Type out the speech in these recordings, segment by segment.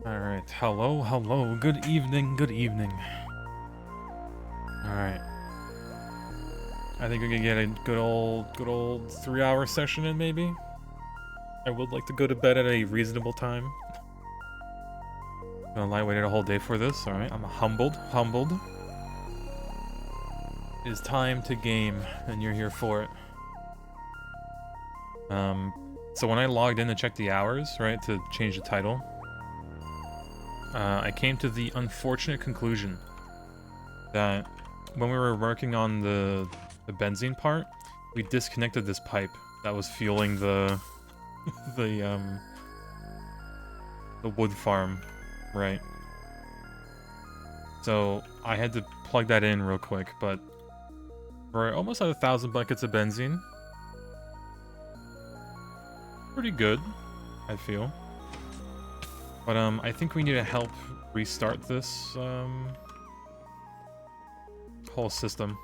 Alright, hello, good evening. Alright. I think we can get a good old 3-hour session in, maybe? I would like to go to bed at a reasonable time. Gonna lie, waited a whole day for this, alright. I'm humbled. It is time to game, and you're here for it. So when I logged in to check the hours, right, to change the title, I came to the unfortunate conclusion that when we were working on the benzene part, we disconnected this pipe that was fueling the the wood farm, right? So I had to plug that in real quick, but we're almost at 1,000 buckets of benzene. Pretty good, I feel. But I think we need to help restart this whole system.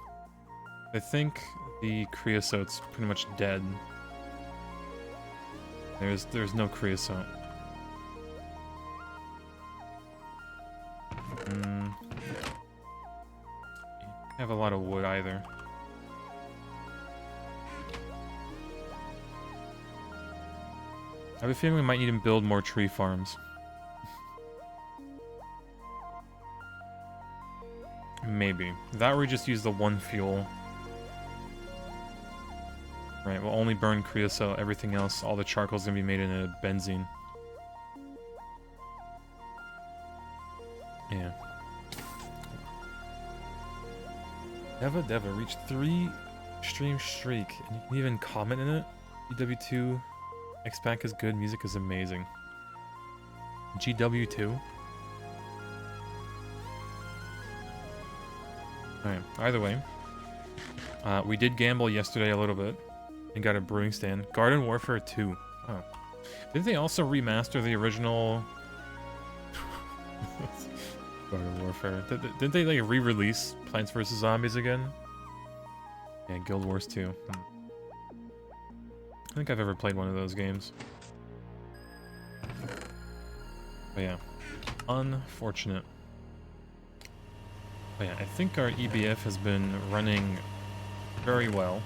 I think the creosote's pretty much dead. There's no creosote. I have a lot of wood either. I have a feeling we might need to build more tree farms. Maybe. That or we just use the one fuel. Right, we'll only burn creosote, everything else, all the charcoal's gonna be made into benzene. Yeah. Deva reached 3 stream streak, and you can even comment in it. GW2 X-Pack is good, music is amazing. GW2? Alright, either way. We did gamble yesterday a little bit, and got a brewing stand. Garden Warfare 2. Oh. Didn't they also remaster the original... Garden Warfare. Didn't they, like, re-release Plants vs. Zombies again? Yeah, Guild Wars 2. I think I've ever played one of those games. But yeah. Unfortunate. But yeah, I think our EBF has been running very well.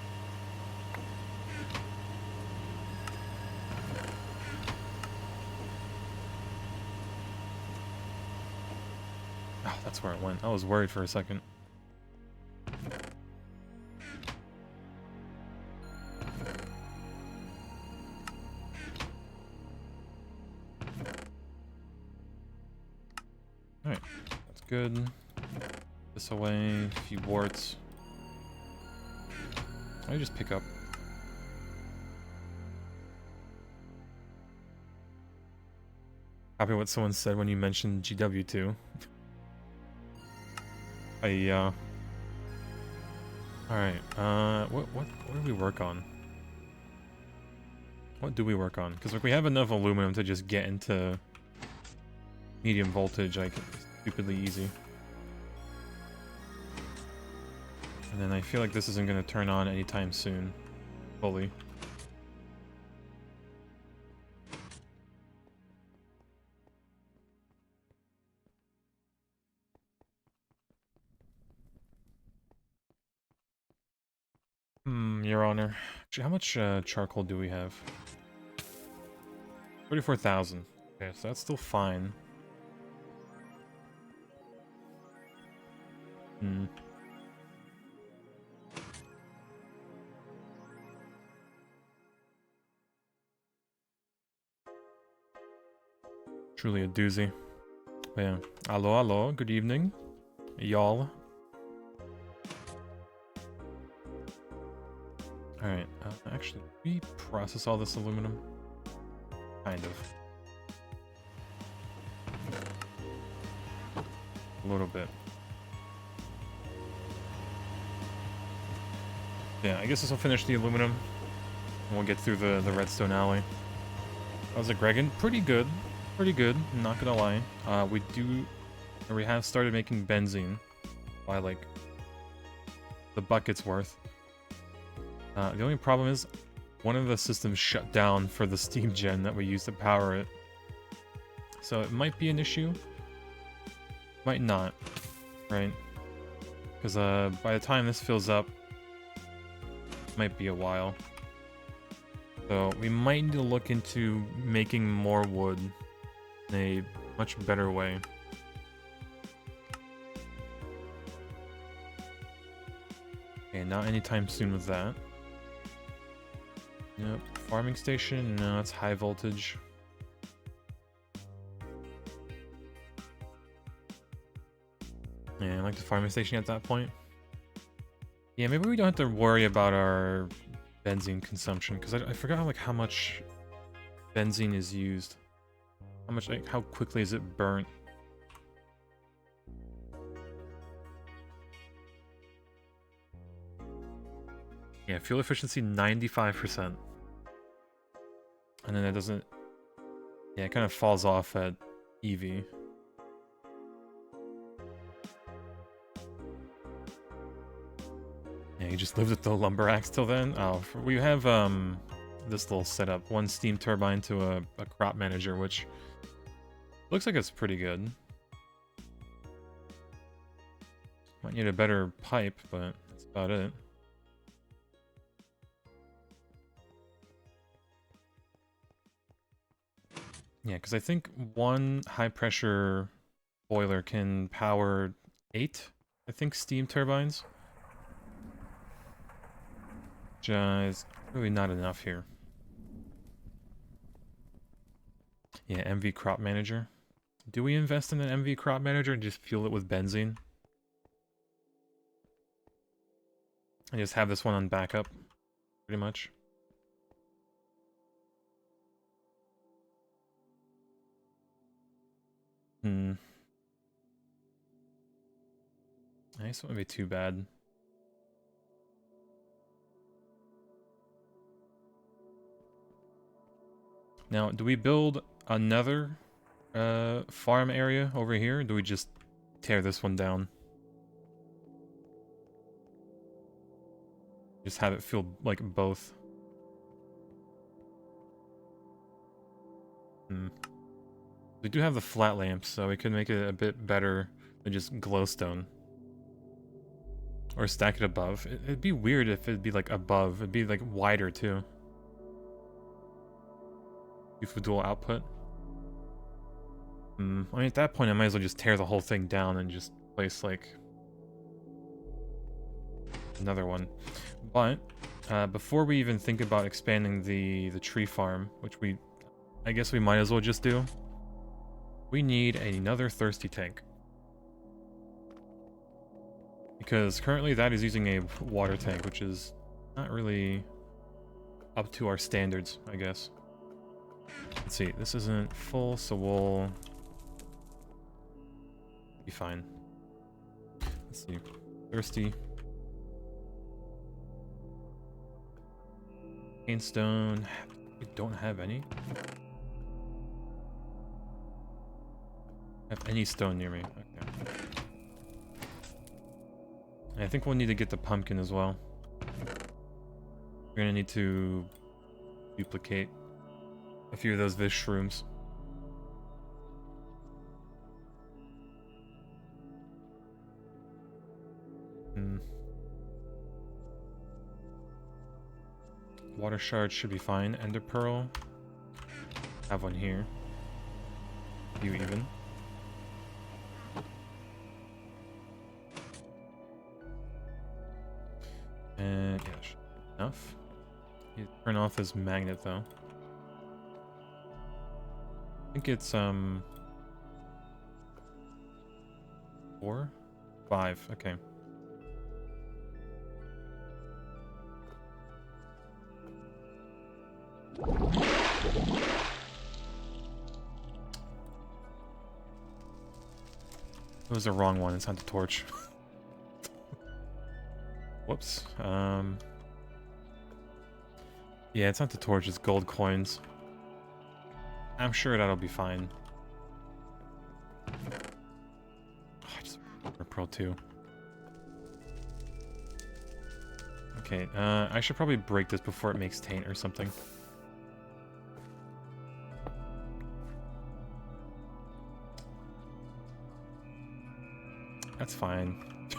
Oh, that's where it went. I was worried for a second. Alright, that's good. This away, a few warts. I just pick up. Copy what someone said when you mentioned GW2. Alright, what do we work on? What do we work on? Because if we have enough aluminum to just get into medium voltage, like, stupidly easy. And then I feel like this isn't going to turn on anytime soon. Fully. Your Honor. Actually, how much charcoal do we have? 34,000. Okay, so that's still fine. Truly a doozy. But yeah. Hello, good evening. Y'all. Alright, actually, we process all this aluminum? Kind of. A little bit. Yeah, I guess this will finish the aluminum. And we'll get through the redstone alley. How's it, Gregan? Pretty good. Pretty good, I'm not gonna lie. We have started making benzene. By, like, the bucket's worth. The only problem is, one of the systems shut down for the steam gen that we use to power it. So it might be an issue. Might not. Right? Because by the time this fills up, might be a while. So we might need to look into making more wood in a much better way. Okay, not anytime soon with that. Yep, farming station, no, it's high voltage. Yeah, I like the farming station at that point. Yeah, maybe we don't have to worry about our benzene consumption, because I forgot like how much benzene is used. How much, like, how quickly is it burnt? Yeah, fuel efficiency 95%. And then it doesn't... Yeah, it kind of falls off at EV. Yeah, you just lived with the lumber axe till then? Oh, we have this little setup. One steam turbine to a crop manager, which looks like it's pretty good. Might need a better pipe, but that's about it. Yeah, because I think one high-pressure boiler can power 8, I think, steam turbines. Which is really not enough here. Yeah, MV Crop Manager. Do we invest in an MV Crop Manager and just fuel it with benzene? And just have this one on backup, pretty much. I guess it wouldn't be too bad. Now, do we build another farm area over here, or do we just tear this one down? Just have it feel like both. We do have the flat lamps, so we could make it a bit better than just glowstone. Or stack it above. It'd be weird if it'd be like above. It'd be like wider too. For dual output. I mean, at that point, I might as well just tear the whole thing down and just place like another one. But before we even think about expanding the tree farm, which I guess we might as well just do, we need another thirsty tank. Because currently that is using a water tank, which is not really up to our standards, I guess. Let's see, this isn't full, so we'll be fine. Let's see, thirsty. Painstone, we don't have any. Have any stone near me, okay. I think we'll need to get the pumpkin as well. We're gonna need to duplicate a few of those Vish shrooms. Water shard should be fine. Ender pearl. Have one here. You even. And yeah, should be enough. You turn off this magnet though. I think it's 4, 5. Okay. It was the wrong one. It's not the torch. Whoops. Yeah, it's not the torch. It's gold coins. I'm sure that'll be fine. Oh, I just Pearl 2. Okay, I should probably break this before it makes taint or something. That's fine.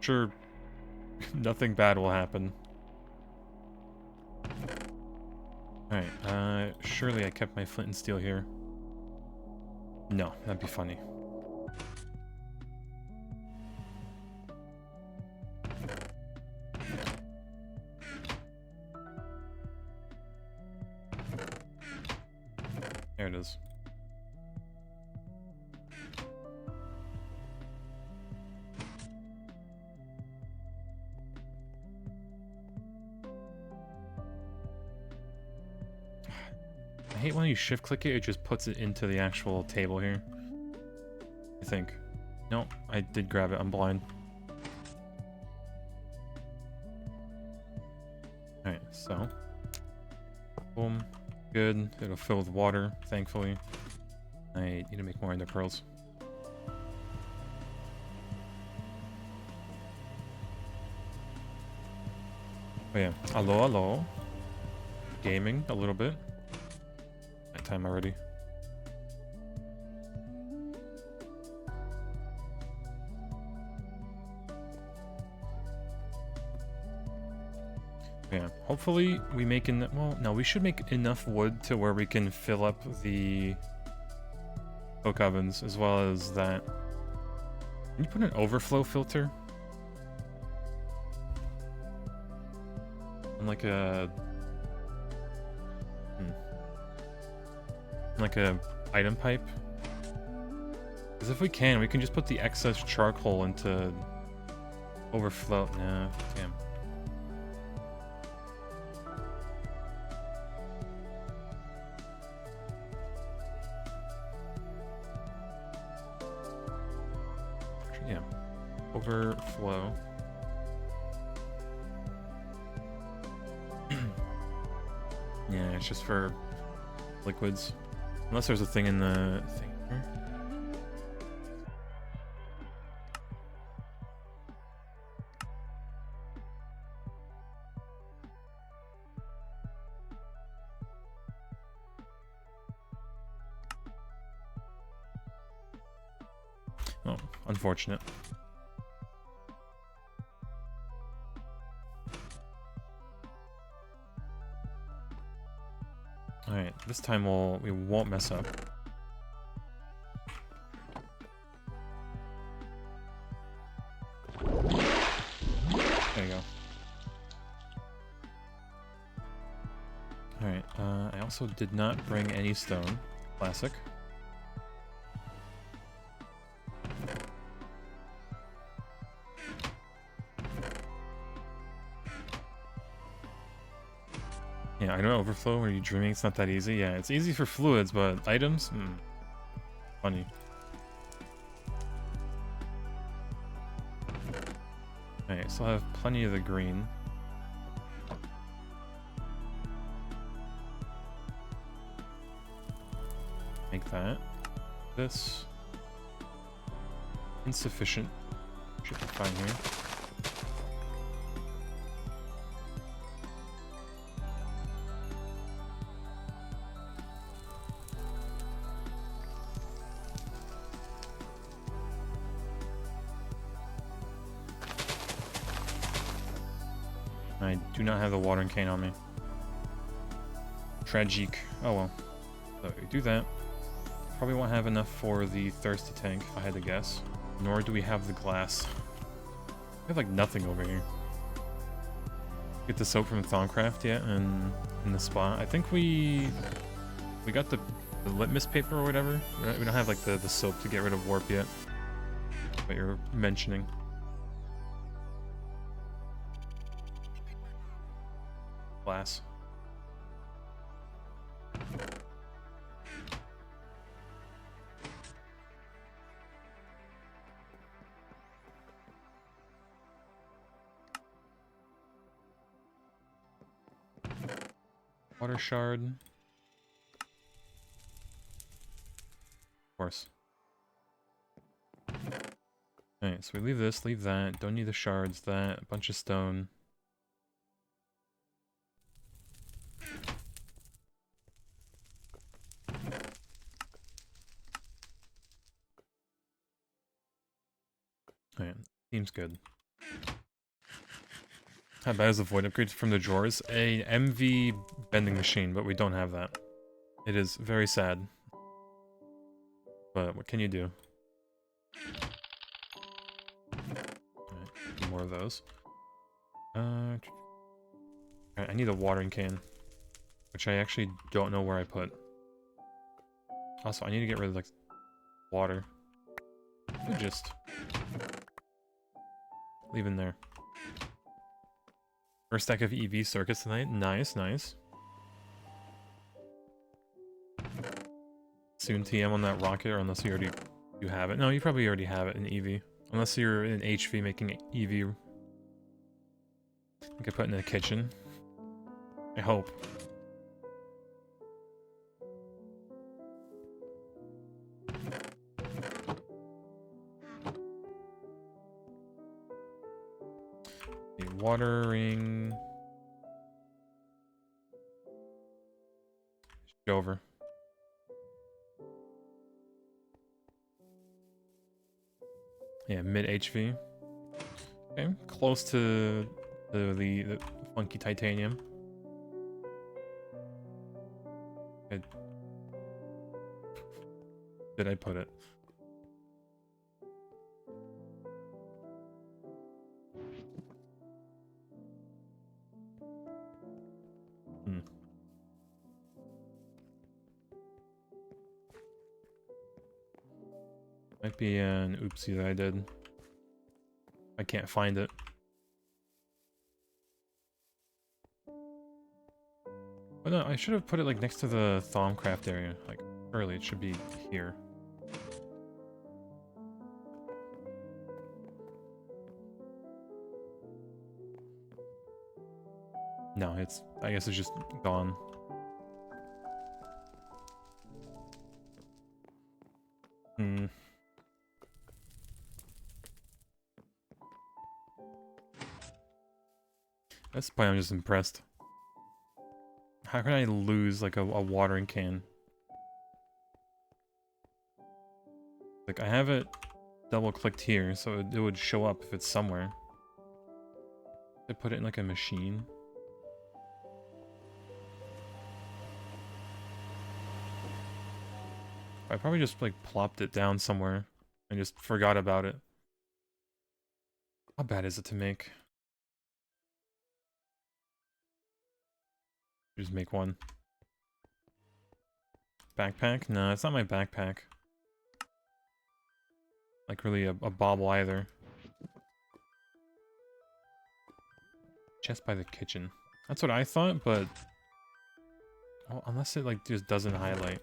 Sure, nothing bad will happen. Alright, surely I kept my flint and steel here. No, that'd be funny. There it is. I hate when you shift click it, it just puts it into the actual table here. I think. No, I did grab it, I'm blind. Alright, so. Boom. Good. It'll fill with water, thankfully. I need to make more ender pearls. Oh yeah. Hello, hello. Gaming a little bit. Night time already. Yeah, hopefully we make well, no, we should make enough wood to where we can fill up the coke ovens as well as that. Can you put an overflow filter? And like a... like a item pipe? Because if we can just put the excess charcoal into overflow. Nah, damn. Yeah, overflow. Yeah, it's just for liquids. Unless there's a thing in the thing here. Oh, unfortunate. Alright, this time we won't mess up. There you go. Alright, I also did not bring any stone. Classic. Yeah, I know overflow. Are you dreaming? It's not that easy. Yeah, it's easy for fluids, but items? Funny. Alright, so I have plenty of the green. Make that. This. Insufficient. Should be fine here. I do not have the watering can on me. Tragique. Oh well. So we do that. Probably won't have enough for the thirsty tank, if I had to guess. Nor do we have the glass. We have like nothing over here. Get the soap from Thaumcraft yet, and in the spot. I think we got the the litmus paper or whatever. We don't have like the soap to get rid of warp yet. What you're mentioning. Glass. Water shard. Of course. Alright, so we leave this, leave that. Don't need the shards, that. A bunch of stone. Alright, seems good. How bad is the void upgrade from the drawers? A MV bending machine, but we don't have that. It is very sad. But what can you do? Alright, more of those. Alright, I need a watering can. Which I actually don't know where I put. Also, I need to get rid of, like, water. Just leave in there. First stack of EV circuits tonight. Nice, nice. Soon TM on that rocket, or unless you already you have it. No, you probably already have it in EV. Unless you're in HV making EV. I could put it in the kitchen. I hope. Watering. Go over. Yeah, mid HV. Okay, close to the funky titanium. Good. Did I put it? Might be an oopsie that I did. I can't find it. But no, I should have put it like next to the Thaumcraft area. Like, early, it should be here. No, I guess it's just gone. At this point, I'm just impressed. How can I lose, like, a watering can? Like, I have it double-clicked here, so it would show up if it's somewhere. I put it in, like, a machine. I probably just, like, plopped it down somewhere and just forgot about it. How bad is it to make? Just make one. Backpack? No, it's not my backpack. Like, really a bauble either. Chest by the kitchen. That's what I thought, but... Oh, unless it, like, just doesn't highlight.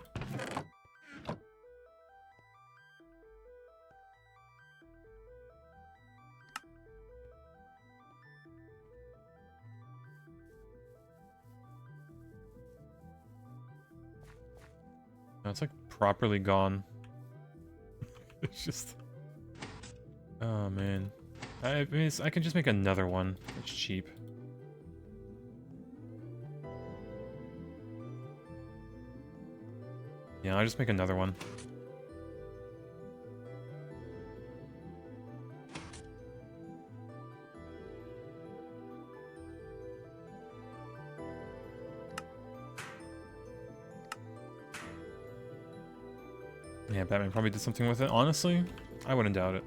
No, it's, like, properly gone. It's just... Oh, man. I mean, I can just make another one. It's cheap. Yeah, I'll just make another one. Yeah, Batman probably did something with it. Honestly, I wouldn't doubt it.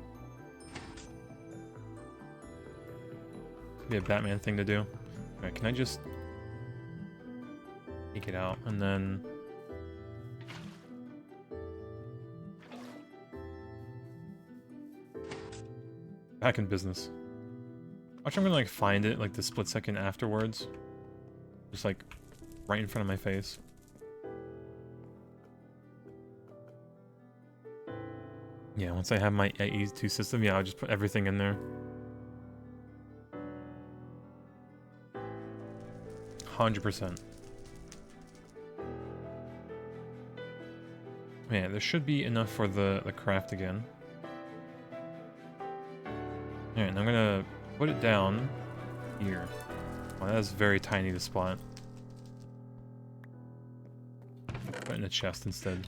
Be a Batman thing to do. Alright, can I just take it out and then Back in business. Watch, I'm gonna like find it like the split second afterwards. Just like right in front of my face. Yeah, once I have my AE2 system, yeah, I'll just put everything in there. 100%. Yeah, there should be enough for the craft again. Alright, I'm gonna put it down here. Well, that's very tiny to spot. Put it in a chest instead.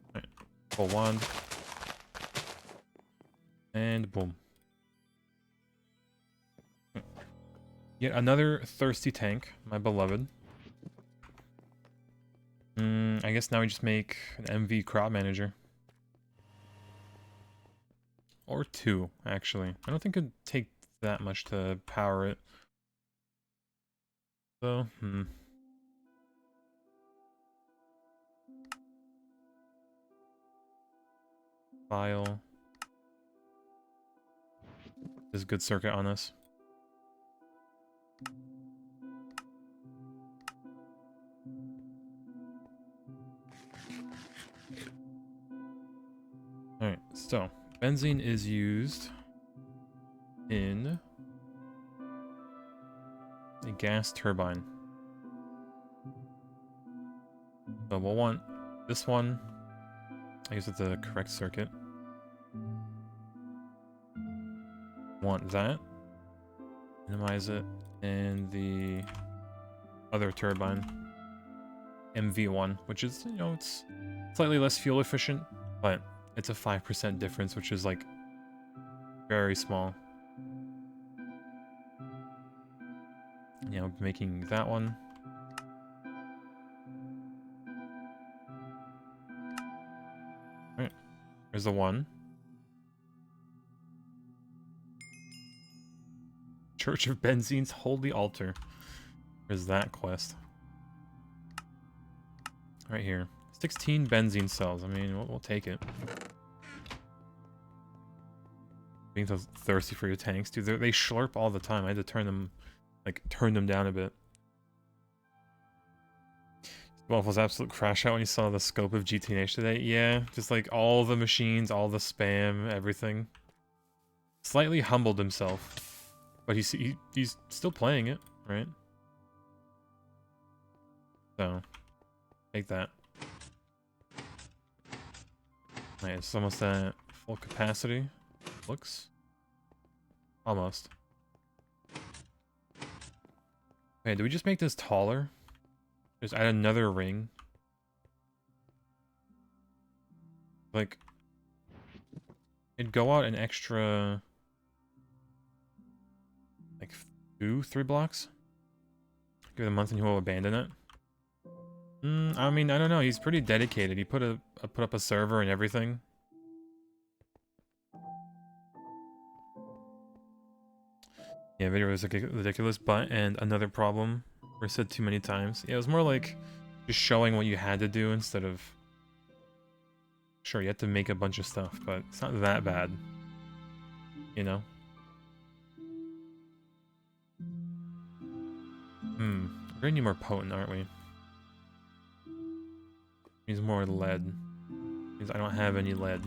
Alright, pull wand. And boom. Yet another thirsty tank, my beloved. I guess now we just make an MV crop manager. Or two, actually. I don't think it'd take that much to power it. So, File. There's a good circuit on this. Alright, so benzene is used in a gas turbine. So we'll want this one. I guess it's the correct circuit. Want that. Minimize it. And the other turbine. MV1, which is, you know, it's slightly less fuel efficient, but it's a 5% difference, which is like very small. You know, making that one. Alright, there's the one. Church of Benzene's Holy Altar. There's that quest. Right here. 16 benzene cells. I mean, we'll take it. Being so thirsty for your tanks, dude. They slurp all the time. I had to turn them down a bit. Well, it was absolute crash out when you saw the scope of GTH today. Yeah, just like all the machines, all the spam, everything. Slightly humbled himself, but he's still playing it, right? So, take that. Alright, it's almost at full capacity. Looks. Almost. Okay, do we just make this taller? Just add another ring? Like, it'd go out an extra... like 3 blocks? Give it a month and he will abandon it? I mean, I don't know. He's pretty dedicated. He put up a server and everything. Yeah, video was ridiculous, but, and another problem, I said too many times. Yeah, it was more like just showing what you had to do instead of... Sure, you have to make a bunch of stuff, but it's not that bad. You know? We're gonna need more potent, aren't we? Needs more lead. Means I don't have any lead.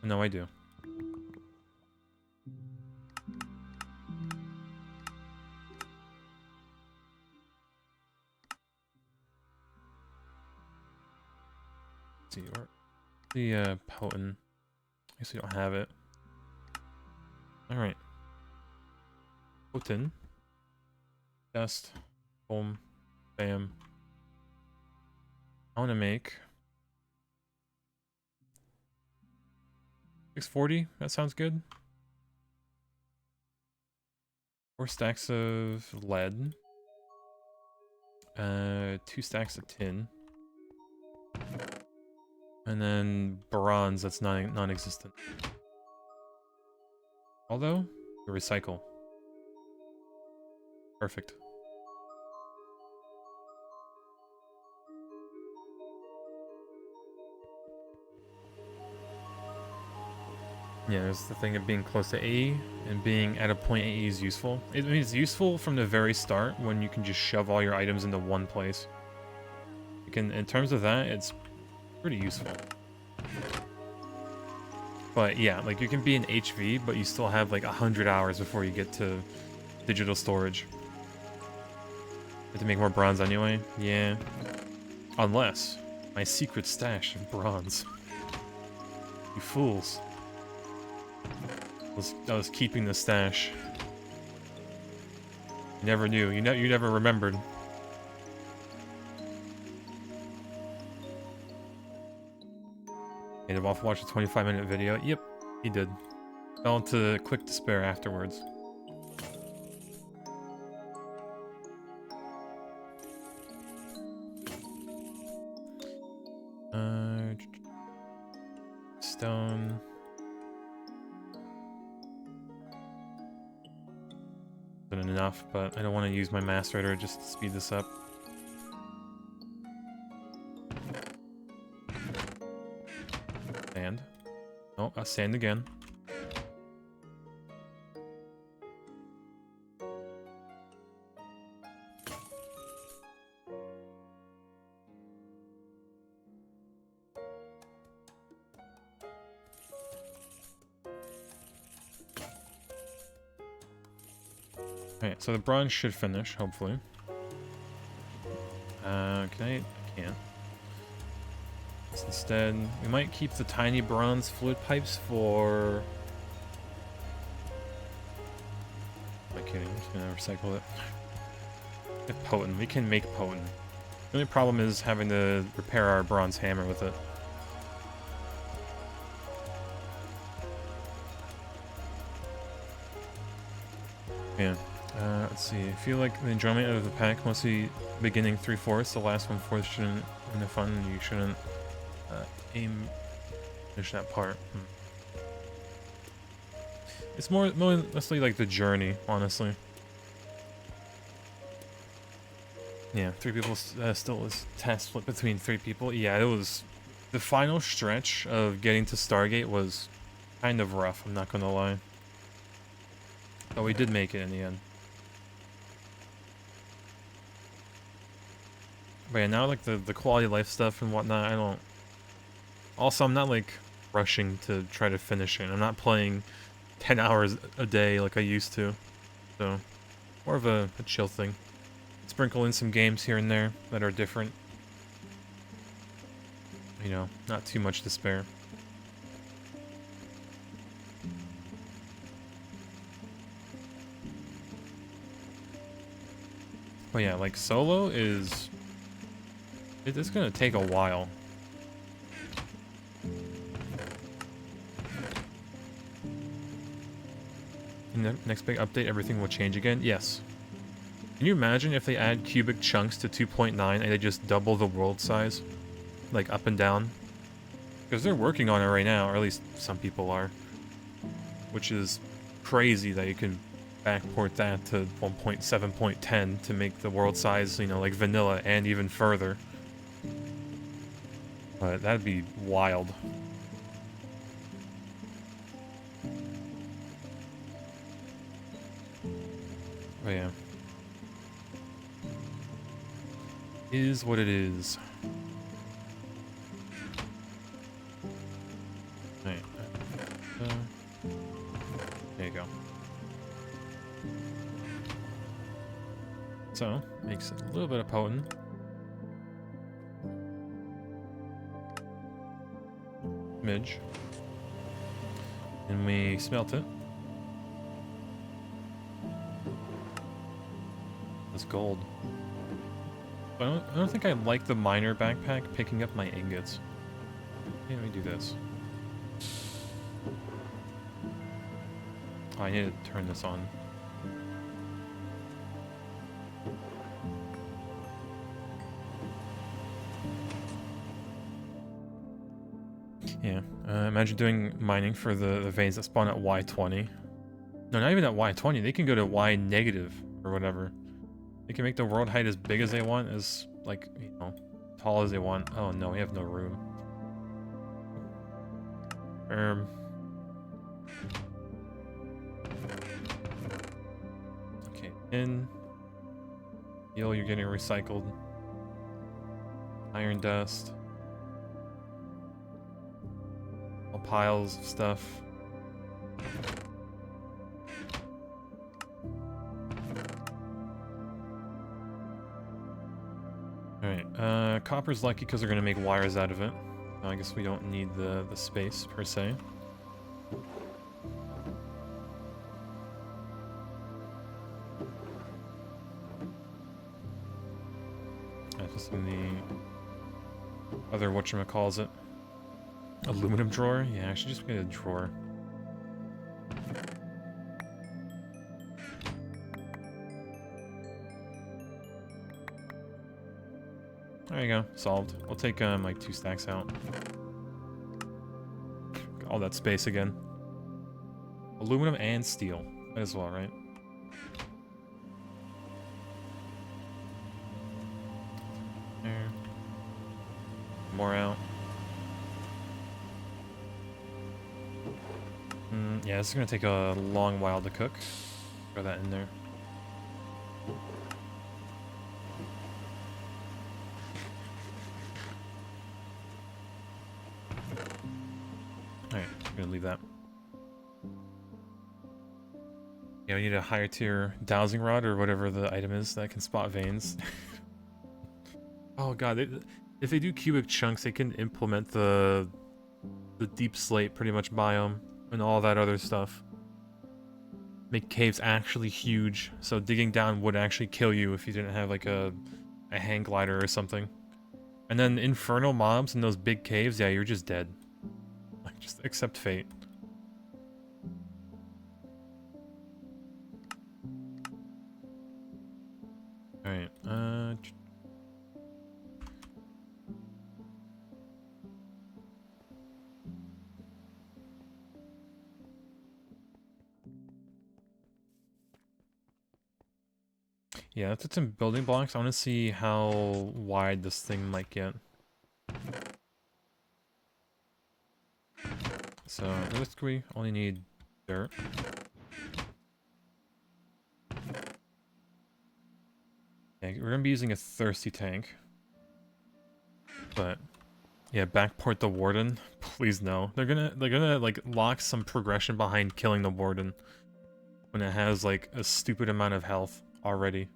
No, I do. Let's see, where the potent. I guess we don't have it. Alright. Potent. Dust. Boom. Bam. I want to make 640. That sounds good. 4 stacks of lead. 2 stacks of tin. And then bronze that's non-existent. Although, recycle. Perfect. Yeah, there's the thing of being close to A, and being at a point AE is useful. I mean, it's useful from the very start when you can just shove all your items into one place. You can, in terms of that, it's pretty useful. But yeah, like you can be in HV, but you still have like 100 hours before you get to digital storage. You have to make more bronze anyway? Yeah. Unless my secret stash of bronze. You fools. I was keeping the stash. You never knew. You never remembered. Made him off watch a 25-minute video. Yep, he did. Fell into quick despair afterwards. Stone. Isn't enough, but I don't want to use my macerator just to speed this up. Sand. Oh, sand again. Alright, so the bronze should finish, hopefully. Can I? I can't. Instead, we might keep the tiny bronze fluid pipes for... Am I kidding? I'm just gonna recycle it. Get potent. We can make potent. The only problem is having to repair our bronze hammer with it. Yeah. Let's see. I feel like the enjoyment of the pack, mostly beginning 3/4, the last 1/4 shouldn't be the fun. You shouldn't finish that part. It's mostly like the journey, honestly. Yeah, 3 people still is task split between 3 people. Yeah, it was the final stretch of getting to Stargate was kind of rough. I'm not gonna lie, but we did make it in the end. But yeah, now like the quality of life stuff and whatnot, I don't... Also, I'm not like rushing to try to finish it. I'm not playing 10 hours a day like I used to. So, more of a chill thing. Sprinkle in some games here and there that are different. You know, not too much to spare. But yeah, like solo is... It's gonna take a while. In the next big update, everything will change again? Yes. Can you imagine if they add cubic chunks to 2.9 and they just double the world size? Like up and down? Because they're working on it right now, or at least some people are. Which is crazy that you can backport that to 1.7.10 to make the world size, you know, like vanilla and even further. But that'd be wild. Oh yeah. Is what it is. Right. There you go. So, makes it a little bit of potent. Midge. And we smelt it. It's gold. But I don't think I like the miner backpack picking up my ingots. Okay, let me do this. Oh, I need to turn this on. Yeah, imagine doing mining for the veins that spawn at Y20. No, not even at Y20, they can go to Y negative or whatever. They can make the world height as big as they want, as, like, you know, tall as they want. Oh no, we have no room. Okay, in. Steel, you're getting recycled. Iron dust. All piles of stuff. Alright, copper's lucky because they're gonna make wires out of it. I guess we don't need the space, per se. That's just in the other whatchamacallit. Aluminum drawer? Yeah, I should just get a drawer. There you go, solved. We'll take like 2 stacks out. All that space again. Aluminum and steel, might as well, right? There. More out. Yeah, this is gonna take a long while to cook. Throw that in there. Alright, I'm gonna leave that. Yeah, we need a higher tier dowsing rod or whatever the item is that can spot veins. Oh god, if they do cubic chunks, they can implement the deep slate pretty much biome and all that other stuff. Make caves actually huge, so digging down would actually kill you if you didn't have like a hang glider or something. And then infernal mobs in those big caves, yeah, you're just dead. Like, just accept fate. Alright, yeah, let's put some building blocks. I want to see how wide this thing might get. So, realistically, we only need dirt. Yeah, we're gonna be using a thirsty tank. But yeah, backport the warden. Please no. They're gonna like lock some progression behind killing the warden when it has like a stupid amount of health already.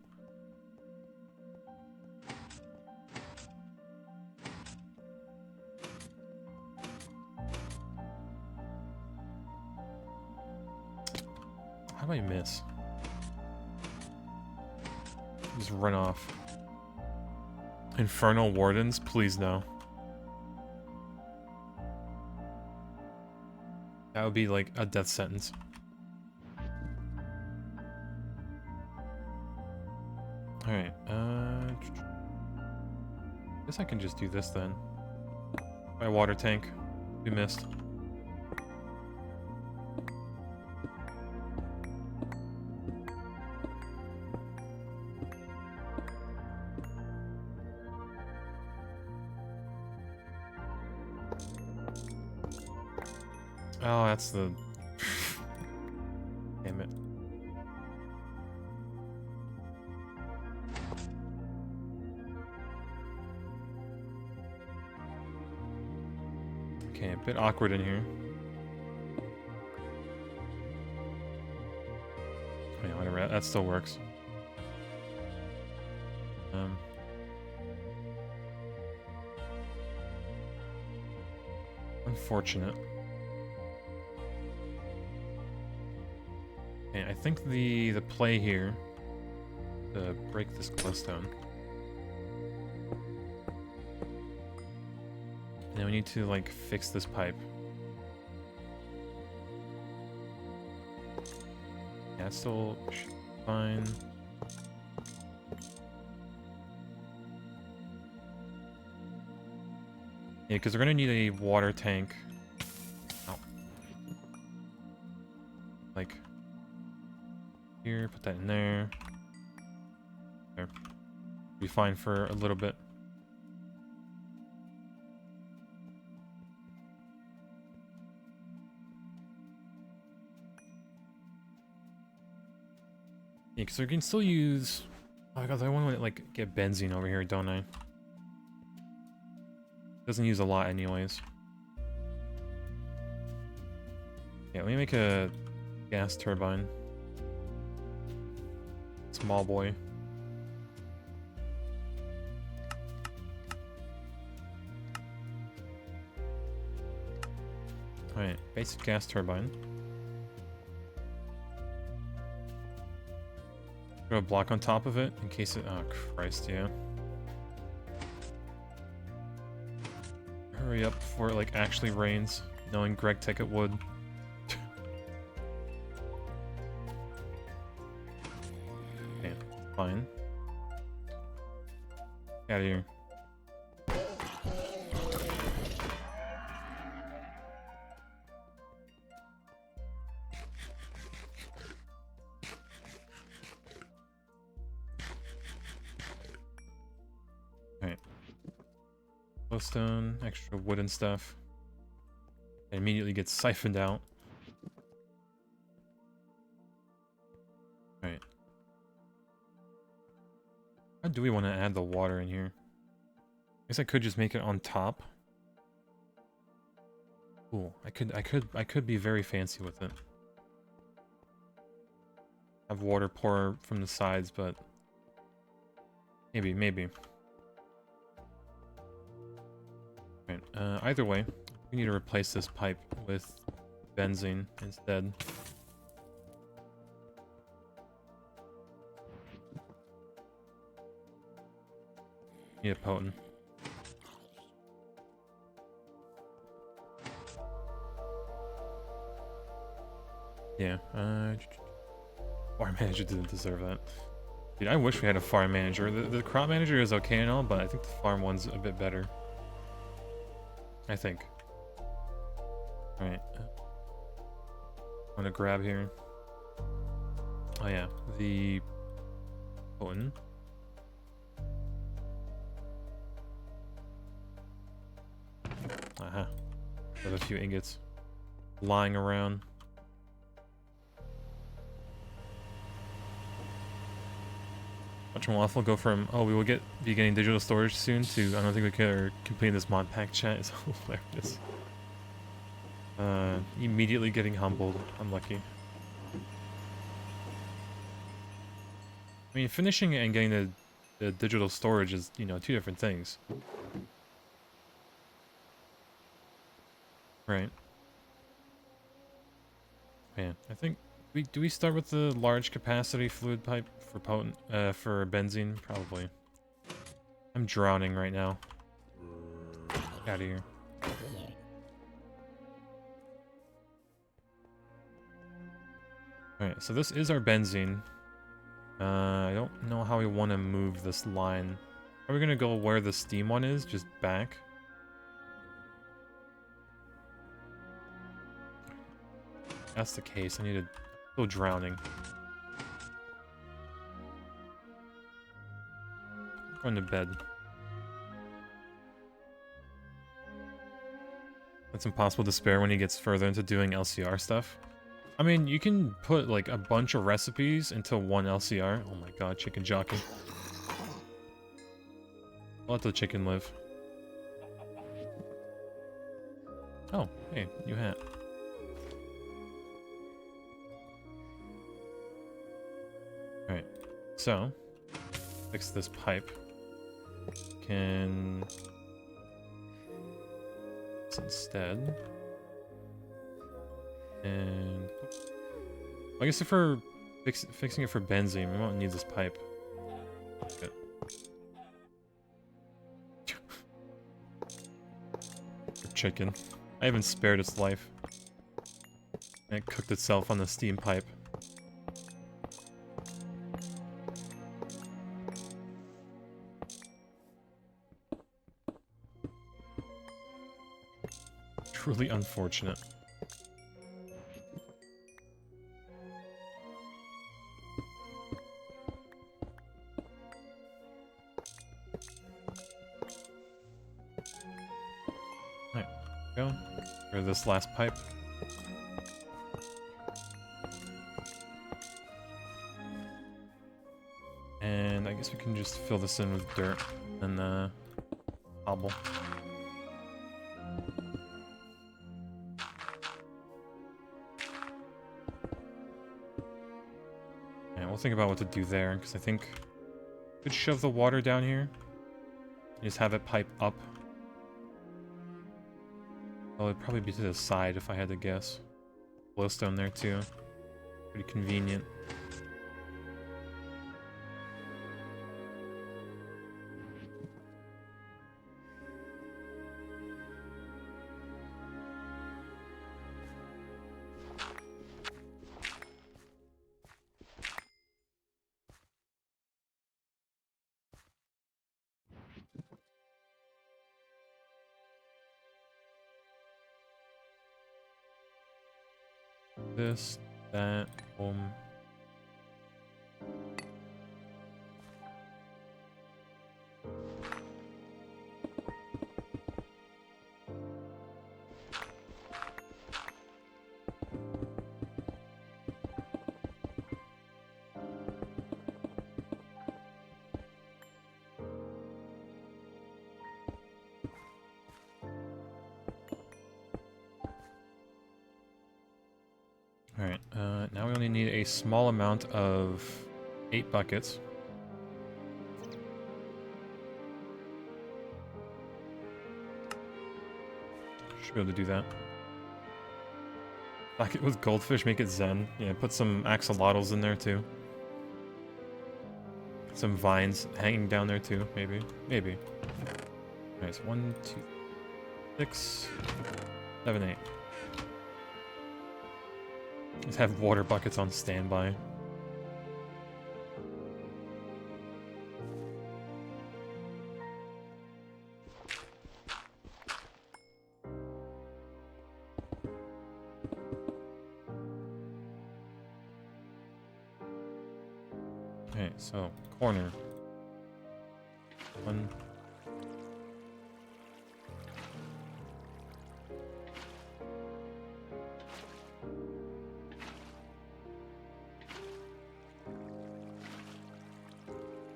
How do I miss? Just run off. Infernal wardens? Please no. That would be like a death sentence. Alright, guess I can just do this then. My water tank. We missed. Oh, that's the... Damn it. Okay, a bit awkward in here. Yeah, whatever, that still works. Unfortunate. Okay, I think the play here to break this glowstone. Now we need to like fix this pipe. Yeah, it's still fine. Yeah, because we're gonna need a water tank. Oh. Like here, put that in there. There. Be fine for a little bit. Yeah, because we can still use... Oh, God, I want to, like, get benzene over here, don't I? Doesn't use a lot anyways. Yeah, let me make a gas turbine. Small boy. Alright, basic gas turbine. Throw a block on top of it in case it... Oh, Christ, yeah. Hurry up before it, like, actually rains, knowing Greg Ticket would. Okay, fine. Get out of here. Alright. Glowstone, extra wood and stuff. It immediately gets siphoned out. Alright. How do we want to add the water in here? I guess I could just make it on top. Cool. I could be very fancy with it. Have water pour from the sides, but maybe. Right. Either way, we need to replace this pipe with benzene instead. Yeah, potent. Yeah, farm manager didn't deserve that. Dude, I wish we had a farm manager. The crop manager is okay and all, but I think the farm one's a bit better. I think. Alright. I'm gonna grab here. Oh yeah, the potent. Aha. Have a few ingots lying around. Watch Waffle go from, oh, we will be getting digital storage soon, to, I don't think we could complete this mod pack chat. Is hilarious. Immediately getting humbled. Unlucky. I mean, finishing it and getting the digital storage is, you know, two different things. Right. Man, I think... Do we start with the large capacity fluid pipe for for benzene? Probably. I'm drowning right now. Out of here. Alright, so this is our benzene. I don't know how we want to move this line. Are we gonna go where the steam one is? Just back? If that's the case, I need to go drowning. Going to bed. That's impossible to spare when he gets further into doing LCR stuff. I mean, you can put like a bunch of recipes into one LCR. Oh my god, chicken jockey. I'll let the chicken live. Oh, hey, new hat. Alright, so, fix this pipe. Can... instead. And... I guess if we're fixing it for benzene, we won't need this pipe. Good. Chicken. I haven't spared its life. And it cooked itself on the steam pipe. Truly unfortunate. Alright, go. For this last pipe. guess we can just fill this in with dirt and cobble. Yeah, we'll think about what to do there, because I think we could shove the water down here. And just have it pipe up. Well, it'd probably be to the side if I had to guess. Glowstone there too. Pretty convenient. This, that, boom. Alright, now we only need a small amount of 8 buckets. Should be able to do that. Bucket with goldfish, make it zen. Yeah, put some axolotls in there too. Some vines hanging down there too, maybe. Maybe. Alright, so 1, 2, 6, 7, 8. Just have water buckets on standby. Okay, so corner. 1.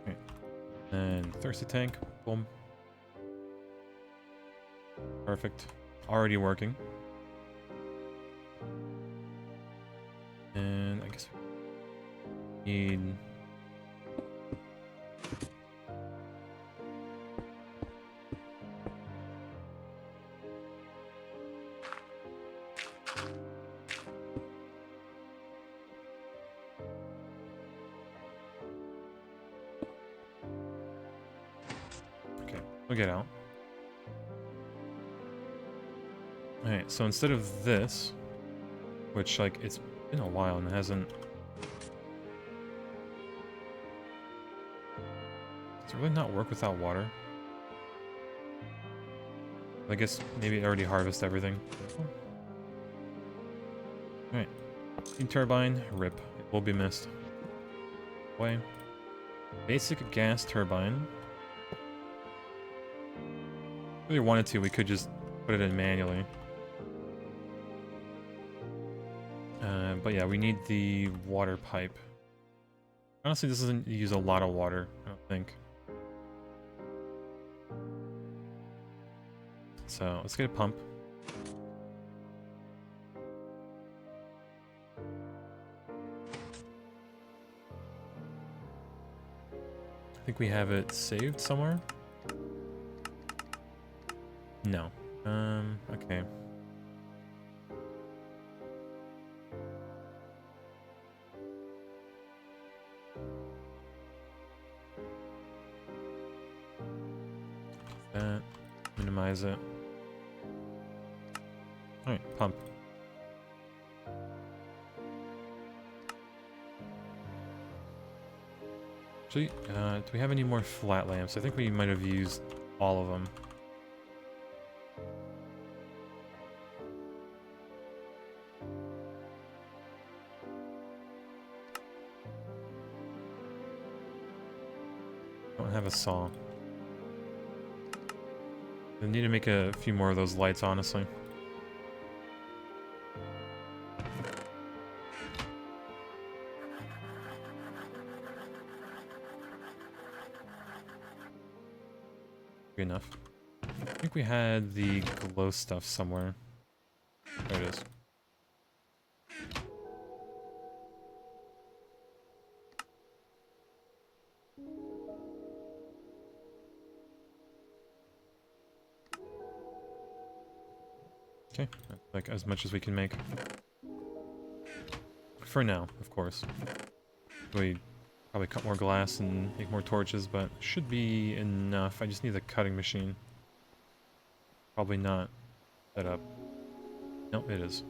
Okay. And thirsty tank. Boom. Perfect. Already working. And I guess we need... Okay, we'll get out. Alright, so instead of this, which, like, it's been a while and it hasn't... Does it really not work without water? I guess maybe it already harvested everything. Oh. Alright. Steam turbine, rip. It will be missed. Way. Basic gas turbine. If we wanted to, we could just put it in manually. But yeah, we need the water pipe. Honestly, this doesn't use a lot of water, I don't think. So, let's get a pump. I think we have it saved somewhere. No. Okay. That. Minimize it. Alright, pump. Actually, do we have any more flat lamps? I think we might have used all of them. Don't have a saw. I need to make a few more of those lights, honestly. Be enough. I think we had the glow stuff somewhere. There it is. Okay, that's like as much as we can make. For now, of course. We probably cut more glass and make more torches, but should be enough. I just need the cutting machine. Probably not set up. Nope, it is.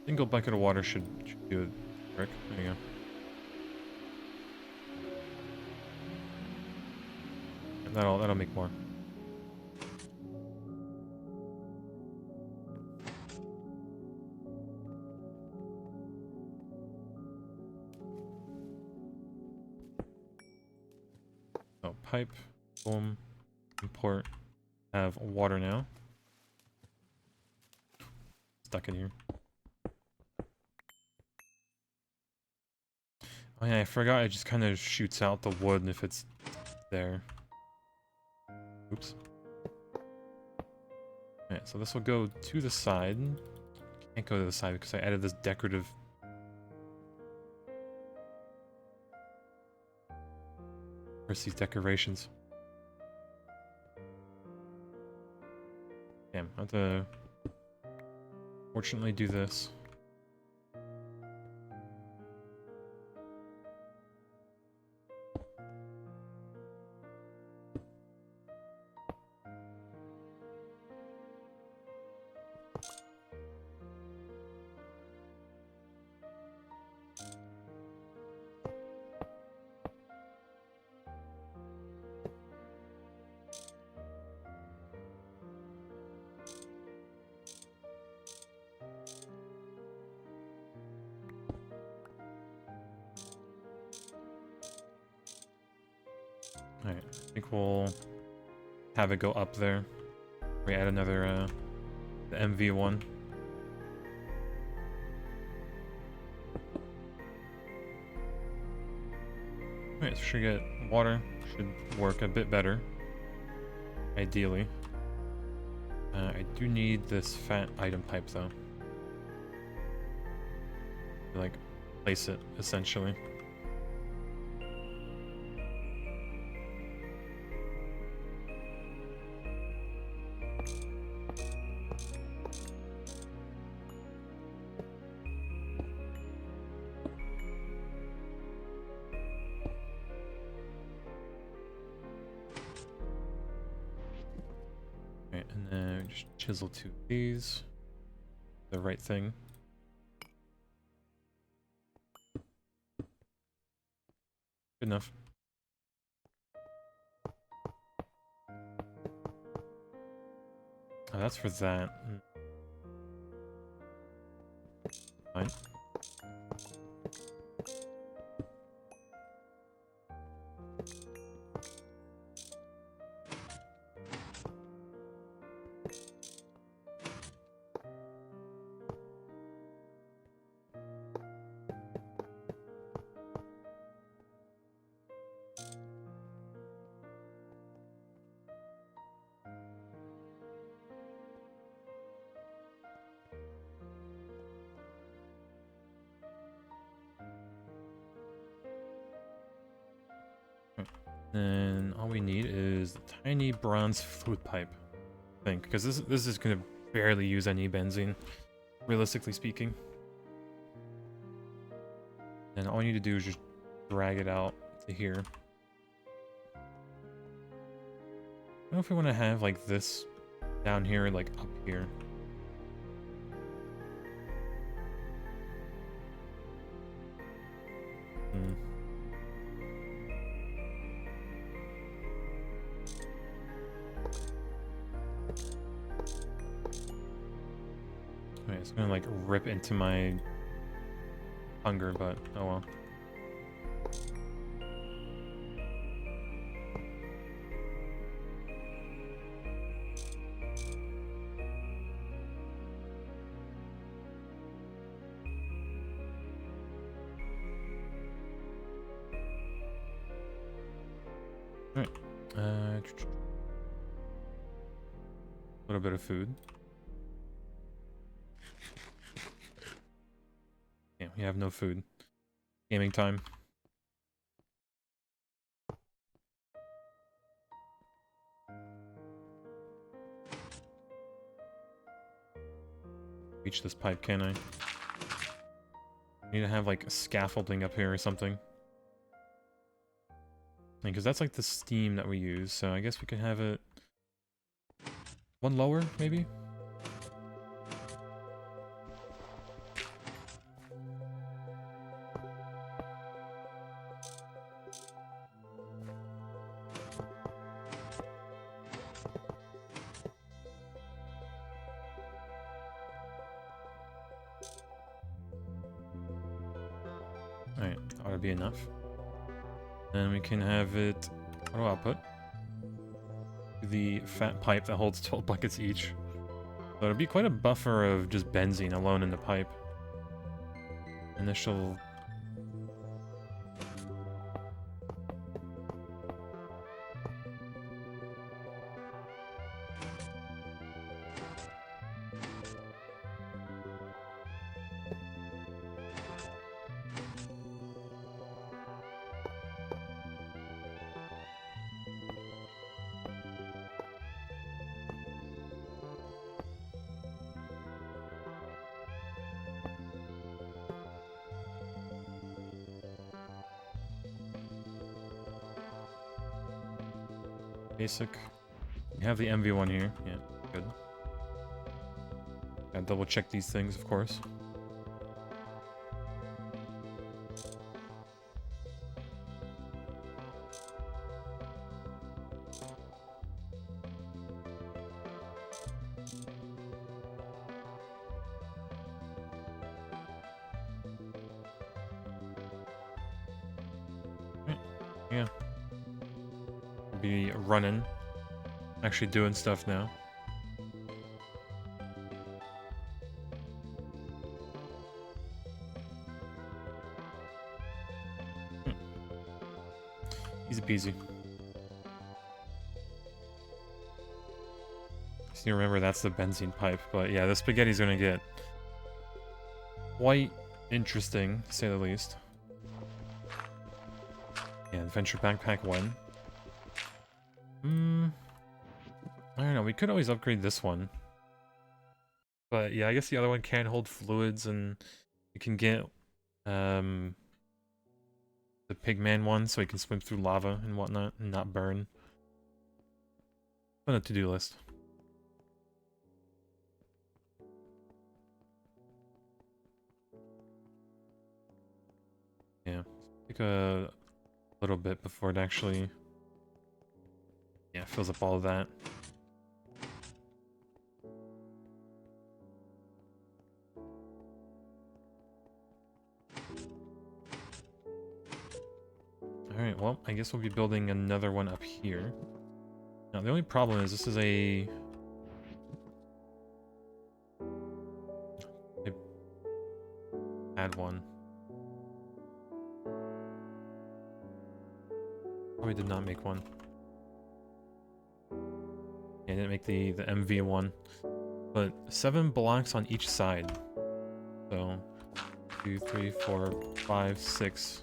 Single bucket of water should do it. Rick, there you go. And that'll make more. Oh, pipe, boom, import, have water now. Stuck in here. Oh yeah, I forgot it just kind of shoots out the wood if it's there. Oops. Alright, so this will go to the side. Can't go to the side because I added this decorative... Where's these decorations? Damn, I have to... Fortunately do this. Alright, I think we'll have it go up there. We add another, the MV1. Alright, so should get water. Should work a bit better. Ideally. I do need this fat item pipe, though. Like, place it, essentially. And then just chisel two of these. The right thing. Good enough. Oh, that's for that. Fine. And all we need is the tiny bronze fluid pipe, I think, because this is going to barely use any benzene, realistically speaking. And all you need to do is just drag it out to here. I don't know if we want to have like this down here, like up here. Okay, it's gonna like rip into my hunger, but oh well. A little bit of food. Yeah, we have no food. Gaming time. Reach this pipe, can I? Need to have like a scaffolding up here or something. Because that's like the steam that we use, so I guess we could have it one lower, maybe? Alright, ought to be enough. Then we can have it auto output. The fat pipe that holds 12 buckets each. So it'll be quite a buffer of just benzene alone in the pipe. Initial... Basic. We have the MV one here. Yeah, good. Gotta double check these things, of course. Right. Yeah. Be running. Actually doing stuff now. Easy peasy. Just need to remember that's the benzene pipe, but yeah, the spaghetti's gonna get quite interesting, to say the least. Yeah, Adventure Backpack 1. I don't know, we could always upgrade this one. But yeah, I guess the other one can hold fluids, and you can get the Pigman one so he can swim through lava and whatnot and not burn. On a to-do list. Yeah, take a little bit before it actually, yeah, fills up all of that. Alright, well, I guess we'll be building another one up here. Now, the only problem is this is a... add one. Probably did not make one. Yeah, I didn't make the MV one. But 7 blocks on each side. So, 2, 3, 4, 5, 6,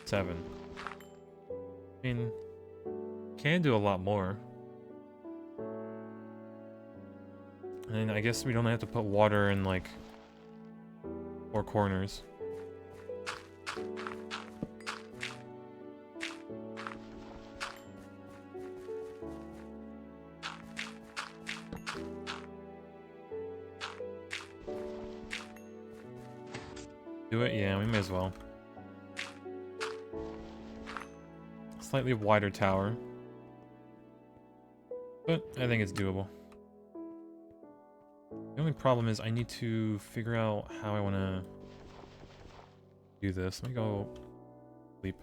7. I mean, can do a lot more. And I guess we don't have to put water in, like, 4 corners. Do it? Yeah, we may as well. Slightly wider tower. But I think it's doable. The only problem is I need to figure out how I want to do this. Let me go sleep.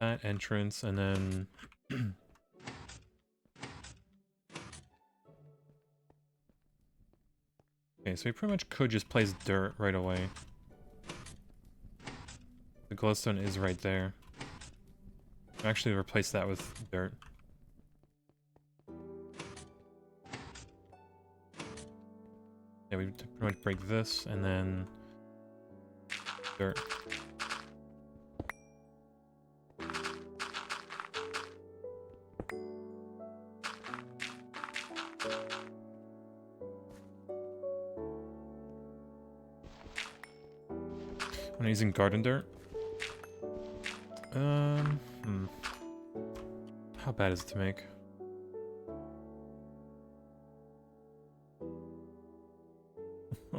that entrance, and then... Okay, so we pretty much could just place dirt right away. The glowstone is right there. Actually replace that with dirt. Yeah, we pretty much break this, and then... dirt. I'm using garden dirt. How bad is it to make?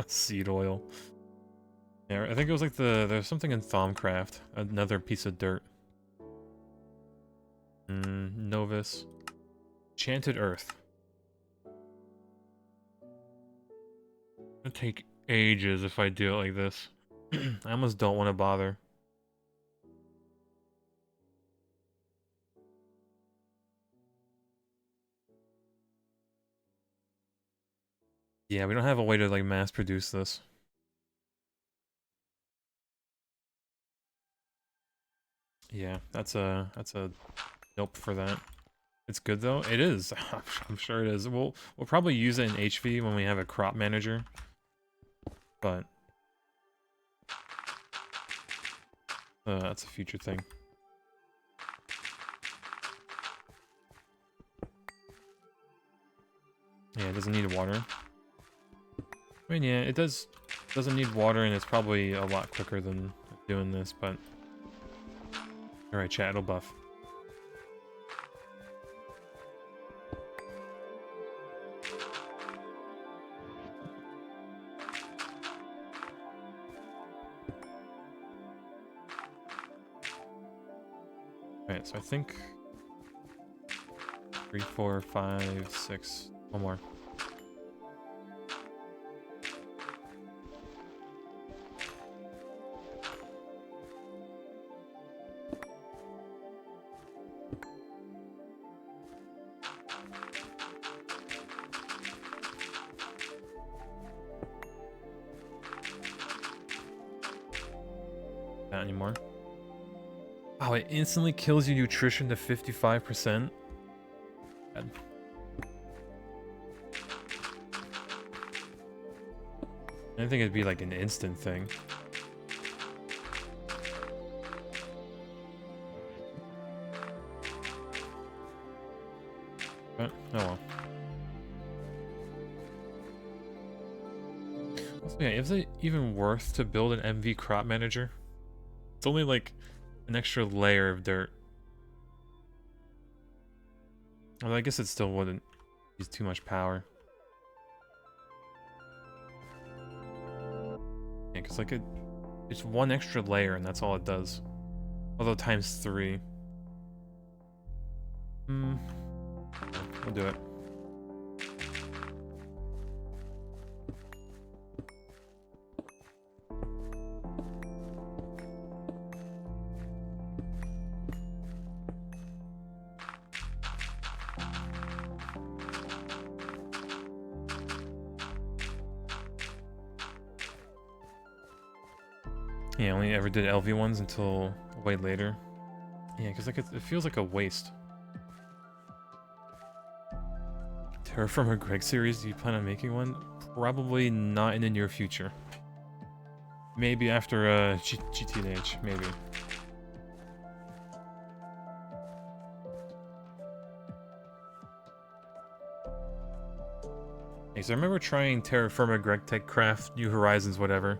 Seed oil. Yeah, I think it was like there's something in Thaumcraft. Another piece of dirt. Novus. Enchanted Earth. It'll take ages if I do it like this. I almost don't want to bother. Yeah, we don't have a way to like mass produce this. Yeah, that's a nope for that. It's good though. It is. I'm sure it is. We'll probably use it in HV when we have a crop manager. But that's a future thing. Yeah, it doesn't need water. I mean, yeah, it doesn't need water, and it's probably a lot quicker than doing this, but... Alright, chat, it'll buff. Alright, so I think... 3, 4, 5, 6... One more. Not anymore. Oh, it instantly kills your nutrition to 55%. Bad. I think it'd be like an instant thing. But, oh well. Also, yeah, is it even worth to build an MV crop manager? It's only like an extra layer of dirt. Well, I guess it still wouldn't use too much power. Yeah, because like it's one extra layer and that's all it does. Although times 3. We'll do it. Yeah, I only ever did LV ones until way later. Yeah, because like it feels like a waste. Terraformer Greg series, do you plan on making one? Probably not in the near future. Maybe after GTH, maybe. Hey, so I remember trying Terraformer Greg Techcraft, New Horizons, whatever.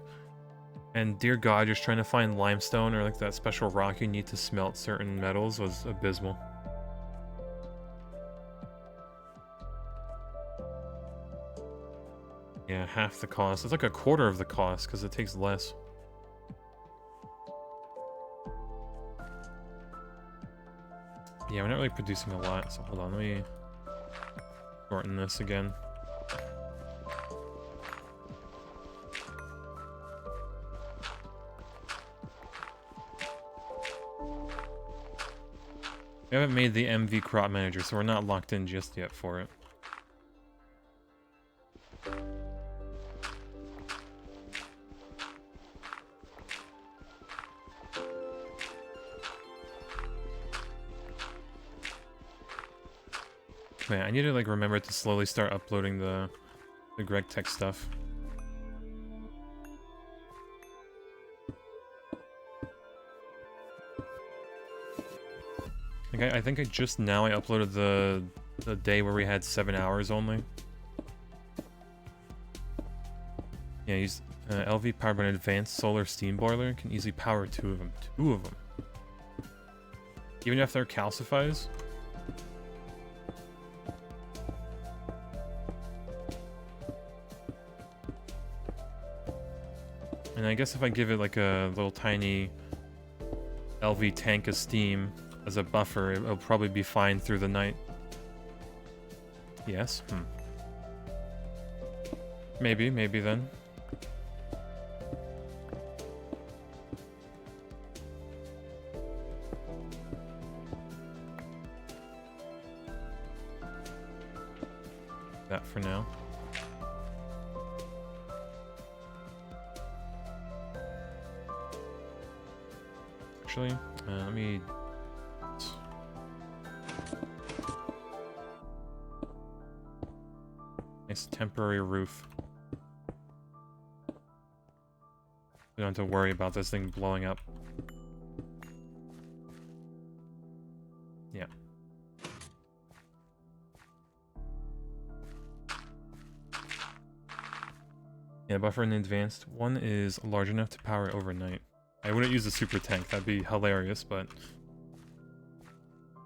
And dear God, just trying to find limestone or like that special rock you need to smelt certain metals was abysmal. Yeah, half the cost. It's like a quarter of the cost because it takes less. Yeah, we're not really producing a lot, so hold on, let me shorten this again. We haven't made the MV crop manager, so we're not locked in just yet for it. Man, I need to like remember to slowly start uploading the Greg Tech stuff. Like I think I just now I uploaded the day where we had 7 hours only. Yeah, use LV powered by an advanced solar steam boiler. Can easily power 2 of them. 2 of them. Even if they're calcifies. And I guess if I give it like a little tiny LV tank of steam as a buffer, it'll probably be fine through the night. Yes? Maybe then. That for now. Actually, let me... Nice temporary roof. We don't have to worry about this thing blowing up. Yeah. Yeah, buffer in advanced. One is large enough to power it overnight. I wouldn't use a super tank, that'd be hilarious, but...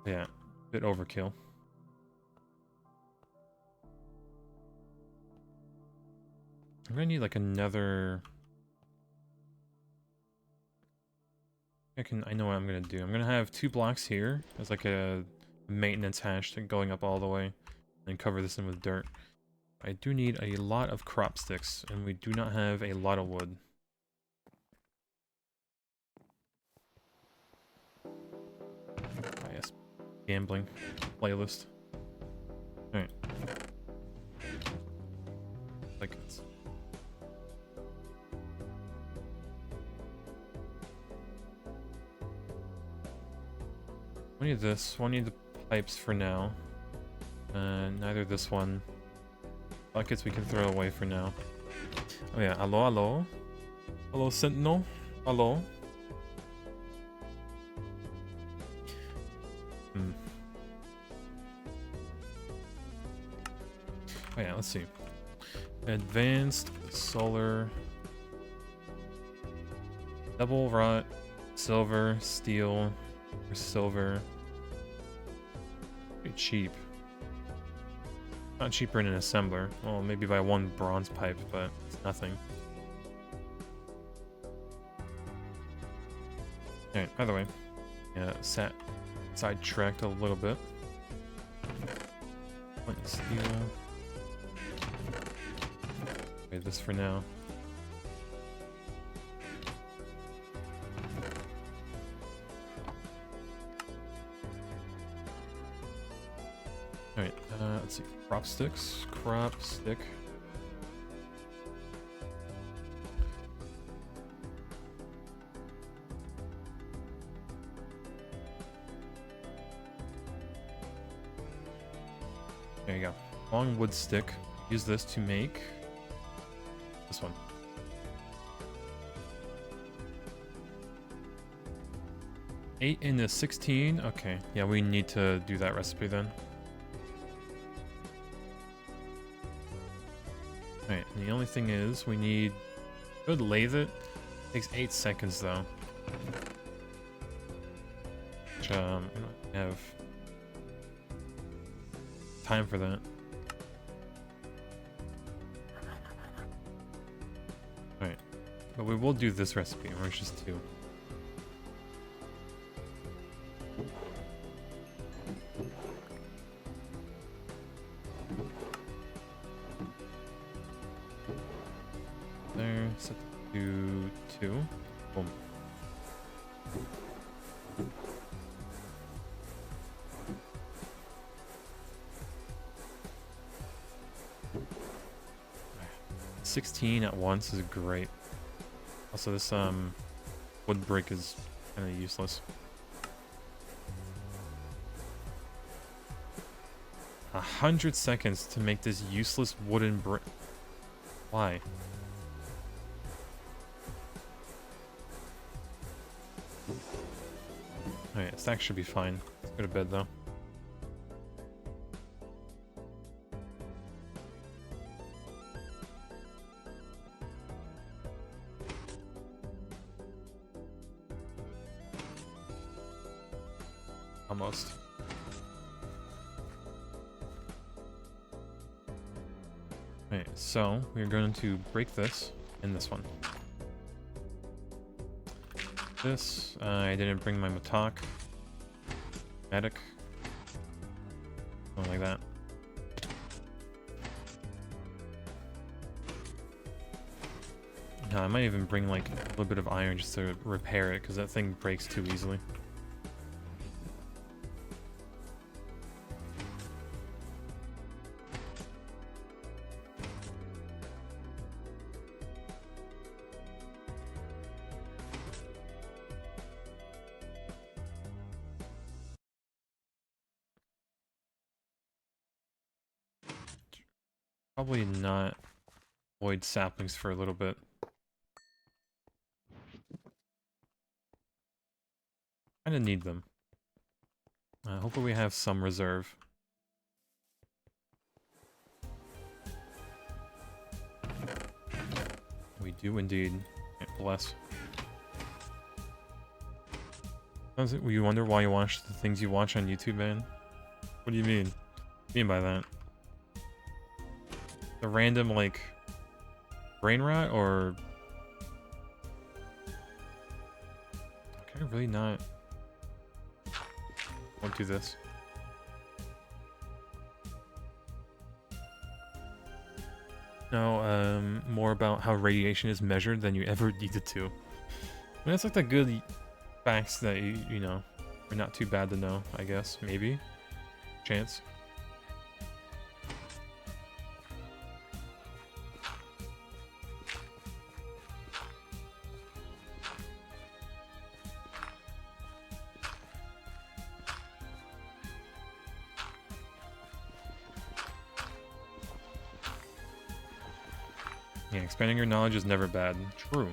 Yeah, bit overkill. I'm gonna need like another... I know what I'm gonna do. I'm gonna have 2 blocks here as like a maintenance hash going up all the way, and cover this in with dirt. I do need a lot of crop sticks, and we do not have a lot of wood. Oh yes, gambling playlist. Alright. Like this. We need this. We'll need the pipes for now. Neither this one. Buckets we can throw away for now. Oh yeah, hello. Hello, Sentinel. Hello. Oh yeah, let's see. Advanced solar, double wrought, silver, steel, or silver. Pretty cheap. Not cheaper in an assembler. Well, maybe by 1 bronze pipe, but it's nothing. Alright, by the way, yeah, sidetracked a little bit. Steel. Okay, this for now. Alright, let's see. Crop sticks. Crop stick. There you go. Long wood stick. Use this to make this one. Eight into 16. Okay, yeah, we need to do that recipe then. Alright, and the only thing is we need... Good lathe it. Takes 8 seconds though. Which, I don't have time for that. Alright. But we will do this recipe, where it's just 2. There, set to 2. Boom. 16 at once is great. Also, this wood brick is kind of useless. 100 seconds to make this useless wooden brick. Why? Alright, stack should be fine. Let's go to bed though. Almost. Alright, so we're going to break this and this one. This, I didn't bring my matok. Medic. Something like that. No, I might even bring like a little bit of iron just to repair it, because that thing breaks too easily. Probably not avoid saplings for a little bit. Kinda need them. Hopefully we have some reserve. We do indeed. Bless. You wonder why you watch the things you watch on YouTube, man? What do you mean? What do you mean by that? The random, like, brain rot, or... Can I really not... Won't do this. No, more about how radiation is measured than you ever needed to. I mean, that's like the good facts that, you know, are not too bad to know, I guess. Maybe. Chance. Yeah, expanding your knowledge is never bad. True.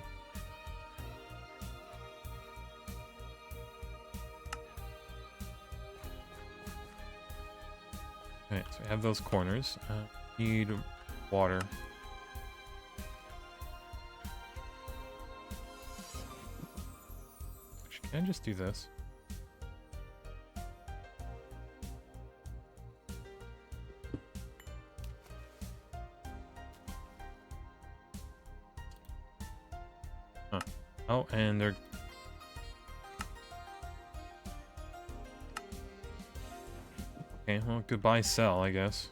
Alright, so we have those corners. Need water. Can I just do this? Huh. Oh, and they're... Okay, well, goodbye cell, I guess.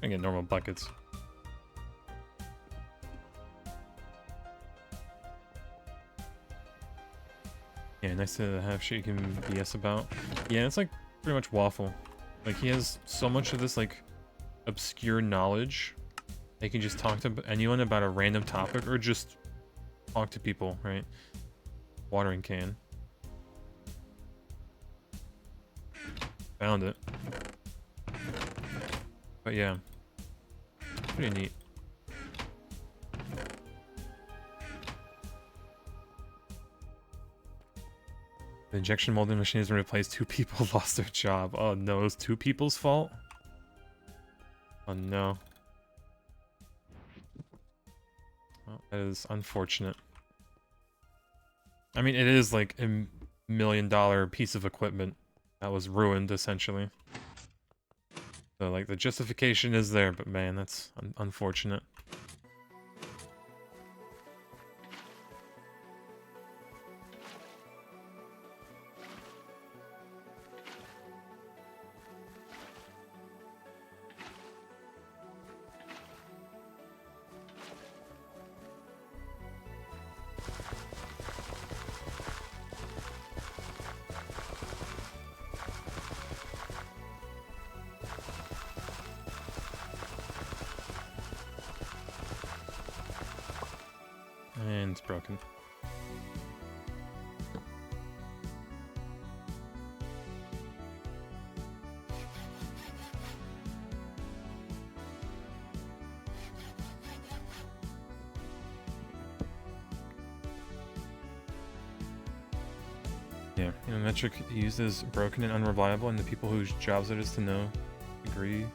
I get normal buckets. Yeah, nice to have shit you can BS about. Yeah, it's like pretty much Waffle. Like, he has so much of this, like, obscure knowledge. They can just talk to anyone about a random topic, or just talk to people, right? Watering can. Found it. But yeah. Pretty neat. The injection molding machine has been replaced. 2 people lost their job. Oh no, it was 2 people's fault? Oh no. Well, that is unfortunate. I mean, it is like a $1 million piece of equipment that was ruined, essentially. So, like, the justification is there, but man, that's unfortunate. and it's broken. Yeah, you know, metric used as broken and unreliable, and the people whose jobs it is to know agree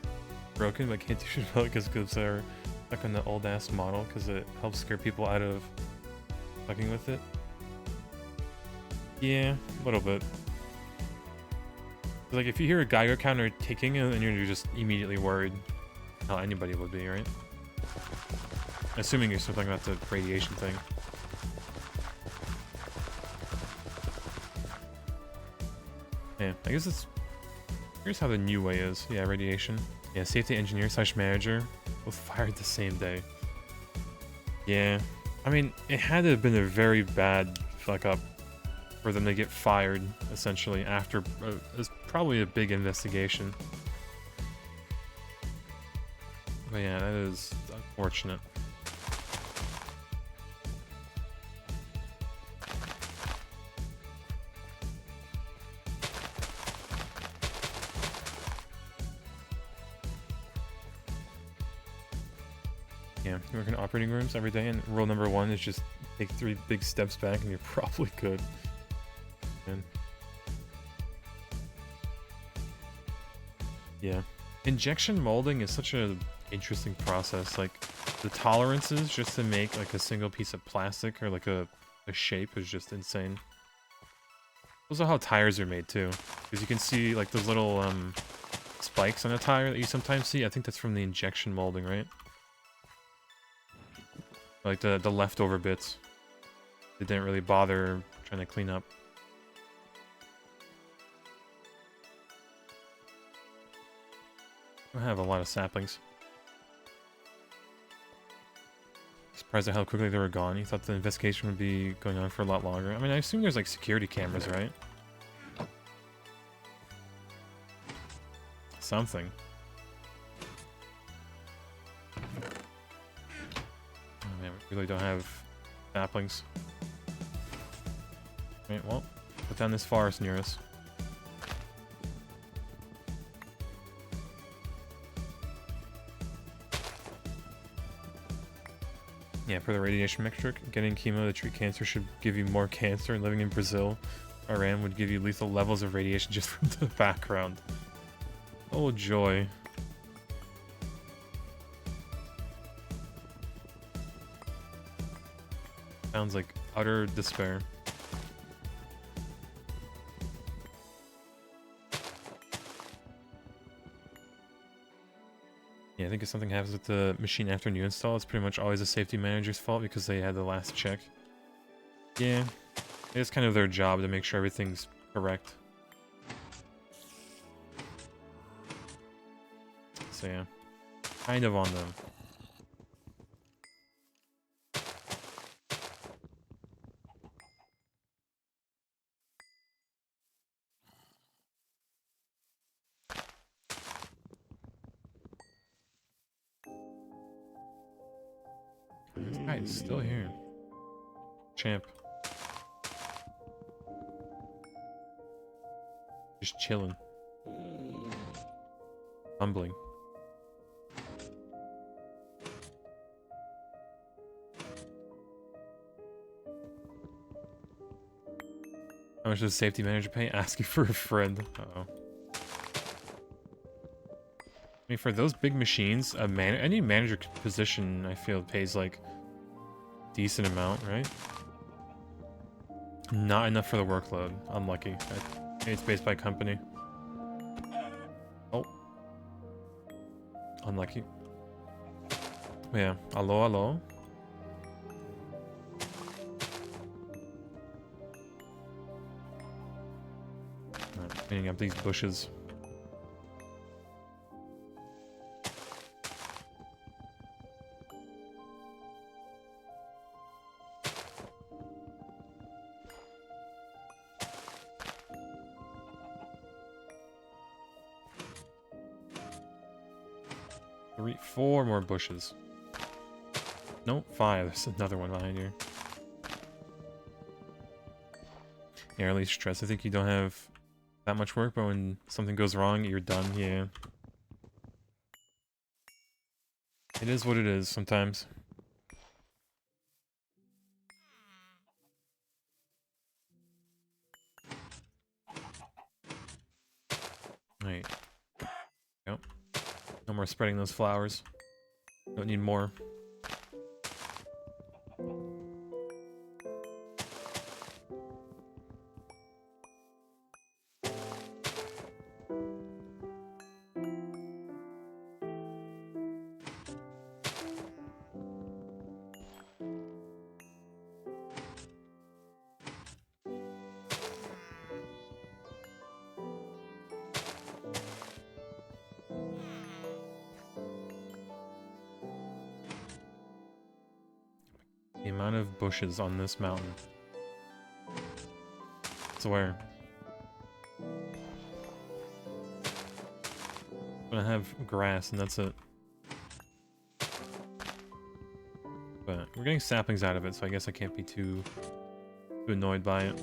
broken, but can't do shit about it because they're stuck on the old ass model because it helps scare people out of fucking with it. Yeah, a little bit. Like if you hear a Geiger counter ticking and you're just immediately worried, how anybody would be, right? Assuming you're still talking about the radiation thing. Yeah, I guess it's... Here's how the new way is. Yeah, radiation. Yeah, safety engineer / manager both fired the same day. Yeah, I mean, it had to have been a very bad fuck up for them to get fired, essentially, after it's probably a big investigation. But yeah, that is unfortunate. Yeah, you work in operating rooms every day, and rule number 1 is just take 3 big steps back and you're probably good. And yeah. Injection molding is such an interesting process. Like, the tolerances just to make like a single piece of plastic or like a shape is just insane. Also how tires are made too. Because you can see like those little spikes on a tire that you sometimes see. I think that's from the injection molding, right? Like the leftover bits. They didn't really bother trying to clean up. I have a lot of saplings. Surprised at how quickly they were gone. You thought the investigation would be going on for a lot longer. I mean, I assume there's like security cameras, right? Something. Oh man, we really don't have saplings. Right, well, put down this forest near us. Yeah, for the radiation metric, getting chemo to treat cancer should give you more cancer, and living in Brazil, Iran would give you lethal levels of radiation just from the background. Oh joy. Sounds like utter despair. Yeah, I think if something happens with the machine after new install, it's pretty much always a safety manager's fault because they had the last check. Yeah, it's kind of their job to make sure everything's correct. So yeah, kind of on them. This guy is still here. Champ. Just chilling. Humbling. How much does safety manager pay? Ask you for a friend. Uh-oh. I mean, for those big machines, any manager position, I feel, pays, like, decent amount, right? Not enough for the workload. Unlucky. Maybe it's based by company. Oh. Unlucky. Yeah. Hello, hello. Alright, cleaning up these bushes. Four more bushes. Nope, 5. There's another one behind here. airly stressed. I think you don't have that much work, but when something goes wrong, you're done. Yeah. It is what it is sometimes. Right. Yep. No more spreading those flowers. Don't need more. The amount of bushes on this mountain. I swear. I'm gonna have grass and that's it. But we're getting saplings out of it, so I guess I can't be too annoyed by it.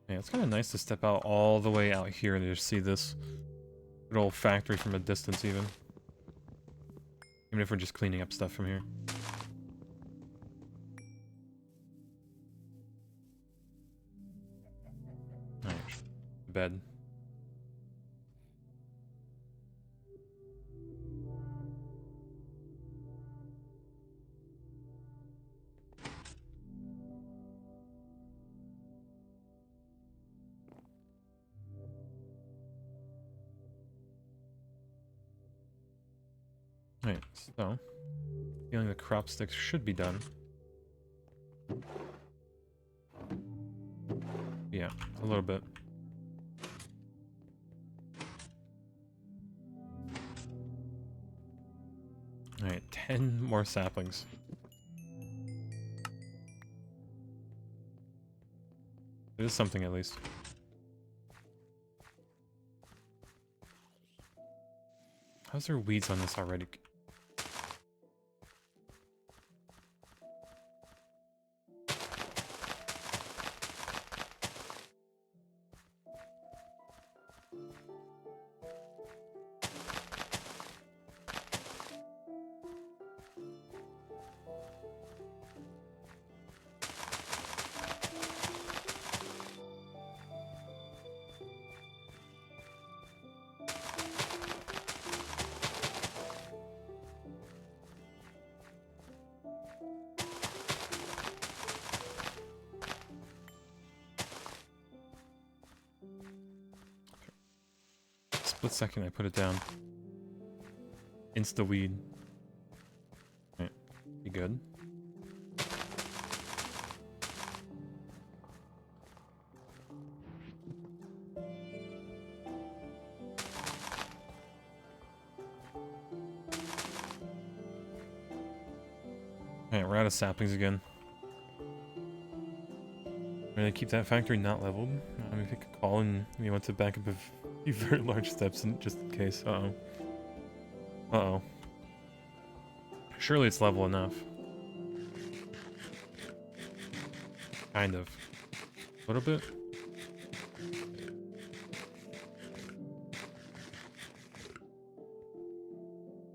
Yeah, it's kind of nice to step out all the way out here and just see this good old factory from a distance even. Even if we're just cleaning up stuff from here. Alright, bed. Alright, so feeling the crop sticks should be done. Yeah, a little bit. Alright, 10 more saplings. It is something at least. How's there weeds on this already? Split second I put it down. Insta weed. Right, be good. Alright, we're out of saplings again. We're gonna keep that factory not leveled. I'm gonna take a call and we want to back up a few very large steps in, just in case. Uh-oh. Uh-oh. Surely it's level enough. Kind of. A little bit.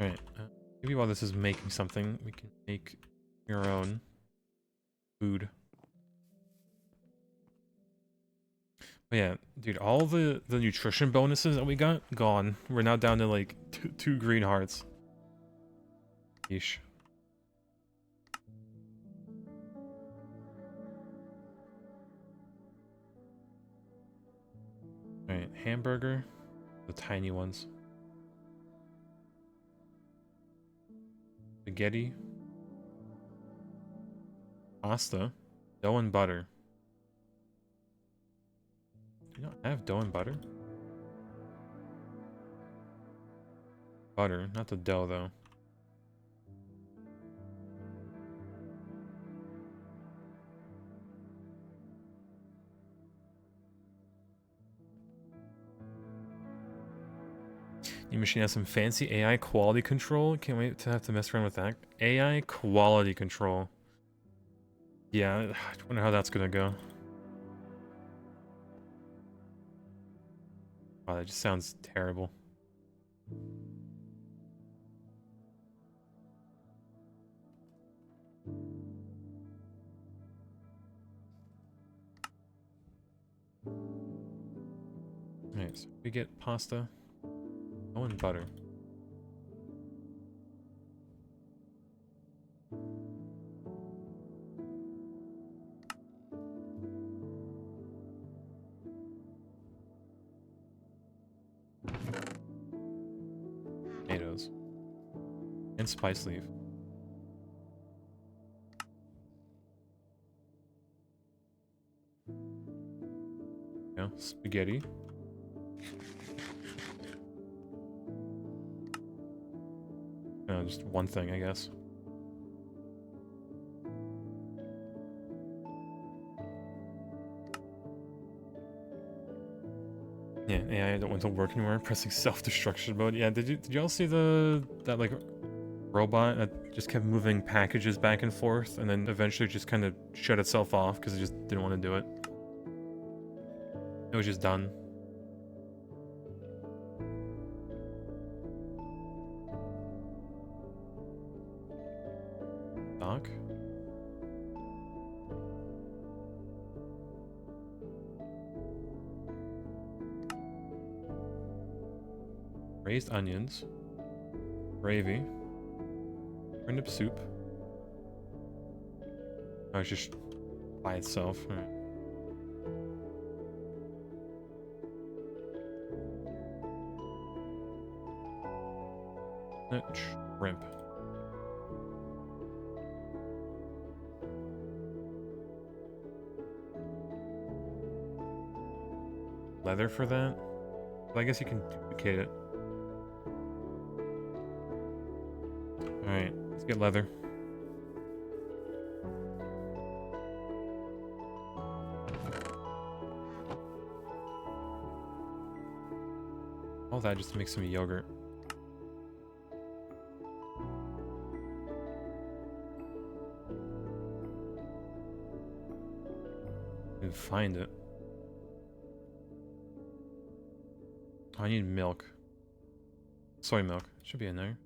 Alright. Maybe while this is making something, we can make your own food. But yeah, dude, all the nutrition bonuses that we got, gone. We're now down to like two green hearts. Yeesh. Alright, hamburger. The tiny ones. Spaghetti. Pasta. Dough and butter. Do you not have dough and butter? Butter, not the dough though. Your machine has some fancy AI quality control. Can't wait to have to mess around with that. AI quality control. Yeah, I wonder how that's gonna go. Wow, that just sounds terrible. Alright, so we get pasta. Oh, and butter. Tomatoes. And spice leaf. Yeah, spaghetti. Just one thing, I guess. Yeah, AI don't want to work anymore. Pressing self-destruction mode. Yeah, did y'all see that like robot that just kept moving packages back and forth and then eventually just kind of shut itself off because it just didn't want to do it? It was just done. Doc? Raised onions. Gravy. Turnip soup. Oh, it's just by itself. All right. Shrimp. Leather for that? Well, I guess you can duplicate it. Alright, let's get leather. All that just to make some yogurt. And find it. Oh, I need milk. Soy milk. Should be in there.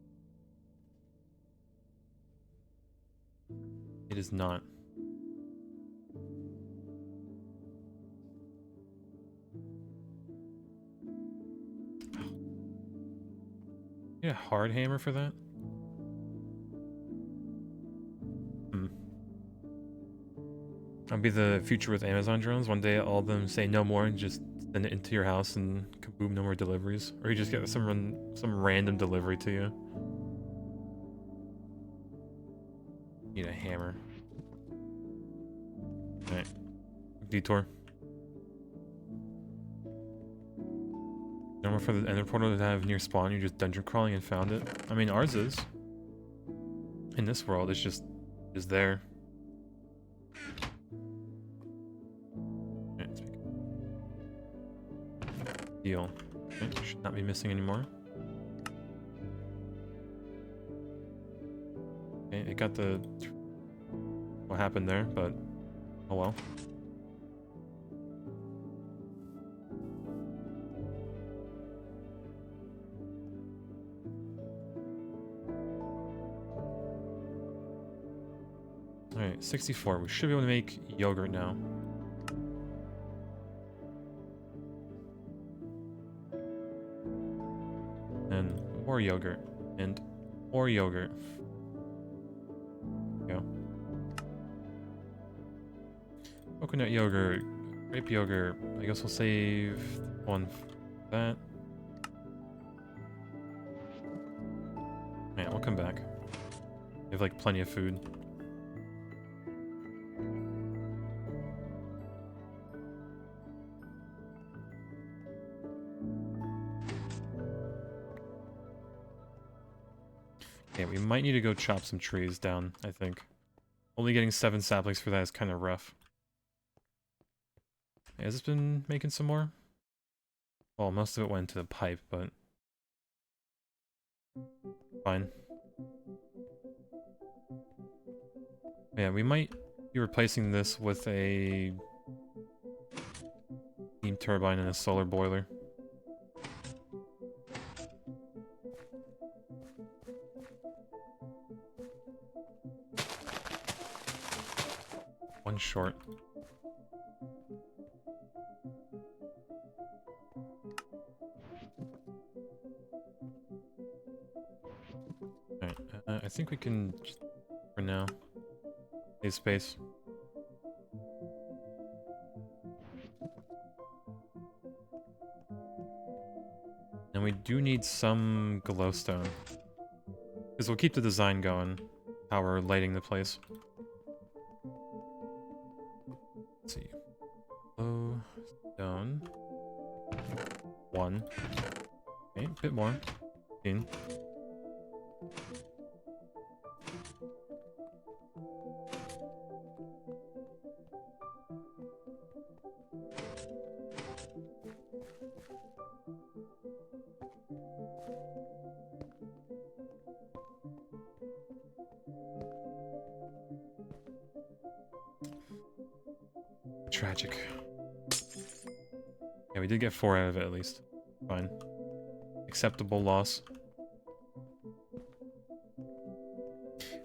It is not. Need a hard hammer for that? That'll be the future with Amazon drones. One day all of them say no more and just send it into your house and kaboom, no more deliveries. Or you just get some random delivery to you. Need a hammer. Alright. Detour. Normal for the ender portal to have near spawn, you're just dungeon crawling and found it. I mean, ours is. In this world, it's just there. Alright, take it. Deal. Okay, should not be missing anymore. Okay, it got the... what happened there, but... oh well. Alright, 64. We should be able to make yogurt now. And more yogurt. And more yogurt. There we go. Coconut yogurt. Grape yogurt. I guess we'll save one for that. Man, we'll come back. We have like plenty of food. Okay, we might need to go chop some trees down, I think. Only getting 7 saplings for that is kind of rough. Has this been making some more? Well, most of it went into the pipe, but... Fine. Yeah, we might be replacing this with a steam turbine and a solar boiler. One short. Alright, I think we can, just, for now, save space. And we do need some glowstone. Because we'll keep the design going, how we're lighting the place. Let's see. Glowstone. 1. Okay, a bit more. 15. Tragic. Yeah, we did get 4 out of it at least. Fine. Acceptable loss.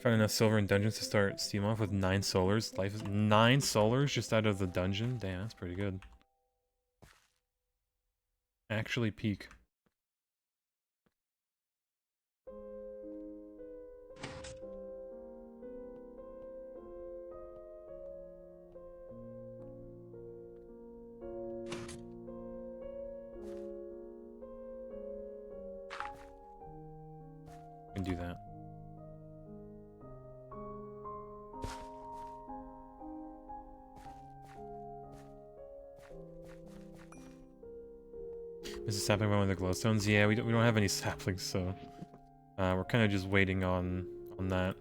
Found enough silver in dungeons to start Steam off with 9 solars. Life is 9 solars just out of the dungeon? Damn, that's pretty good. Actually peak. Can do that. Is the sapling one with the glowstones? Yeah, we don't have any saplings, so we're kind of just waiting on that.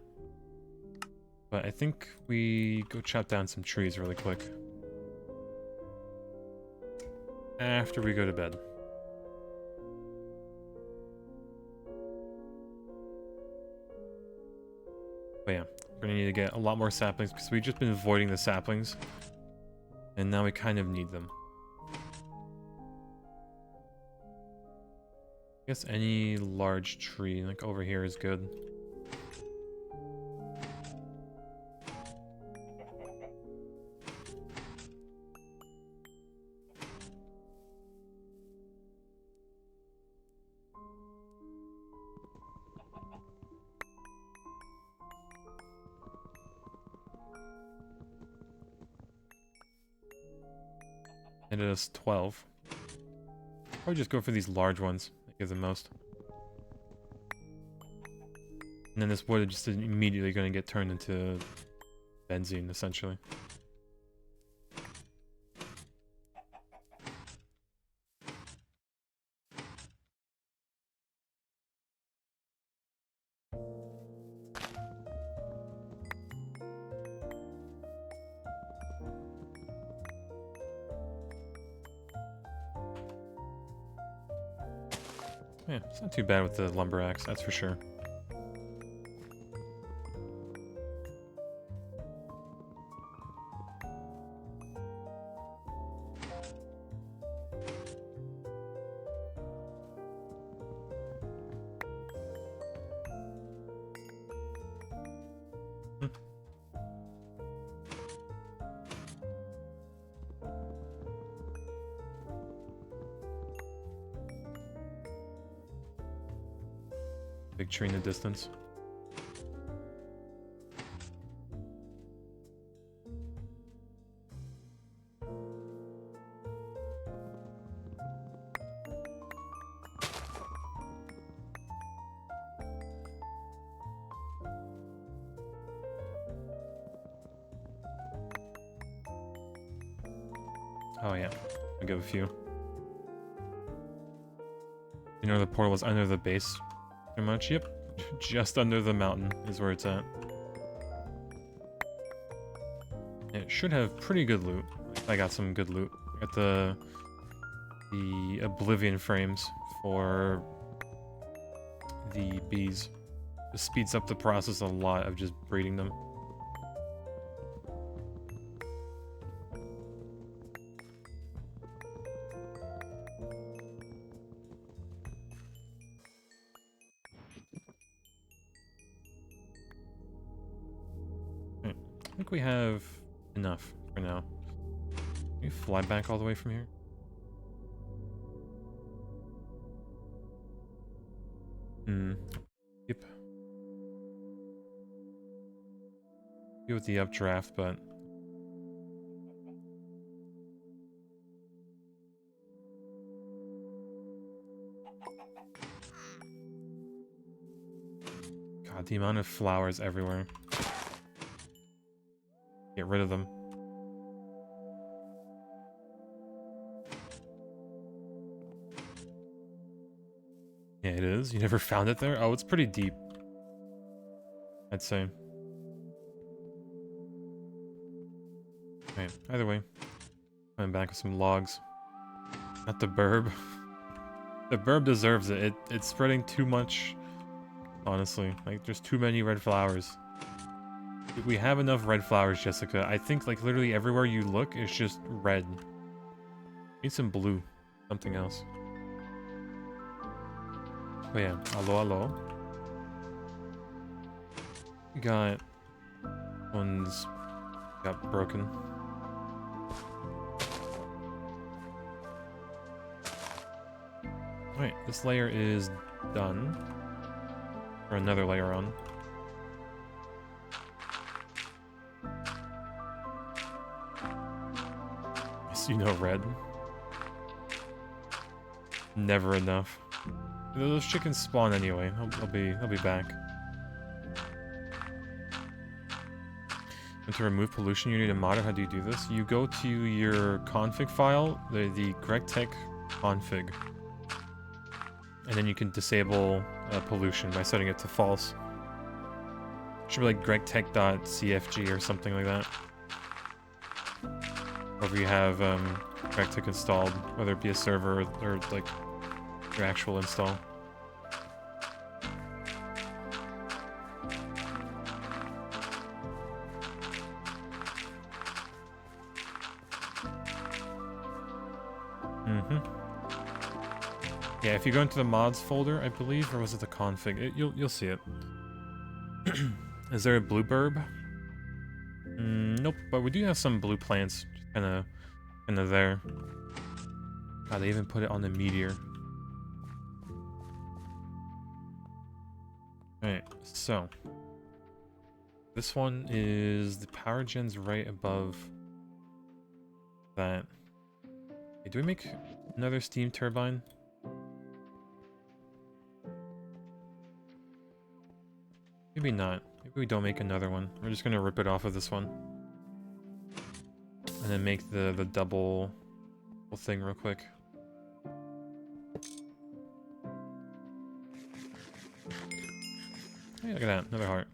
But I think we go chop down some trees really quick after we go to bed. But yeah, we're gonna need to get a lot more saplings because we've just been avoiding the saplings, and now we kind of need them. I guess any large tree, like over here, is good. It is 12. Probably just go for these large ones that give the most. And then this wood is just immediately going to get turned into benzene, essentially. Yeah, it's not too bad with the lumber axe, that's for sure. Big tree in the distance. Oh yeah, I'll give a few. You know the portal was under the base, pretty much. Yep, just under the mountain is where it's at. It should have pretty good loot. I got some good loot. Got the Oblivion frames for the bees. It speeds up the process a lot of just breeding them. I think we have enough for now. Can you fly back all the way from here? Yep. Go with the updraft, but God, the amount of flowers everywhere. Get rid of them. Yeah, it is. You never found it there? Oh, it's pretty deep, I'd say. Right, either way. I'm back with some logs. Not the burb. The burb deserves it. It's spreading too much, honestly. Like, there's too many red flowers. We have enough red flowers, Jessica. I think, like, literally everywhere you look, it's just red. Need some blue. Something else. Oh yeah, hello, hello. We got... one's got broken. Alright, this layer is done. Or another layer on. I see no red. Never enough. Those chickens spawn anyway. They'll be back. And to remove pollution, you need a modder. How do you do this? You go to your config file, the GregTech config. And then you can disable pollution by setting it to false. Should be like gregtech.cfg or something like that. Or if you have GregTech installed, whether it be a server or like your actual install. Yeah, if you go into the mods folder, I believe, or was it the config? You'll see it. Is there a blue burb? Nope, but we do have some blue plants, kind of there. God, they even put it on the meteor. Alright, so this one is the power gen's right above that. Okay, do we make another steam turbine? Maybe not. Maybe we don't make another one. We're just gonna rip it off of this one. And then make the double thing real quick. Hey, look at that. Another heart.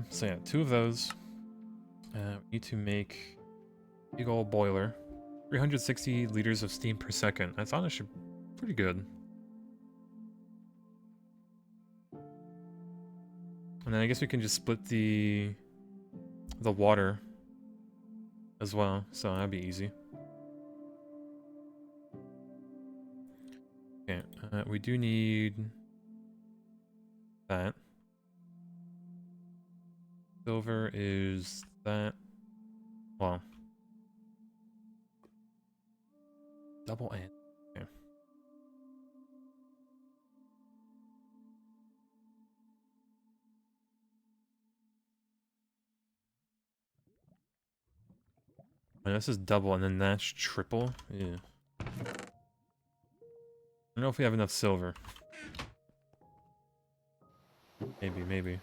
So yeah, 2 of those. We need to make a big old boiler. 360 liters of steam per second. That's honestly pretty good. And then I guess we can just split the water as well, so that'd be easy. Okay, we do need that. Silver is that. Well, double and. Okay. And this is double, and then that's triple. Yeah. I don't know if we have enough silver. Maybe.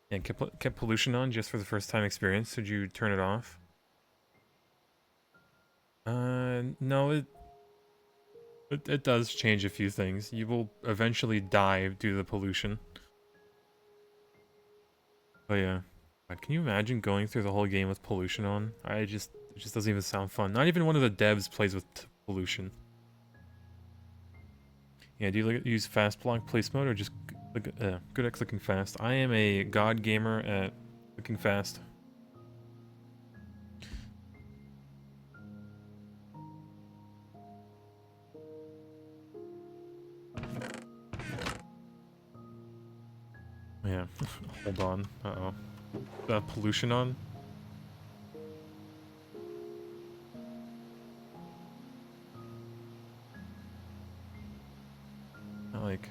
And kept pollution on just for the first time experience. Did you turn it off? No, it does change a few things. You will eventually die due to the pollution. But yeah. God, can you imagine going through the whole game with pollution on? It just doesn't even sound fun. Not even one of the devs plays with pollution. Yeah, do you use fast block place mode or just good at clicking fast? I am a god gamer at clicking fast. Yeah, hold on. Uh-oh. Pollution on? Like...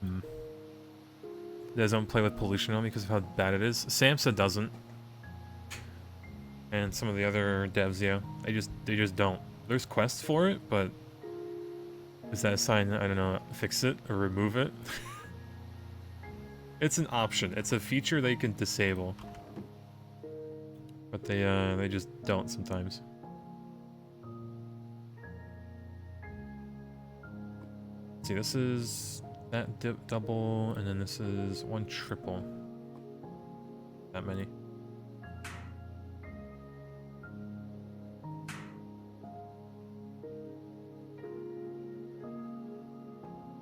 Hmm. You guys don't play with pollution on because of how bad it is? Samsa doesn't. And some of the other devs, yeah. They just don't. There's quests for it, but... Is that a sign that, I don't know, fix it or remove it? It's an option. It's a feature they can disable. But they just don't sometimes. Let's see, this is that double, and then this is one triple. That many.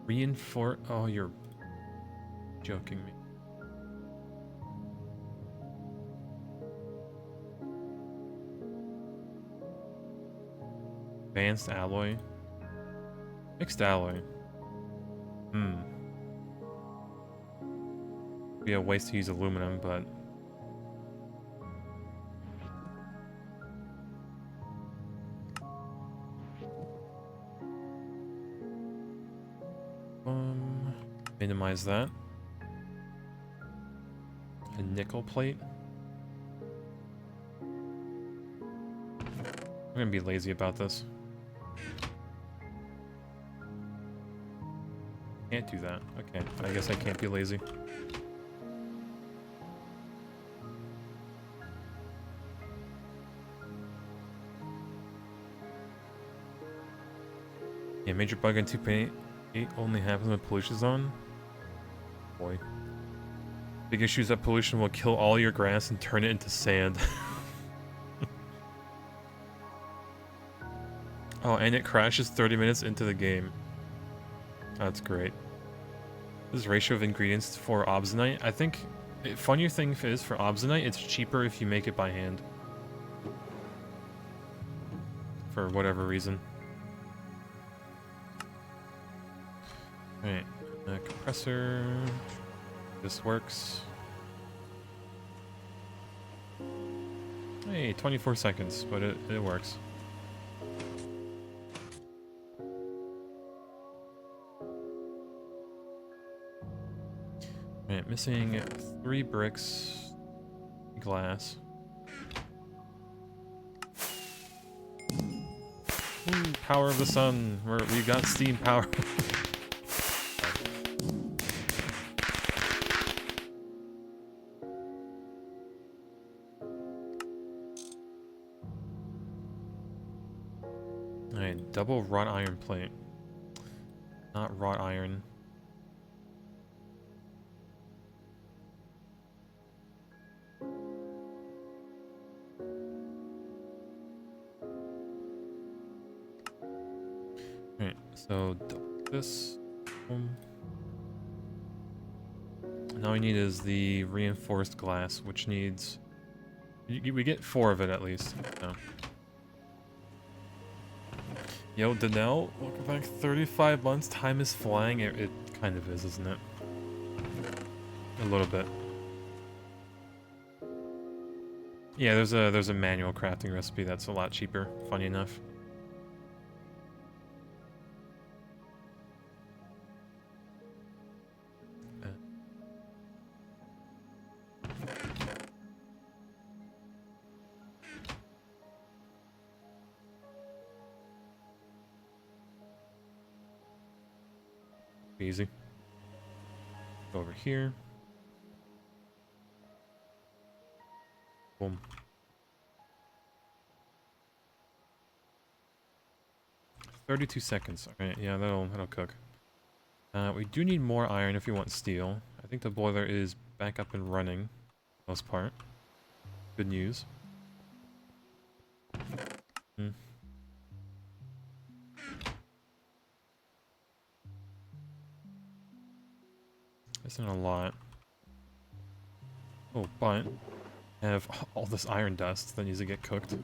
Reinforce. Oh, you're joking me. Advanced alloy. Mixed alloy. Hmm. Be a waste to use aluminum, but... Minimize that. A nickel plate. I'm gonna be lazy about this. Can't do that. Okay, I guess I can't be lazy. Yeah, major bug in 2.8 only happens when pollution's on. Boy. Big issue is that pollution will kill all your grass and turn it into sand. Oh, and it crashes 30 minutes into the game. That's great. This is ratio of ingredients for obsonite. I think, funnier thing is for obsonite, it's cheaper if you make it by hand. For whatever reason. Alright, compressor. This works. Hey, 24 seconds, but it works. Alright, missing 3 bricks. Glass. Ooh, power of the sun. We got steam power. Alright, double wrought iron plate. Not wrought iron. Alright, so this. Now we need is the reinforced glass, which needs... We get 4 of it at least. So. Yo, Danelle, welcome back. 35 months, time is flying. It kind of is, isn't it? A little bit. Yeah, there's a manual crafting recipe that's a lot cheaper, funny enough. Easy. Go over here. Boom. 32 seconds. Alright, yeah, that'll cook. We do need more iron if we want steel. I think the boiler is back up and running, for the most part. Good news. Isn't a lot. Oh, but I have all this iron dust that needs to get cooked.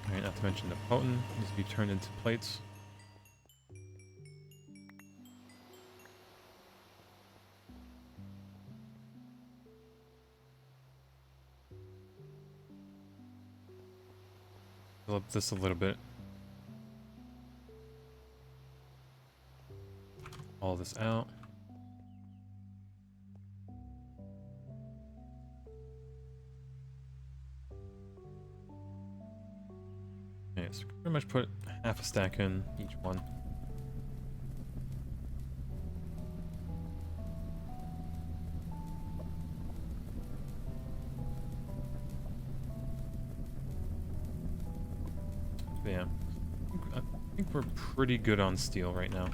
Alright, not to mention the potent needs to be turned into plates. Fill up this a little bit. All this out. Okay, so pretty much put half a stack in each one. But yeah, I think we're pretty good on steel right now.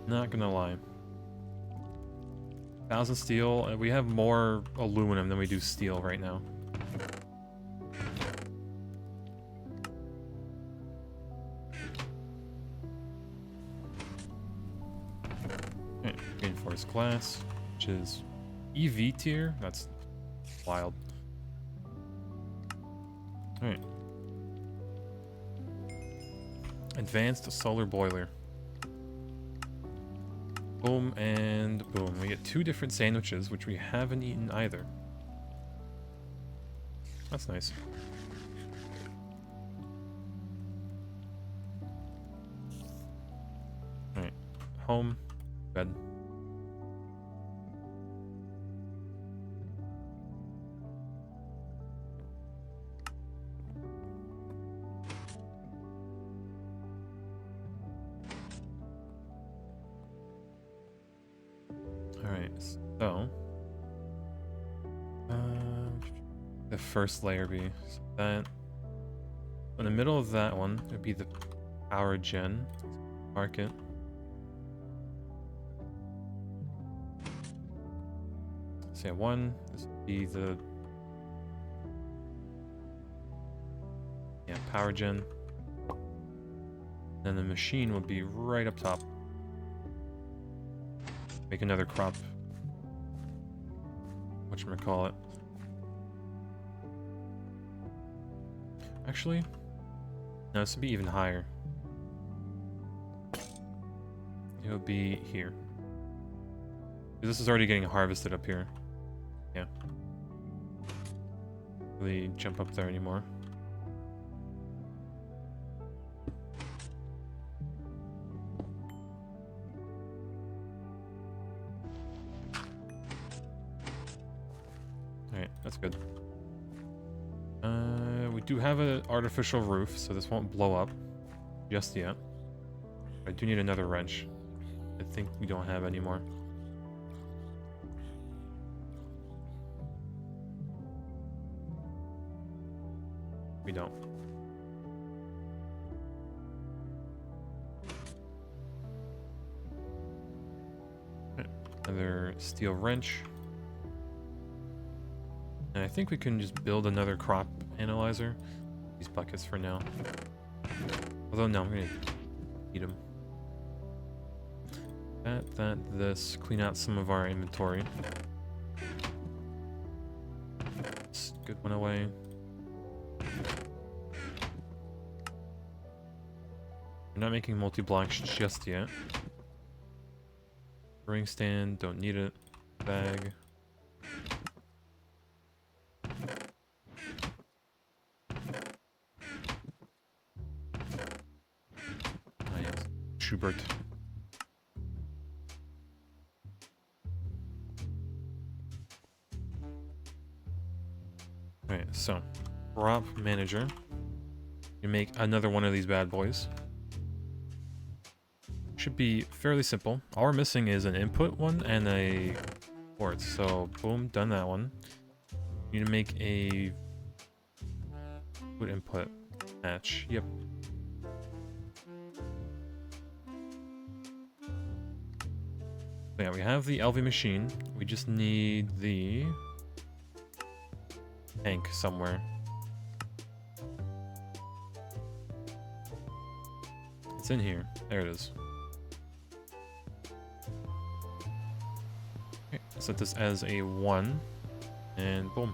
Not gonna lie. 1,000 steel, and we have more aluminum than we do steel right now. Okay, reinforced glass, which is EV tier. That's wild. Alright. Advanced solar boiler. Boom and boom. We get 2 different sandwiches, which we haven't eaten either. That's nice. Alright. Home. Bed. Alright, so the first layer be so that in the middle of that one would be the power gen. Mark it. Say 1. This would be the power gen. Then the machine would be right up top. Make another crop. Whatchamacallit. Actually, no, this would be even higher. It would be here. This is already getting harvested up here. Yeah. Really jump up there anymore. Alright, that's good. We do have an artificial roof, so this won't blow up just yet. I do need another wrench. I think we don't have any more. We don't. Okay. Another steel wrench. And I think we can just build another crop analyzer. These buckets for now. Although no, I'm gonna eat them. This. Clean out some of our inventory. Let's good one away. We're not making multi-blocks just yet. Brewing stand, don't need it. Bag. Oh yes, Schubert. Alright, so crop manager. You make another one of these bad boys. Should be fairly simple. All we're missing is an input one and a port. So boom, done that one. You need to make a food input match. Yep. So yeah, we have the LV machine. We just need the tank somewhere. It's in here. There it is. Okay, set this as a 1, and boom.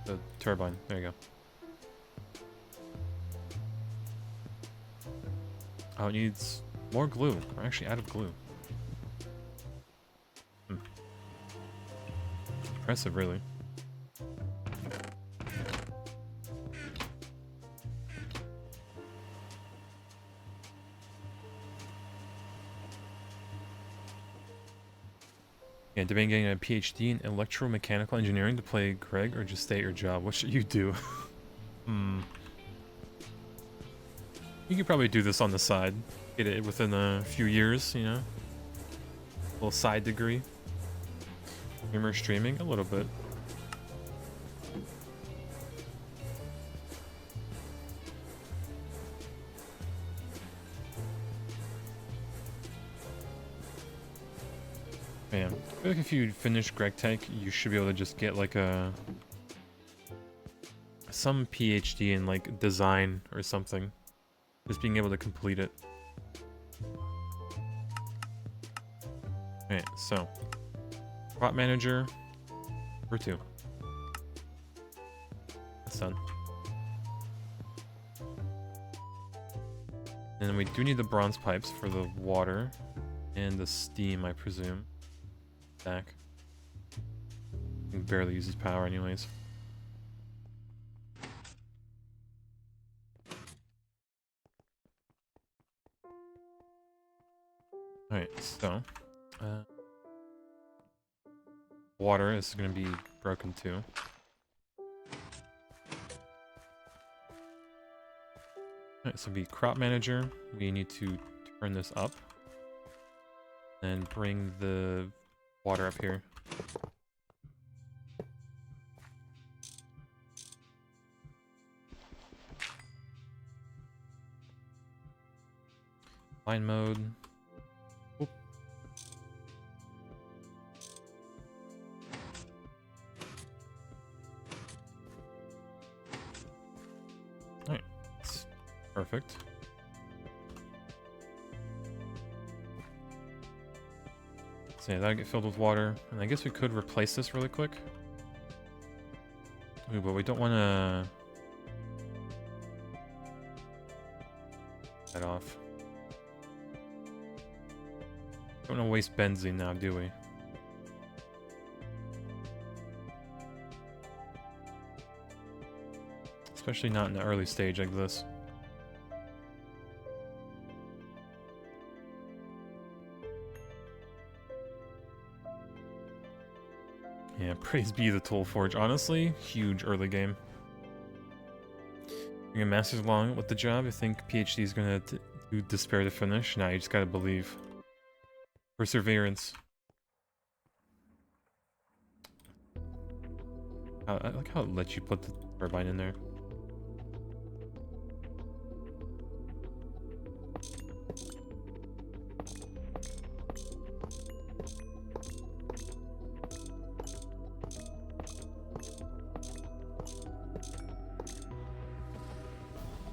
The turbine. There you go. Oh, it needs more glue. We're actually out of glue. Impressive, really. Yeah, debating getting a PhD in electromechanical engineering to play Greg or just stay at your job. What should you do? You could probably do this on the side. Get it within a few years, you know? A little side degree. Gamer streaming? A little bit. Man, I feel like if you finish Greg Tech, you should be able to just get like some PhD in like design or something. Just being able to complete it. Alright, so prop manager for 2. That's done. And then we do need the bronze pipes for the water and the steam, I presume. Back. It barely uses power anyways. Alright, so water is going to be broken too. Alright, so be crop manager. We need to turn this up and bring the water up here. Line mode. Oop. Alright, that's perfect. So yeah, that'll get filled with water. And I guess we could replace this really quick. Ooh, but we don't want to... that off. Don't want to waste benzene now, do we? Especially not in the early stage like this. Yeah, praise be the Tool Forge. Honestly, huge early game. Bring a master's along with the job. I think PhD is gonna do despair to finish. Nah, you just gotta believe. Perseverance. I like how it lets you put the turbine in there.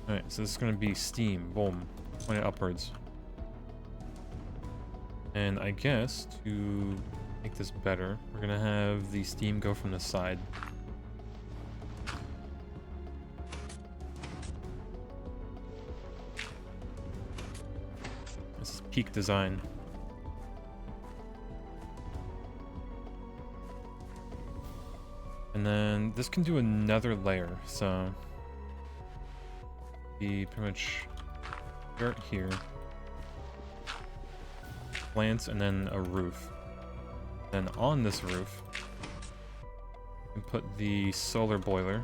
Alright, so this is going to be steam. Boom. Point it upwards. And I guess to make this better, we're going to have the steam go from the side. This is peak design. And then this can do another layer, so... be pretty much dirt here, plants, and then a roof. Then on this roof, we can put the solar boiler.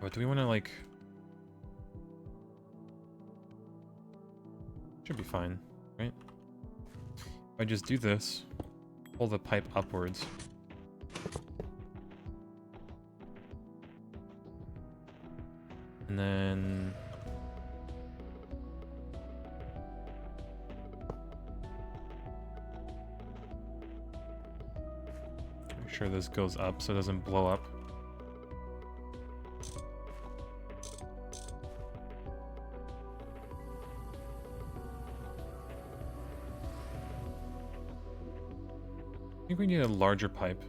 But do we want to like? Should be fine, right? I just do this, pull the pipe upwards. And then... make sure this goes up so it doesn't blow up. I think we need a larger pipe.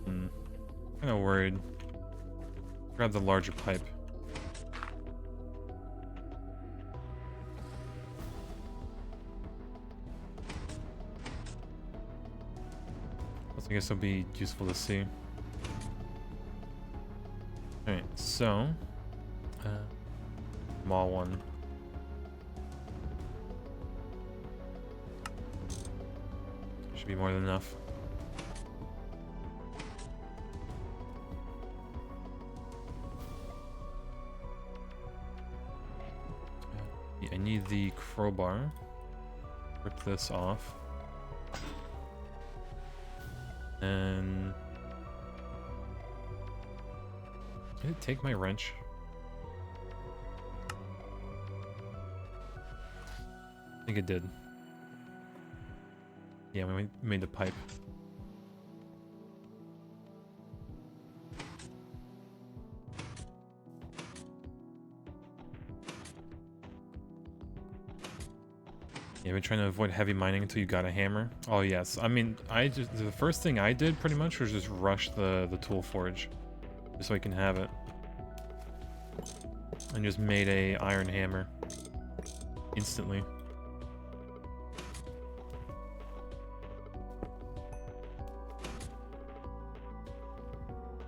Kinda worried. Grab the larger pipe. I guess it'll be useful to see. Alright, so... small one. Should be more than enough. Yeah, I need the crowbar. Rip this off. And... did it take my wrench? I think it did. Yeah, we made the pipe. Yeah, we're trying to avoid heavy mining until you got a hammer. Oh yes, I mean, the first thing I did pretty much was just rush the tool forge, just so I can have it, and just made a iron hammer instantly.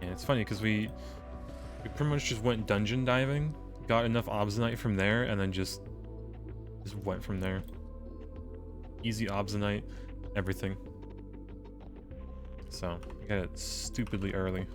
Yeah, it's funny because we pretty much just went dungeon diving, got enough obsidianite from there, and then just went from there. Easy obsidianite, everything. So, I got it stupidly early.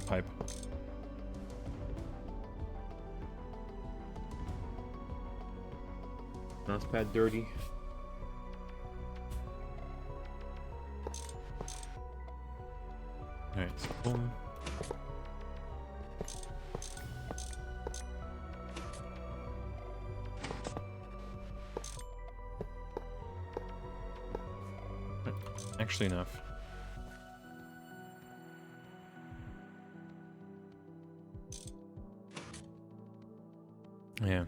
Pipe. Mouse pad dirty. Alright, so boom. Actually enough. Yeah.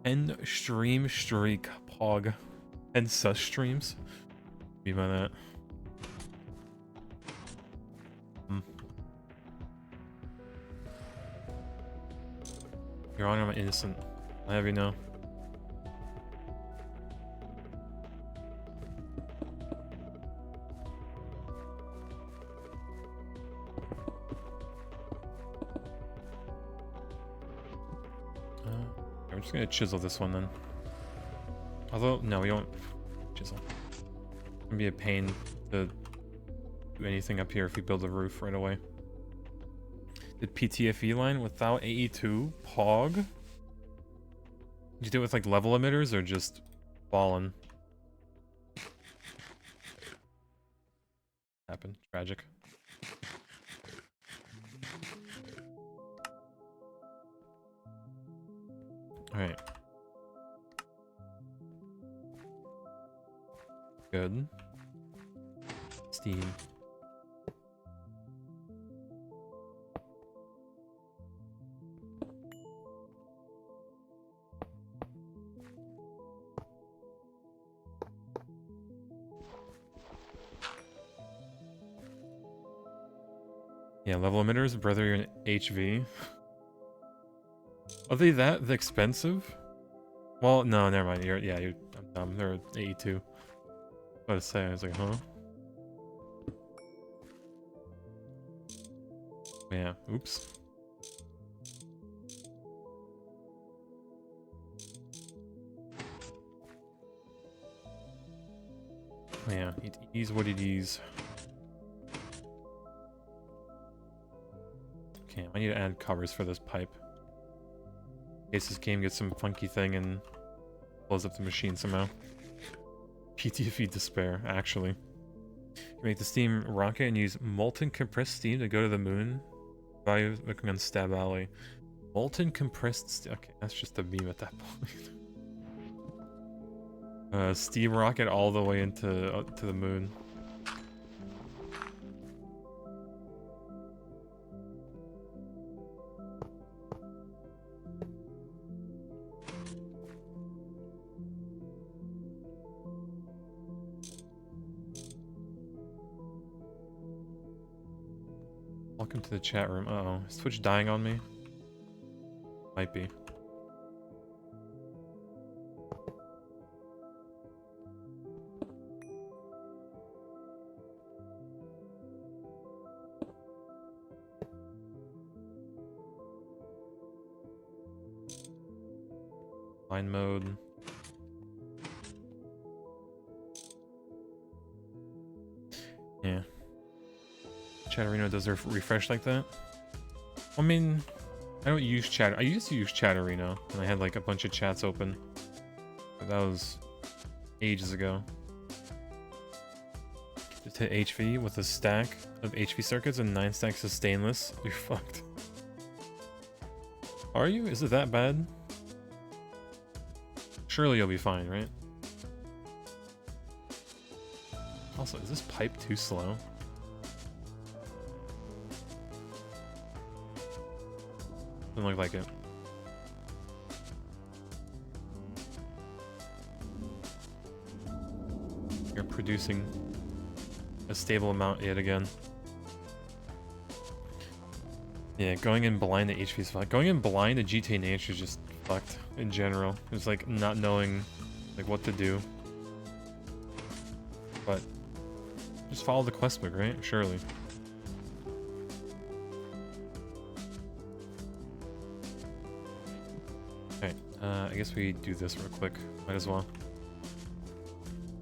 End stream streak pog. End sus streams. Be by that. Your Honor, I'm innocent. I have you know. I'm just gonna chisel this one then. Although, no, we won't chisel. It's gonna be a pain to do anything up here if we build a roof right away. Did PTFE line without AE2 Pog? Did you do it with like level emitters or just fallen? Happened. Tragic. Alright. Good. Steam. Yeah, level emitters, brother, you're an HV. Are they that expensive? Well, no, never mind. I'm dumb. They're 82. What to say? I was like, huh? Yeah. Oops. Yeah. It is what it is. Okay, I need to add covers for this pipe. In case this game gets some funky thing and blows up the machine somehow. PTFE despair, actually. You make the steam rocket and use molten compressed steam to go to the moon. Value looking on Stab Alley. Molten compressed steam. Okay, that's just a meme at that point. Steam rocket all the way into to the moon. Welcome to the chat room. Uh-oh. Is Twitch dying on me? Might be. Line mode. Yeah. Chatterino does their refresh like that. I mean, I don't use chat. I used to use Chatterino, and I had like a bunch of chats open. But that was ages ago. Just hit HV with a stack of HV circuits and 9 stacks of stainless. You're fucked. Are you? Is it that bad? Surely you'll be fine, right? Also, is this pipe too slow? Doesn't look like it. You're producing a stable amount yet again. Yeah, going in blind to HP is fine. Going in blind to GTA Nature is just fucked in general. It's like not knowing like what to do. But just follow the quest book, right? Surely. Okay, I guess we do this real quick. Might as well.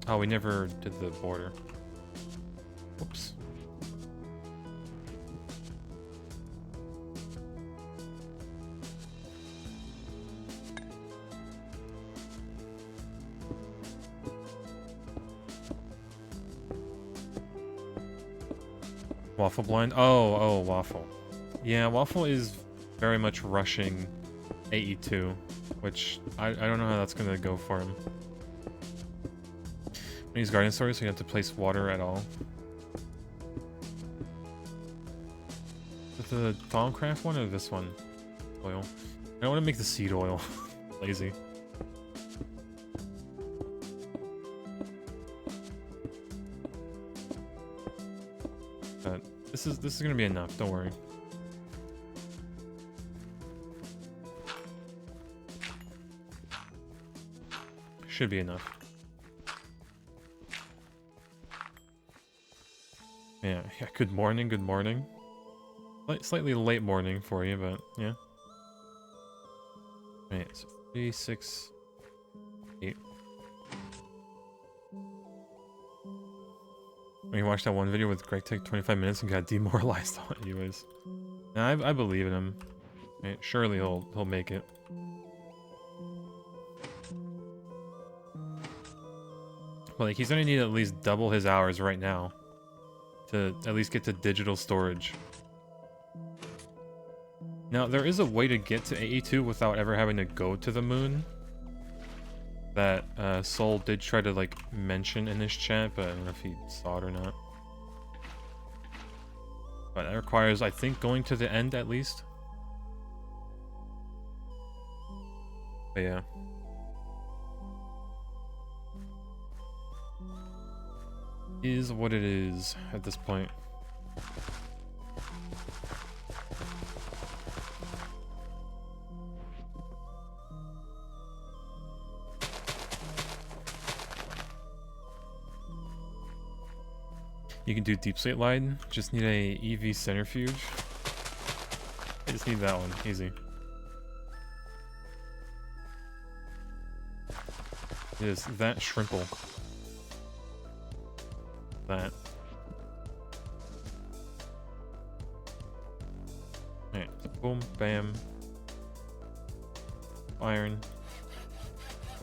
Oh, we never did the border. Whoops. Waffle blind? Oh, Waffle. Yeah, Waffle is very much rushing AE2, which I don't know how that's gonna go for him. Use Guardian Story, so you have to place water at all. With the Thaumcraft one or this one? Oil. I don't want to make the seed oil. Lazy. But this is gonna be enough, don't worry. Should be enough. Yeah, good morning, good morning. Slightly late morning for you, but yeah. Right, so 3, 6, 8. When you watched that one video with Greg took 25 minutes and got demoralized on it, anyways. Now, I believe in him. Right, surely he'll make it. But like, he's gonna need at least double his hours right now to at least get to digital storage. Now, there is a way to get to AE2 without ever having to go to the moon. That Soul did try to like mention in his chat, but I don't know if he saw it or not. But that requires, I think, going to the end at least. But yeah. Is what it is at this point. You can do deep slate light. Just need a EV centrifuge. I just need that one. Easy. It is that shrimple. That. Alright, so boom, bam. Iron.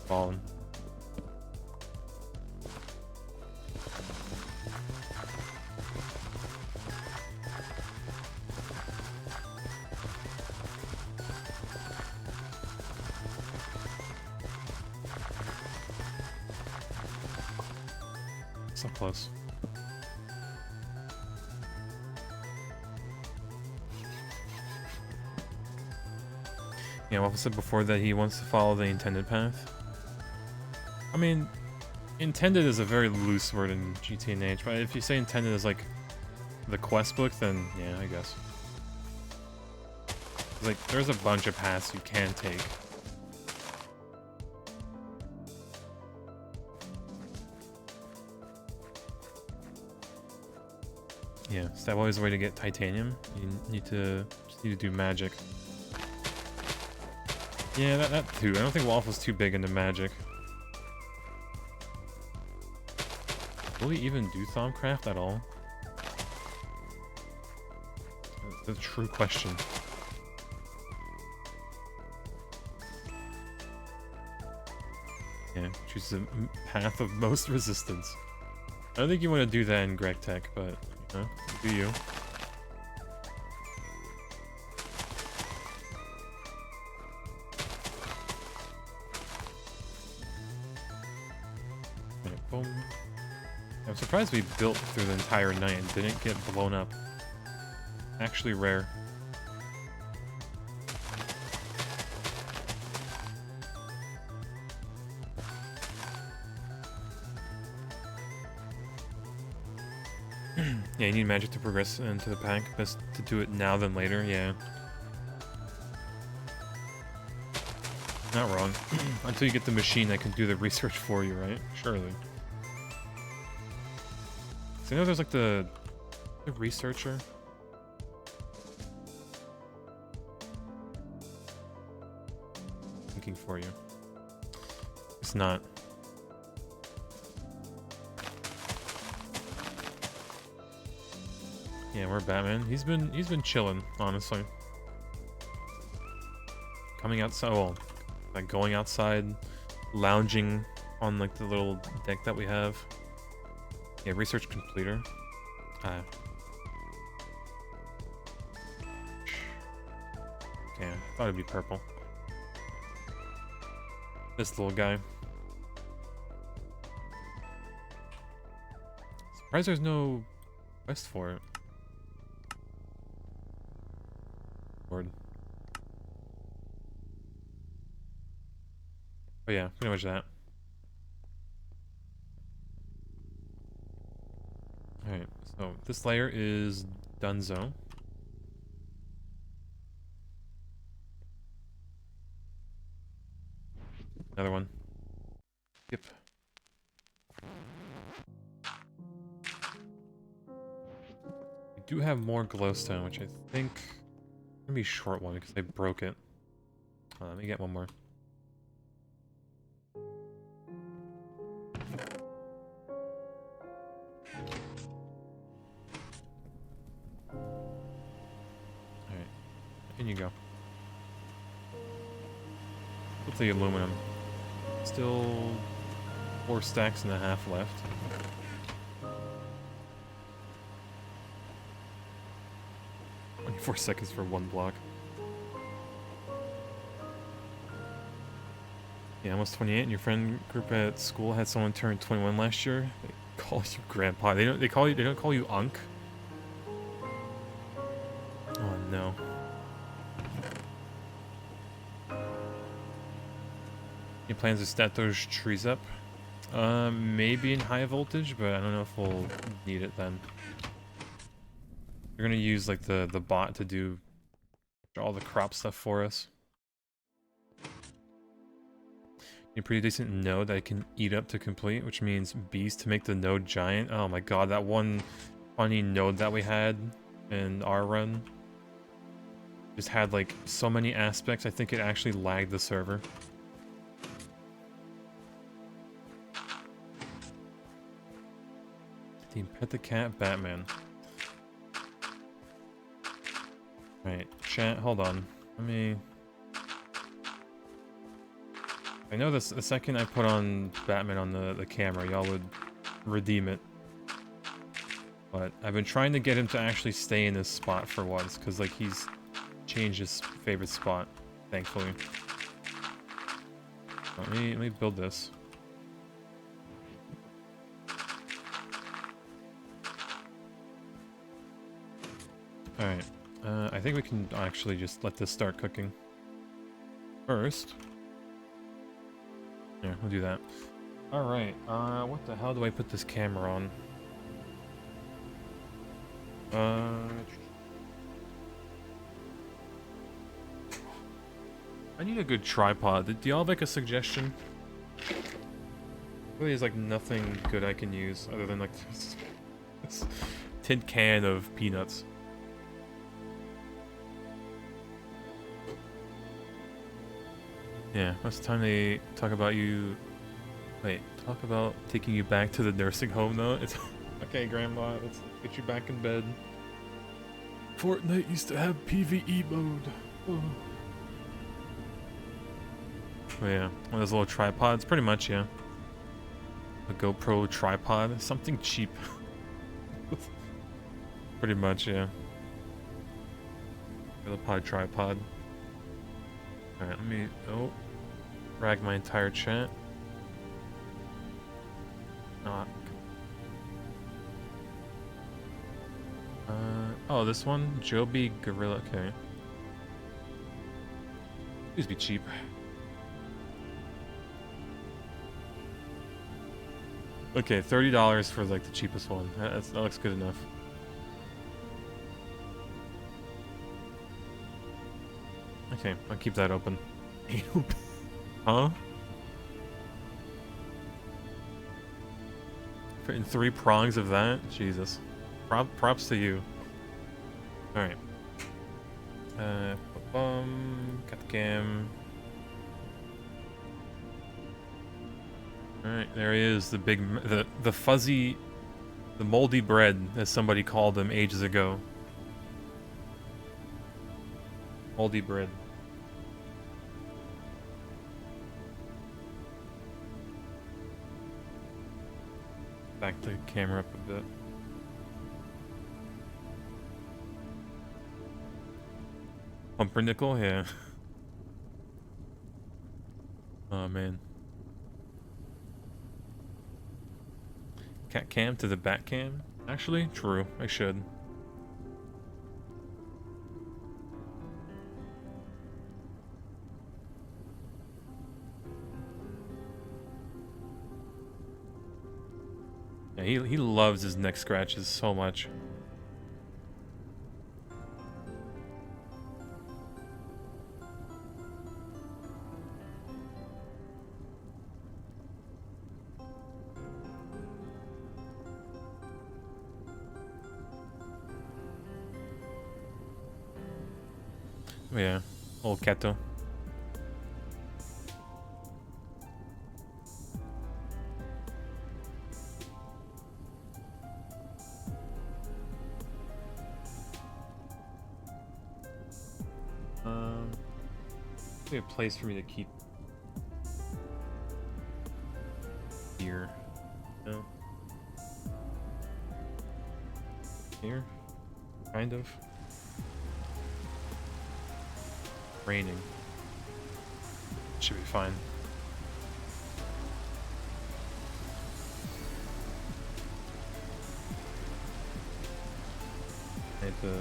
Fallen. So close. Yeah, Waffle said before that he wants to follow the intended path. I mean, intended is a very loose word in GTNH, but if you say intended as like the quest book, then yeah, I guess. Like, there's a bunch of paths you can take. Yeah, is that always a way to get titanium? You need to do magic. Yeah, that too. I don't think Waffle's too big into magic. Will he even do Thaumcraft at all? That's the true question. Yeah, choose the path of most resistance. I don't think you want to do that in Greg Tech, but you know, do you? Right, boom. I'm surprised we built through the entire night and didn't get blown up. Actually rare. Yeah, you need magic to progress into the pack. Best to do it now than later, yeah. Not wrong. Until you get the machine that can do the research for you, right? Surely. So you know there's like the researcher? Thinking for you. It's not. Yeah, we're Batman. He's been chilling, honestly. Coming outside, well, like going outside, lounging on like the little deck that we have. Yeah, research completer. Okay, I thought it'd be purple. This little guy. Surprised there's no quest for it. Lord. Oh yeah, pretty much that. Alright, so this layer is Dunzo. Another one. Yep. We do have more glowstone, which I think gonna be a short one because I broke it. Let me get one more. Alright, in you go. What's the aluminum? Still 4 stacks and a half left. 24 seconds for one block. Yeah, almost 28. And your friend group at school had someone turn 21 last year. They call you grandpa. They don't call you Unc. Oh no. Any plans to stat those trees up? Maybe in high voltage, but I don't know if we'll need it then. We're gonna use like the bot to do all the crop stuff for us. A pretty decent node that I can eat up to complete, which means bees to make the node giant. Oh my god, that one funny node that we had in our run just had like so many aspects, I think it actually lagged the server. Team Pet the Cat Batman. Right, chat, hold on. Let me... I know this, the second I put on Batman on the camera, y'all would redeem it. But I've been trying to get him to actually stay in this spot for once, because like he's changed his favorite spot, thankfully. Let me build this. Alright, I think we can actually just let this start cooking. First. Yeah, we'll do that. Alright, what the hell do I put this camera on? I need a good tripod. Do y'all have like a suggestion? Really, there's like nothing good I can use other than like this tin can of peanuts. Yeah, it's time to talk about you. Wait, talk about taking you back to the nursing home though? It's okay, Grandma, let's get you back in bed. Fortnite used to have PvE mode. Oh. Oh yeah, one of those little tripods, pretty much, yeah. A GoPro tripod, something cheap. Pretty much, yeah. Pod tripod. Alright, let me, rag my entire chat. Oh, this one? Joby Gorilla, okay. Please be cheap. Okay, $30 for like the cheapest one. That looks good enough. Okay, I'll keep that open. Huh? In 3 prongs of that? Jesus. Props to you. Alright. Got the cam. Alright, there he is, the big, the fuzzy, the moldy bread, as somebody called him ages ago. Moldy bread. Back the camera up a bit. Pumpernickel, yeah. Oh man. Cat cam to the bat cam? Actually, true. I should. Yeah, he loves his neck scratches so much. Yeah, old Keto. Be a place for me to keep here. No. Here? Kind of. Raining. Should be fine. Hit the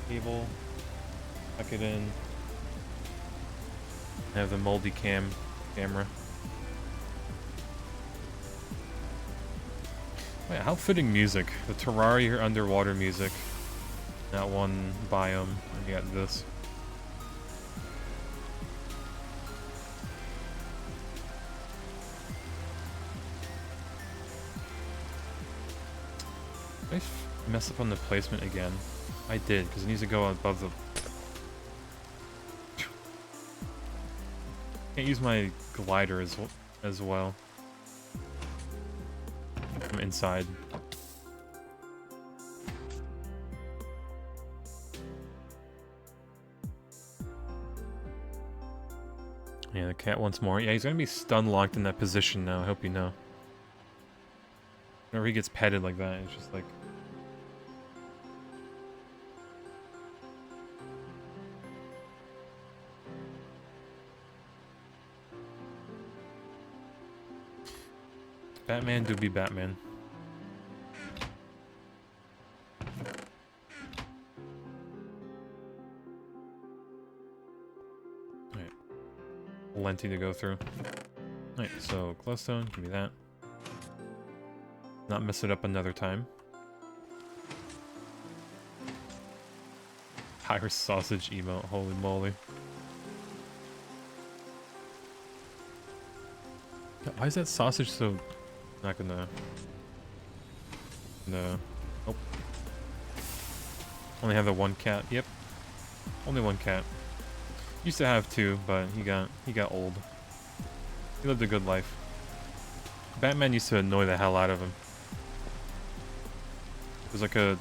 cable, tuck it in. I have the moldy camera. Wait, how fitting music. The Terraria underwater music. That one biome. I got this. Did I mess up on the placement again? I did, because it needs to go above the... Can't use my glider as well. From inside. Yeah, the cat wants more. Yeah, he's gonna be stun locked in that position now, I hope you know. Whenever he gets petted like that, it's just like... Batman do be Batman. Alright. Plenty to go through. Alright, so glowstone, give me that. Not mess it up another time. Irish sausage emote, holy moly. Why is that sausage so... Not gonna... No. Nope. Only have the one cat. Yep. Only one cat. Used to have two, but he got old. He lived a good life. Batman used to annoy the hell out of him. It was like an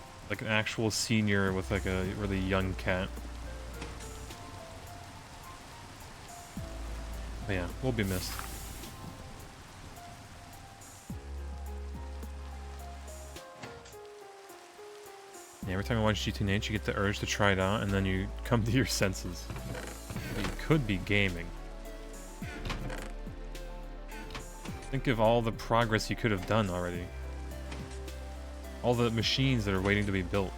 actual senior with like a really young cat. But yeah, we'll be missed. Yeah, every time I watch GT8, you get the urge to try it out, and then you come to your senses. You could be gaming. Think of all the progress you could have done already. All the machines that are waiting to be built.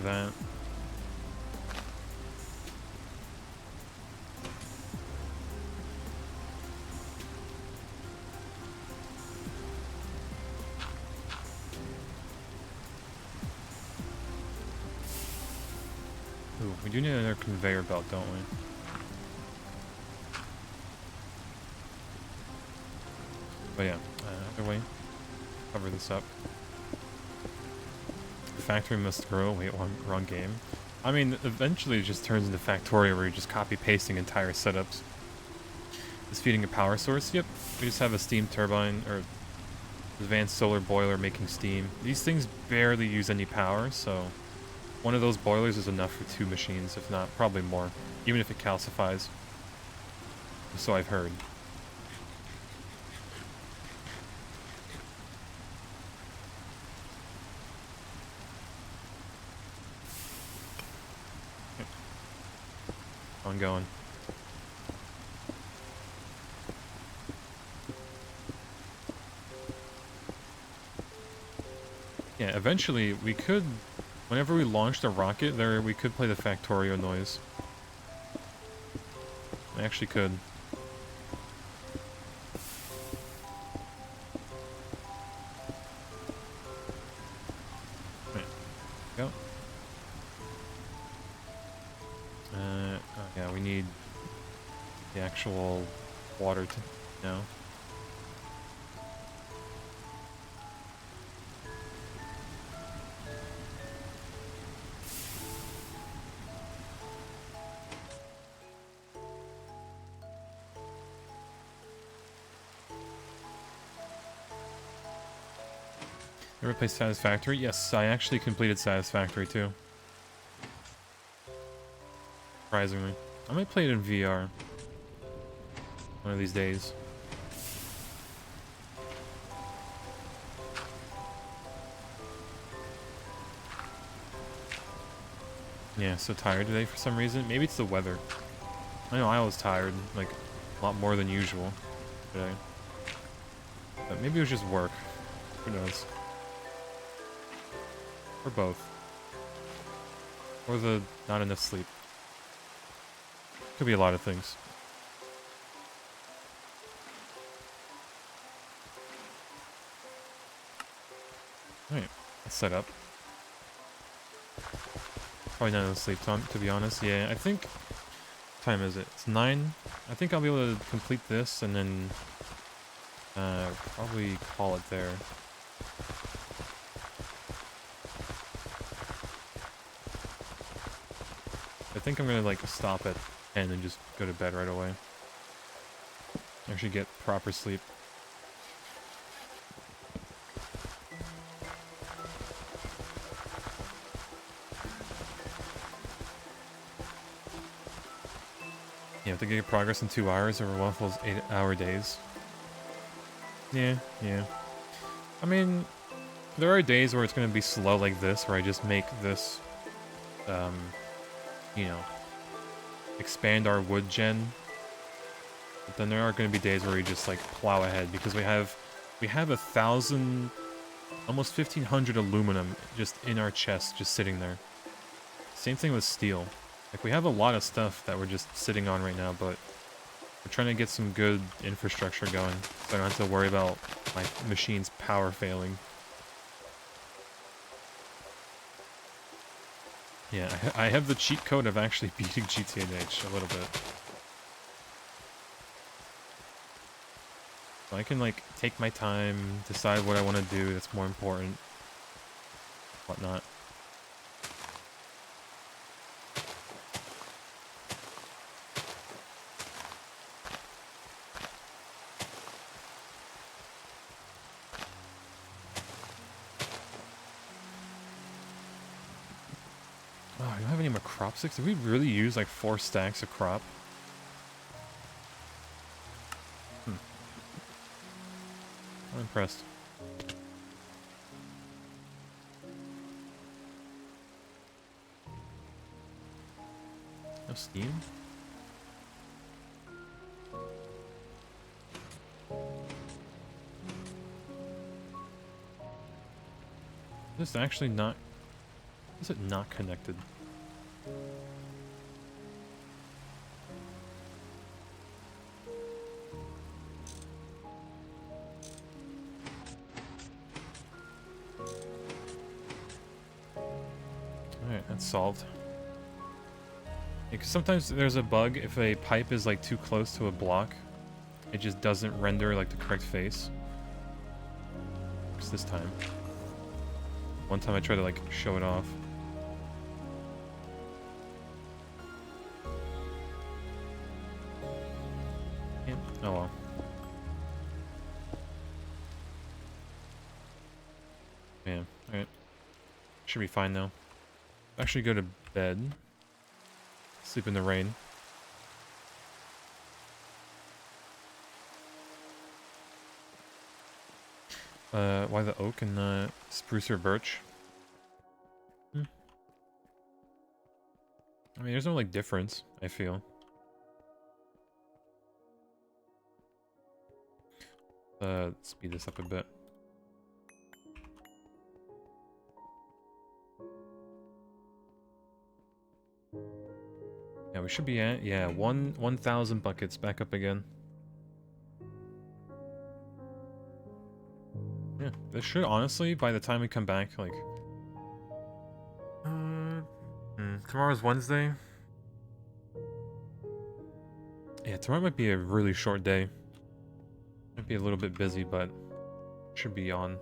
That. Ooh, we do need another conveyor belt, don't we? But yeah, either way, cover this up. Factory must grow. Wait, wrong game. I mean, eventually it just turns into Factorio where you're just copy-pasting entire setups. Is feeding a power source? Yep. We just have a steam turbine, or advanced solar boiler making steam. These things barely use any power, so one of those boilers is enough for 2 machines, if not, probably more. Even if it calcifies. So I've heard. Ongoing. Yeah, eventually we could, whenever we launch the rocket there, we could play the Factorio noise. I actually could. Right. Go. Yeah, we need the actual water to... No. Ever play Satisfactory? Yes, I actually completed Satisfactory too. Surprisingly. I might play it in VR. One of these days. Yeah, so tired today for some reason. Maybe it's the weather. I know I was tired, like, a lot more than usual today. But maybe it was just work. Who knows? Or both. Or the not enough sleep. Could be a lot of things. Alright, let's set up. Probably not enough sleep time, to be honest. Yeah, I think... What time is it? It's 9. I think I'll be able to complete this and then... probably call it there. I think I'm gonna, like, stop at 10 and just go to bed right away. Actually get proper sleep. You have to get progress in 2 hours over one of those 8-hour days. Yeah. I mean, there are days where it's gonna be slow like this, where I just make this, you know, expand our wood gen. But then there are gonna be days where we just, like, plow ahead, because we have 1,000, almost 1,500 aluminum just in our chest, just sitting there. Same thing with steel. Like, we have a lot of stuff that we're just sitting on right now, but we're trying to get some good infrastructure going, so I don't have to worry about my machine's power failing. Yeah, I have the cheat code of actually beating GTNH a little bit. So I can, like, take my time, decide what I want to do that's more important, whatnot. Oh, I don't have any more crop sticks? Did we really use like 4 stacks of crop? I'm impressed. No steam? This is actually not... Is it not connected? Alright, that's solved. Because sometimes there's a bug if a pipe is like too close to a block. It just doesn't render like the correct face. It's this time. One time I tried to like show it off. Yeah. Oh well. Man, alright. Should be fine now. Actually go to bed. Sleep in the rain. Why the oak and spruce or birch? I mean, there's no, like, difference, I feel. Speed this up a bit. Yeah, we should be at, yeah, 1,000 buckets back up again. Yeah, this should honestly, by the time we come back, like... tomorrow's Wednesday? Yeah, tomorrow might be a really short day. Might be a little bit busy, but should be on.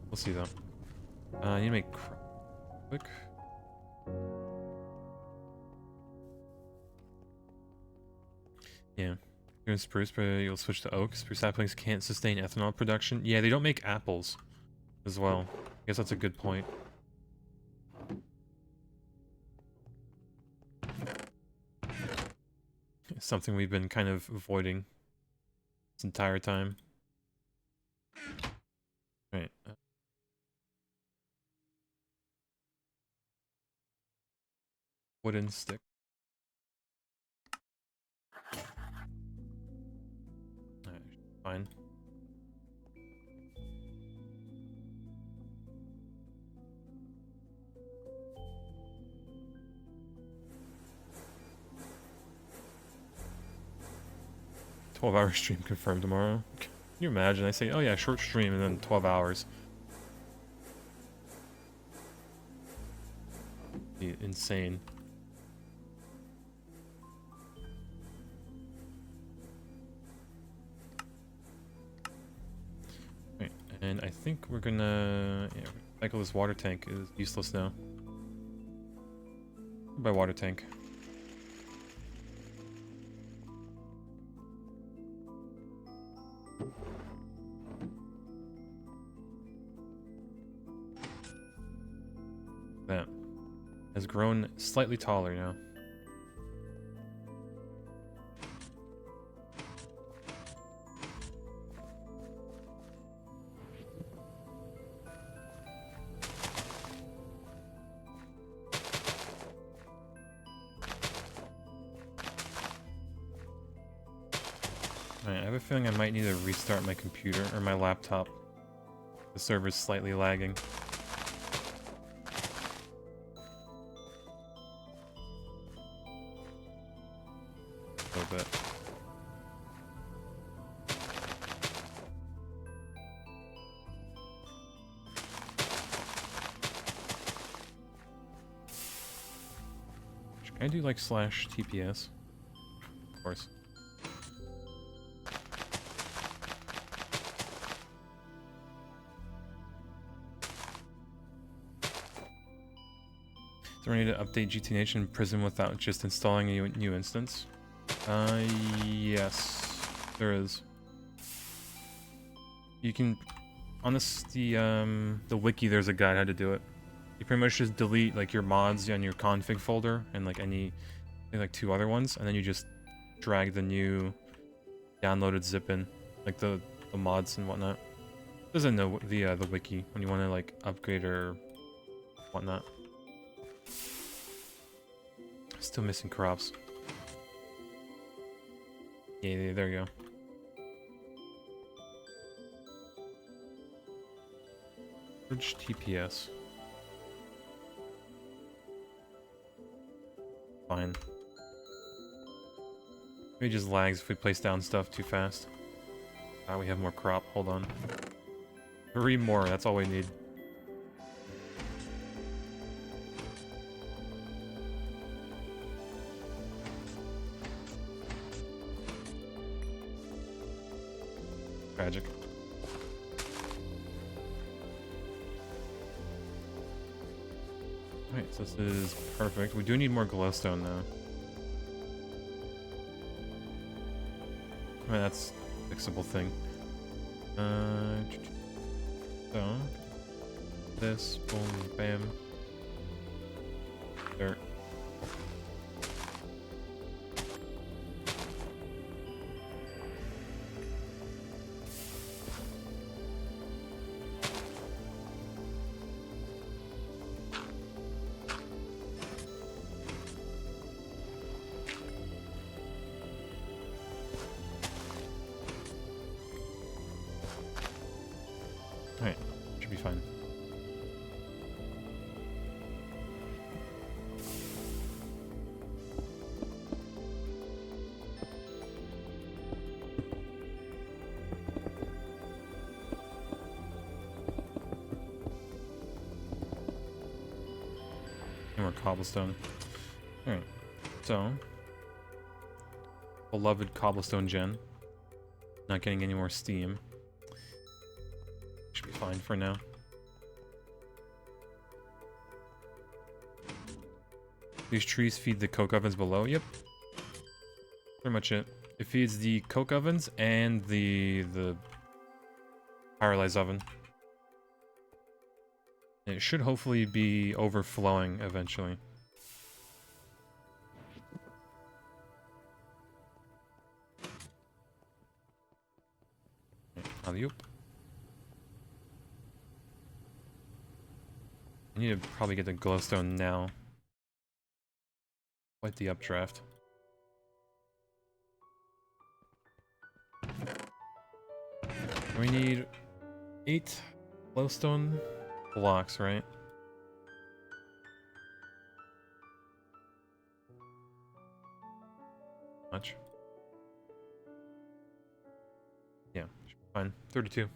We'll see though. I need to make quick. Yeah. You're in spruce, but you'll switch to oak. Spruce saplings can't sustain ethanol production. Yeah, they don't make apples as well. I guess that's a good point. Something we've been kind of avoiding this entire time. Right. Wooden stick. Alright, fine. 12-hour stream confirmed tomorrow. Can you imagine? I say, oh yeah, short stream, and then 12 hours. Insane. Right, and I think we're gonna cycle this water tank is useless now. By water tank. That has grown slightly taller now. Alright, I have a feeling I might need to restart my computer or my laptop. The server's slightly lagging. A little bit. Can I do like /TPS? Of course. Do I need to update GT Nation Prism without just installing a new instance? Yes, there is. You can, on this, the wiki, there's a guide how to do it. You pretty much just delete like your mods on your config folder and like like 2 other ones, and then you just drag the new downloaded zip in, like the mods and whatnot. Doesn't know the wiki when you want to like upgrade or whatnot. Still missing crops. Yeah, there you go. Bridge TPS. Fine. Maybe it just lags if we place down stuff too fast. Ah, we have more crop. Hold on. 3 more, that's all we need. Tragic. Alright, so this is perfect. We do need more glowstone though. I mean, that's a fixable thing. So this, boom, bam. Dirt. Alright, should be fine. And more cobblestone. Alright, so beloved cobblestone gen. Not getting any more steam. Should be fine for now. These trees feed the coke ovens below? Yep. Pretty much it. It feeds the coke ovens and the pyrolyze oven. And it should hopefully be overflowing eventually. Alley-oop. I need to probably get the glowstone now. Quite the updraft. We need 8 glowstone blocks, right? Much. Fine. 32.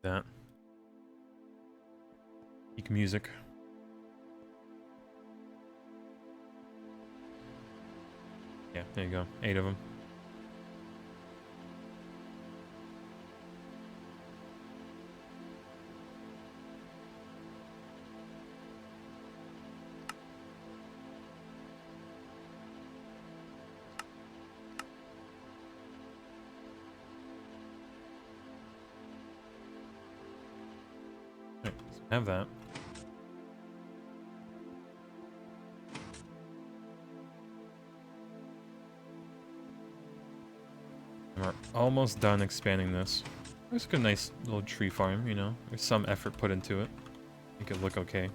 That. Peak music. Yeah, there you go. 8 of them. Right, so have that. We're almost done expanding this. It's like a nice little tree farm, you know? There's some effort put into it. Make it look okay.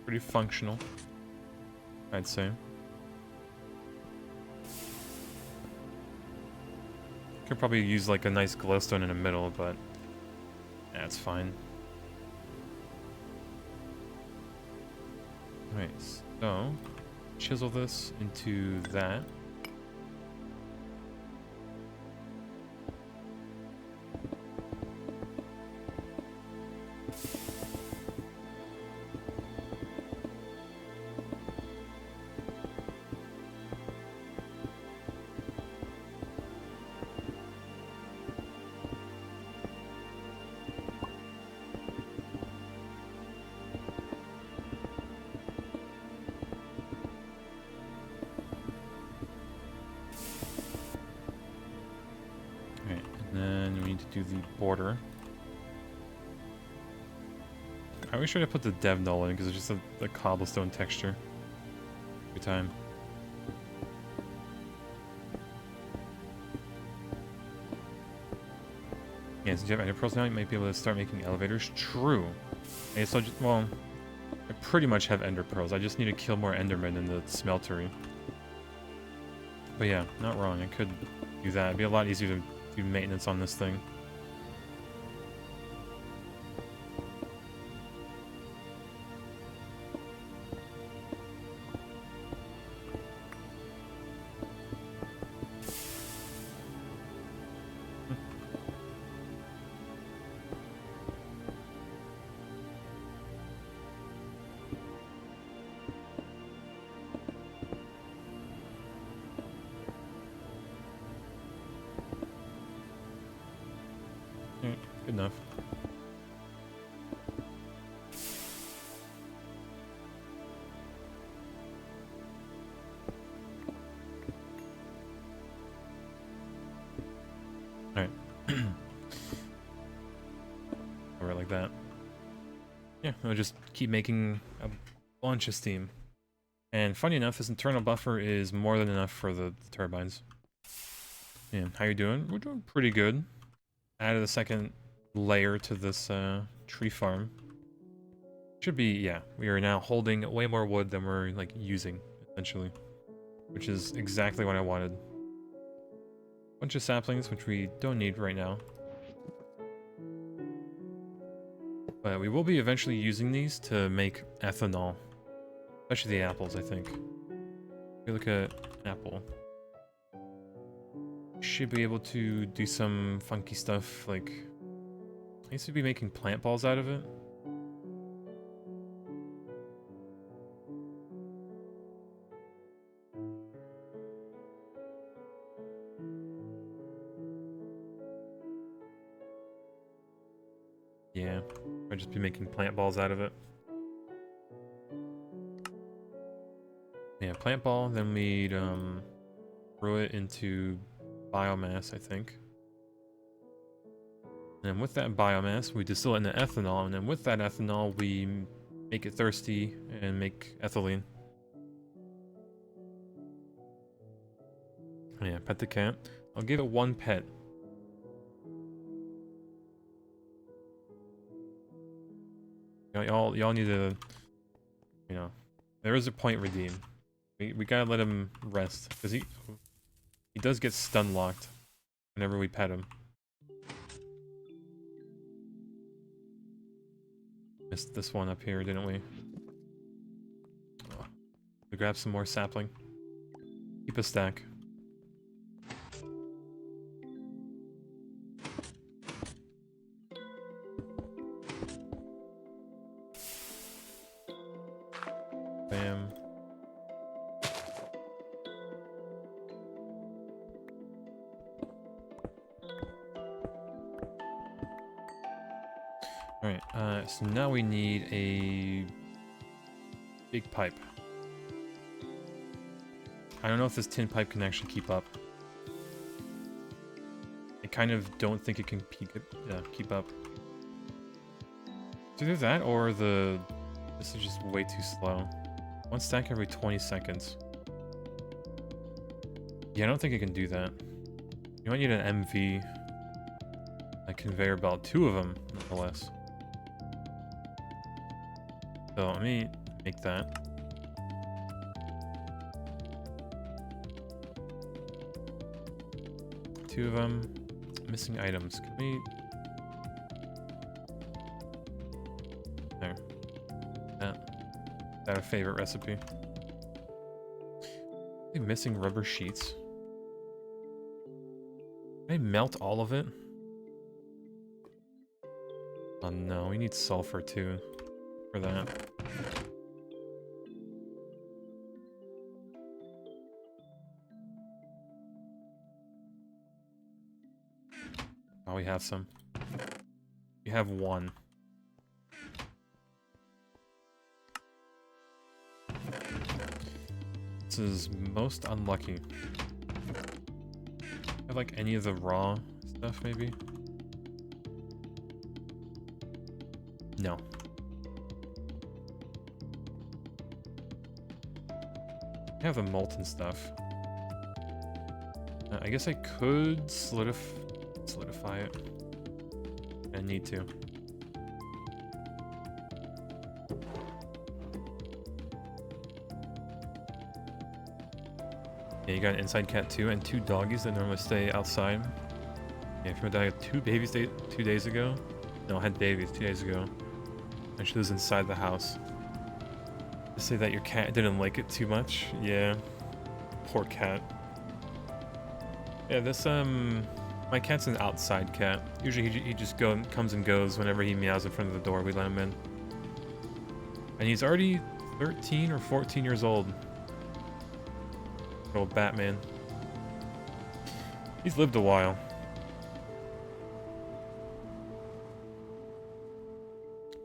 Pretty functional, I'd say. Could probably use like a nice glowstone in the middle, but that's fine. Alright, so chisel this into that. Do the border. I wish I put the dev null in because it's just a cobblestone texture every time. Yeah, since you have ender pearls now, you might be able to start making elevators. True. Okay, so well, I pretty much have ender pearls. I just need to kill more endermen in the smeltery. But yeah, not wrong. I could do that. It'd be a lot easier to do maintenance on this thing. Good enough. Alright. Alright, like that. Yeah, I'll just keep making a bunch of steam. And funny enough, this internal buffer is more than enough for the turbines. Yeah, how you doing? We're doing pretty good. Added a second layer to this tree farm. Should be, yeah, we are now holding way more wood than we're like using, essentially. Which is exactly what I wanted. Bunch of saplings, which we don't need right now. But we will be eventually using these to make ethanol. Especially the apples, I think. If we look at apple. Should be able to do some funky stuff, like... I used to be making plant balls out of it. Yeah, I'd just be making plant balls out of it. Yeah, plant ball, then we'd throw it into biomass, I think. And then with that biomass, we distill it into ethanol, and then with that ethanol, we make it thirsty and make ethylene. Yeah, pet the cat. I'll give it 1 pet. Y'all need to, you know, there is a point redeem. We gotta let him rest, because he does get stun locked whenever we pet him. Missed this one up here, didn't we? Oh. We grab some more sapling. Keep a stack. Bam. Alright, so now we need a big pipe. I don't know if this tin pipe can actually keep up. I kind of don't think it can keep up. It's either that or this is just way too slow. One stack every 20 seconds. Yeah, I don't think it can do that. You might need an MV. A conveyor belt. 2 of them, nonetheless. So let me make that. Two of them. Missing items. Can we... There. That our favorite recipe. Are they missing rubber sheets? Can I melt all of it? Oh no, we need sulfur too for that. Oh, we have some. We have 1. This is most unlucky. Have like any of the raw stuff maybe? No. I have the molten stuff. I guess I could solidify it. I need to. Yeah, you got an inside cat too, and 2 doggies that normally stay outside. Yeah, if you remember, I had 2 babies 2 days ago. No, I had babies 2 days ago. And she was inside the house. To say that your cat didn't like it too much? Yeah. Poor cat. Yeah, this, my cat's an outside cat. Usually he just comes and goes whenever he meows in front of the door. We let him in. And he's already 13 or 14 years old. Good old Batman. He's lived a while.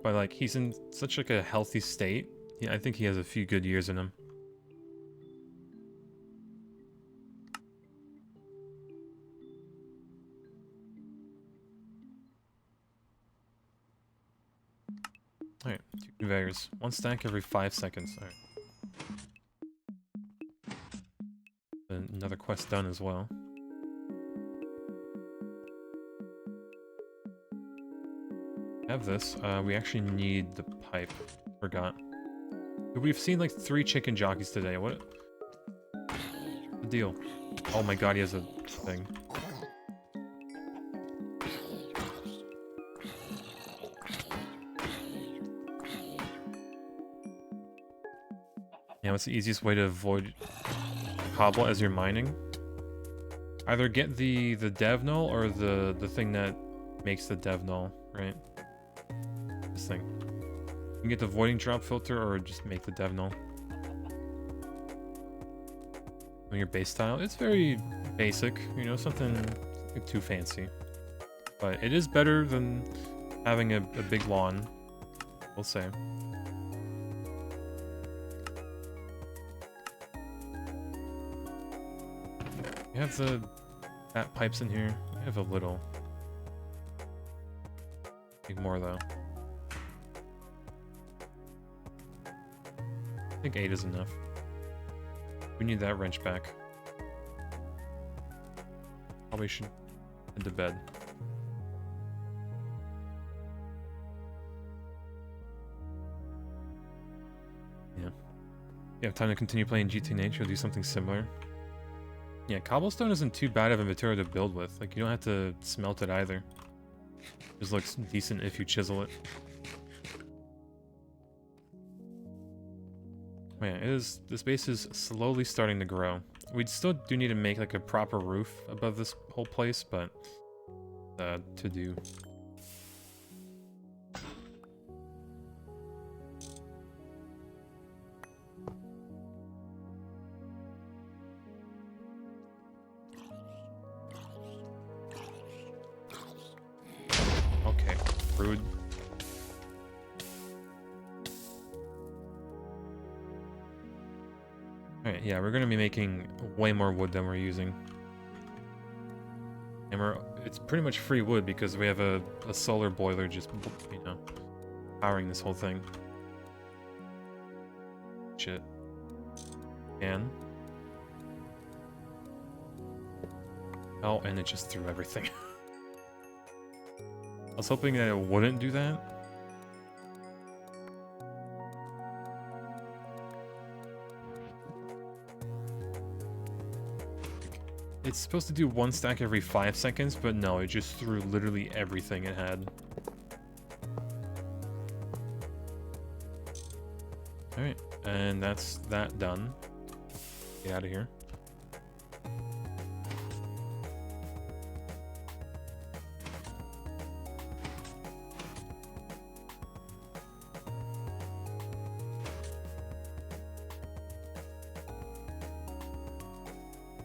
But like, he's in such like a healthy state. Yeah, I think he has a few good years in him. Alright, 2 conveyors. 1 stack every 5 seconds. Alright. Another quest done as well. Have this. We actually need the pipe. Forgot. We've seen like 3 chicken jockeys today. What the deal? Oh my god, he has a thing. Yeah, what's the easiest way to avoid cobble as you're mining? Either get the dev null or the thing that makes the dev null, right? This thing. You can get the voiding drop filter or just make the dev null. On your base style, it's very basic, you know, something too fancy. But it is better than having a big lawn, we'll say. You have the fat pipes in here. I have a little. Need more though. I think 8 is enough. We need that wrench back. Probably should head to bed. Yeah. you have time to continue playing GT Nature or do something similar. Yeah, cobblestone isn't too bad of a material to build with. Like, you don't have to smelt it either. It just looks decent if you chisel it. Oh yeah, this base is slowly starting to grow. We still do need to make like a proper roof above this whole place, but to do. Okay, rude. Alright, yeah, we're gonna be making way more wood than we're using. And it's pretty much free wood because we have a solar boiler just, you know, powering this whole thing. Shit. And oh, and it just threw everything. I was hoping that it wouldn't do that. It's supposed to do one stack every 5 seconds, but no, it just threw literally everything it had. Alright, and that's that done. Get out of here.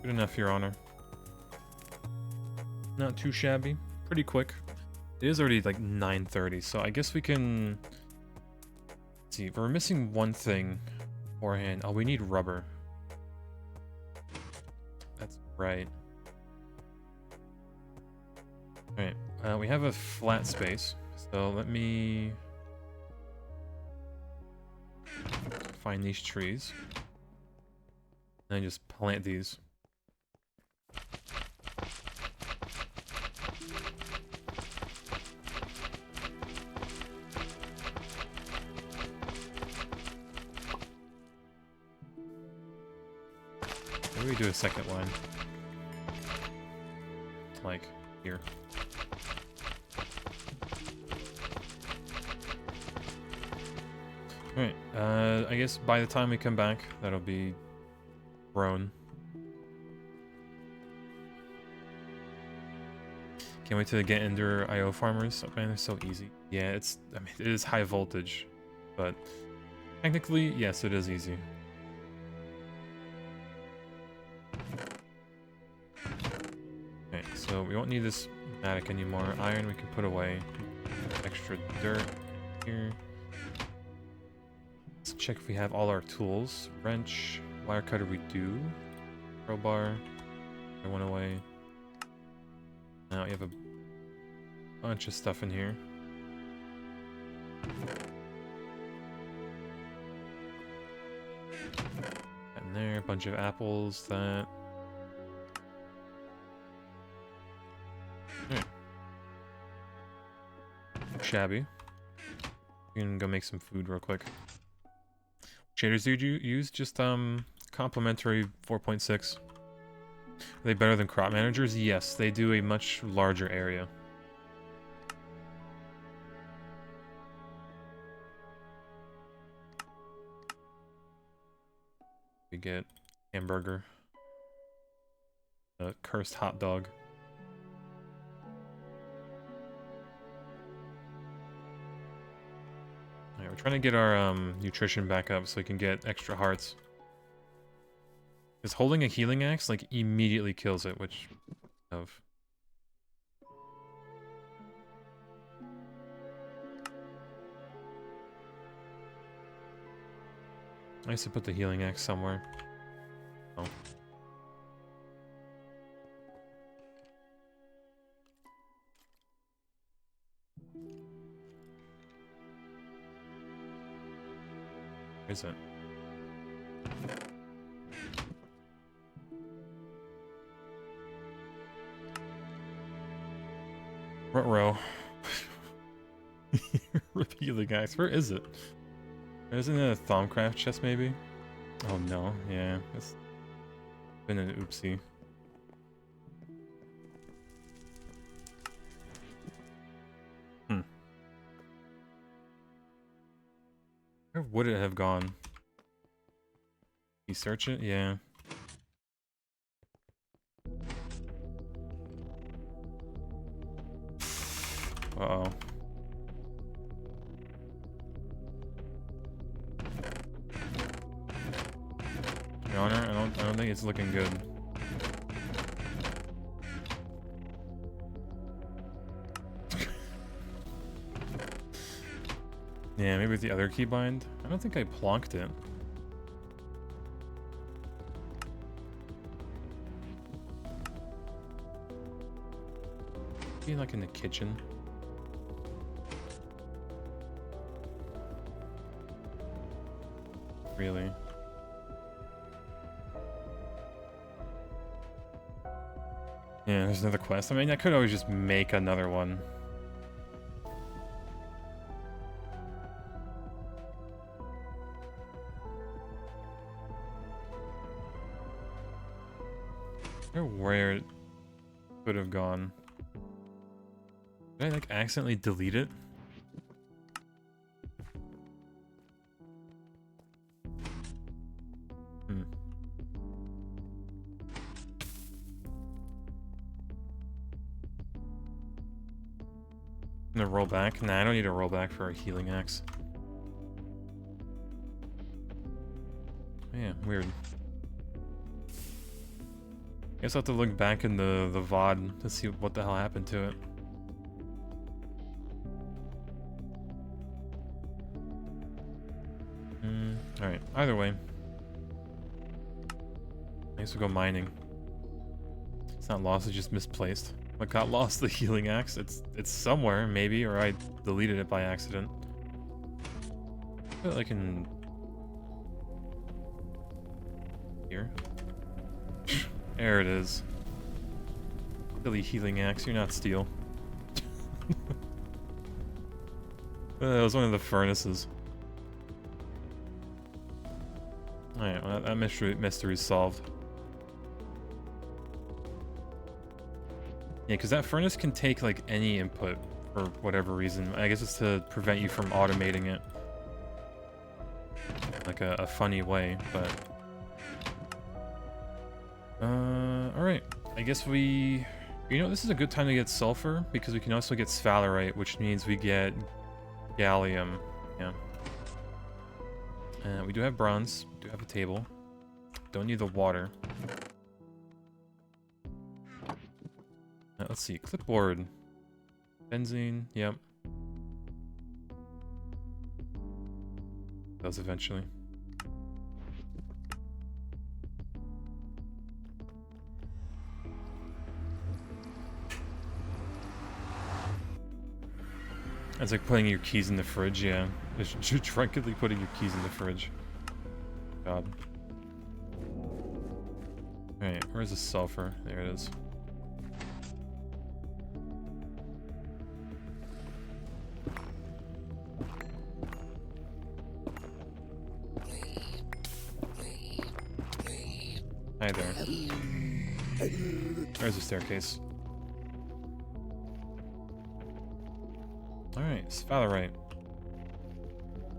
Good enough, Your Honor. Not too shabby. Pretty quick. It is already like 9:30, so I guess we can... Let's see, we're missing one thing beforehand. Oh, we need rubber. That's right. Alright, we have a flat space, so let me... find these trees. And then just plant these. Maybe we do a second line. Like, here. Alright, I guess by the time we come back, that'll be grown. Can't wait to get Ender IO farmers. Oh man, they're so easy. Yeah, I mean, it is high voltage, but technically, yes, it is easy. Okay, so we won't need this matic anymore. Iron we can put away. Extra dirt here. Let's check if we have all our tools. Wrench, wire cutter we do. Crowbar, I went away. Now we have a bunch of stuff in here. And there, a bunch of apples, that. Alright. Shabby. We can go make some food real quick. Shaders did you use? Just complimentary 4.6. Are they better than crop managers? Yes, they do a much larger area. We get hamburger. A cursed hot dog. Alright, we're trying to get our nutrition back up so we can get extra hearts. Because holding a healing axe, like, immediately kills it, which... of. I used to put the healing axe somewhere. Oh. Where is it? What row? Repeat the guys. Where is it? Isn't it a Thaumcraft chest, maybe? Oh no, yeah. It's been an oopsie. Where would it have gone? You search it? Yeah. Uh-oh. Your Honor, I don't think it's looking good. Yeah, maybe with the other keybind. I don't think I plonked it. Maybe like in the kitchen. Really? Yeah, there's another quest. I mean, I could always just make another one. I wonder where it could have gone. Did I, like, accidentally delete it? Hmm. I'm gonna roll back. Nah, I don't need to roll back for a healing axe. Yeah, weird. Guess I'll have to look back in the VOD to see what the hell happened to it. Alright, either way. I guess we'll go mining. It's not lost, it's just misplaced. What got lost? The healing axe? It's somewhere, maybe, or I deleted it by accident. I feel like in... here? There it is. Silly healing axe, you're not steel. That was one of the furnaces. Alright, well, that mystery's solved. Yeah, because that furnace can take, like, any input for whatever reason. I guess it's to prevent you from automating it. Like a funny way, but... alright. I guess we... You know, this is a good time to get sulfur, because we can also get sphalerite, which means we get gallium. Yeah. We do have bronze. We do have a table. Don't need the water. Let's see. Clipboard. Benzene. Yep. Does eventually. It's like putting your keys in the fridge, yeah. You're drunkenly putting your keys in the fridge. God. Alright, where's the sulfur? There it is. Hi there. There's the staircase. Alright, sphalerite.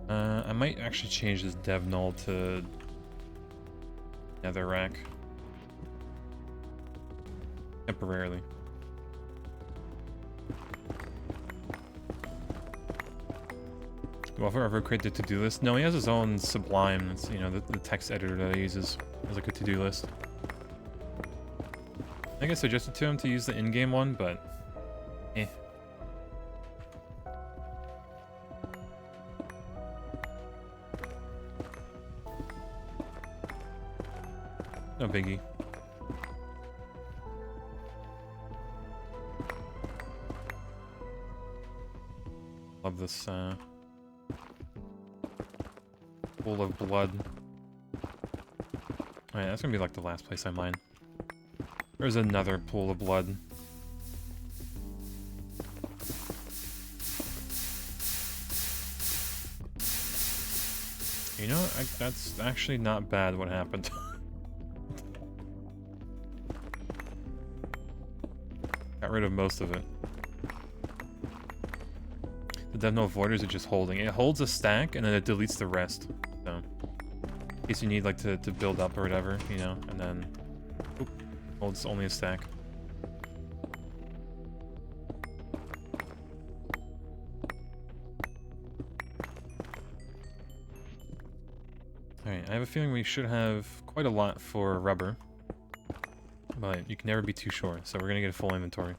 I might actually change this dev null to netherrack. Temporarily. Will ever create the to-do list? No, he has his own Sublime. It's, you know, the text editor that he uses as like a to-do list. I think I suggested to him to use the in-game one, but... eh. No biggie. Love this, pool of blood. Alright, that's gonna be like the last place I mine. There's another pool of blood. You know, that's actually not bad what happened. Got rid of most of it. The Devno Voiders are just holding. It holds a stack and then it deletes the rest. So, in case you need like to build up or whatever, you know, and then oop, holds only a stack. Alright, I have a feeling we should have quite a lot for rubber. But you can never be too sure, so we're gonna get a full inventory.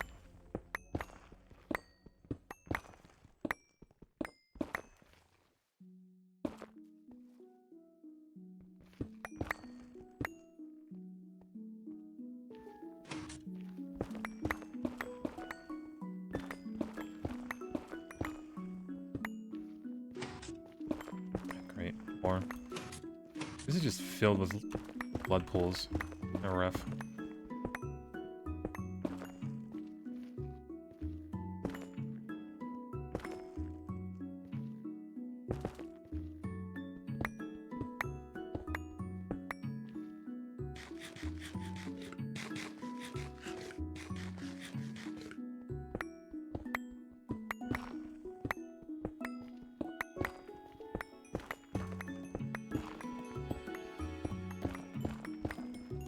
Great, more. This is just filled with blood pools. They're rough.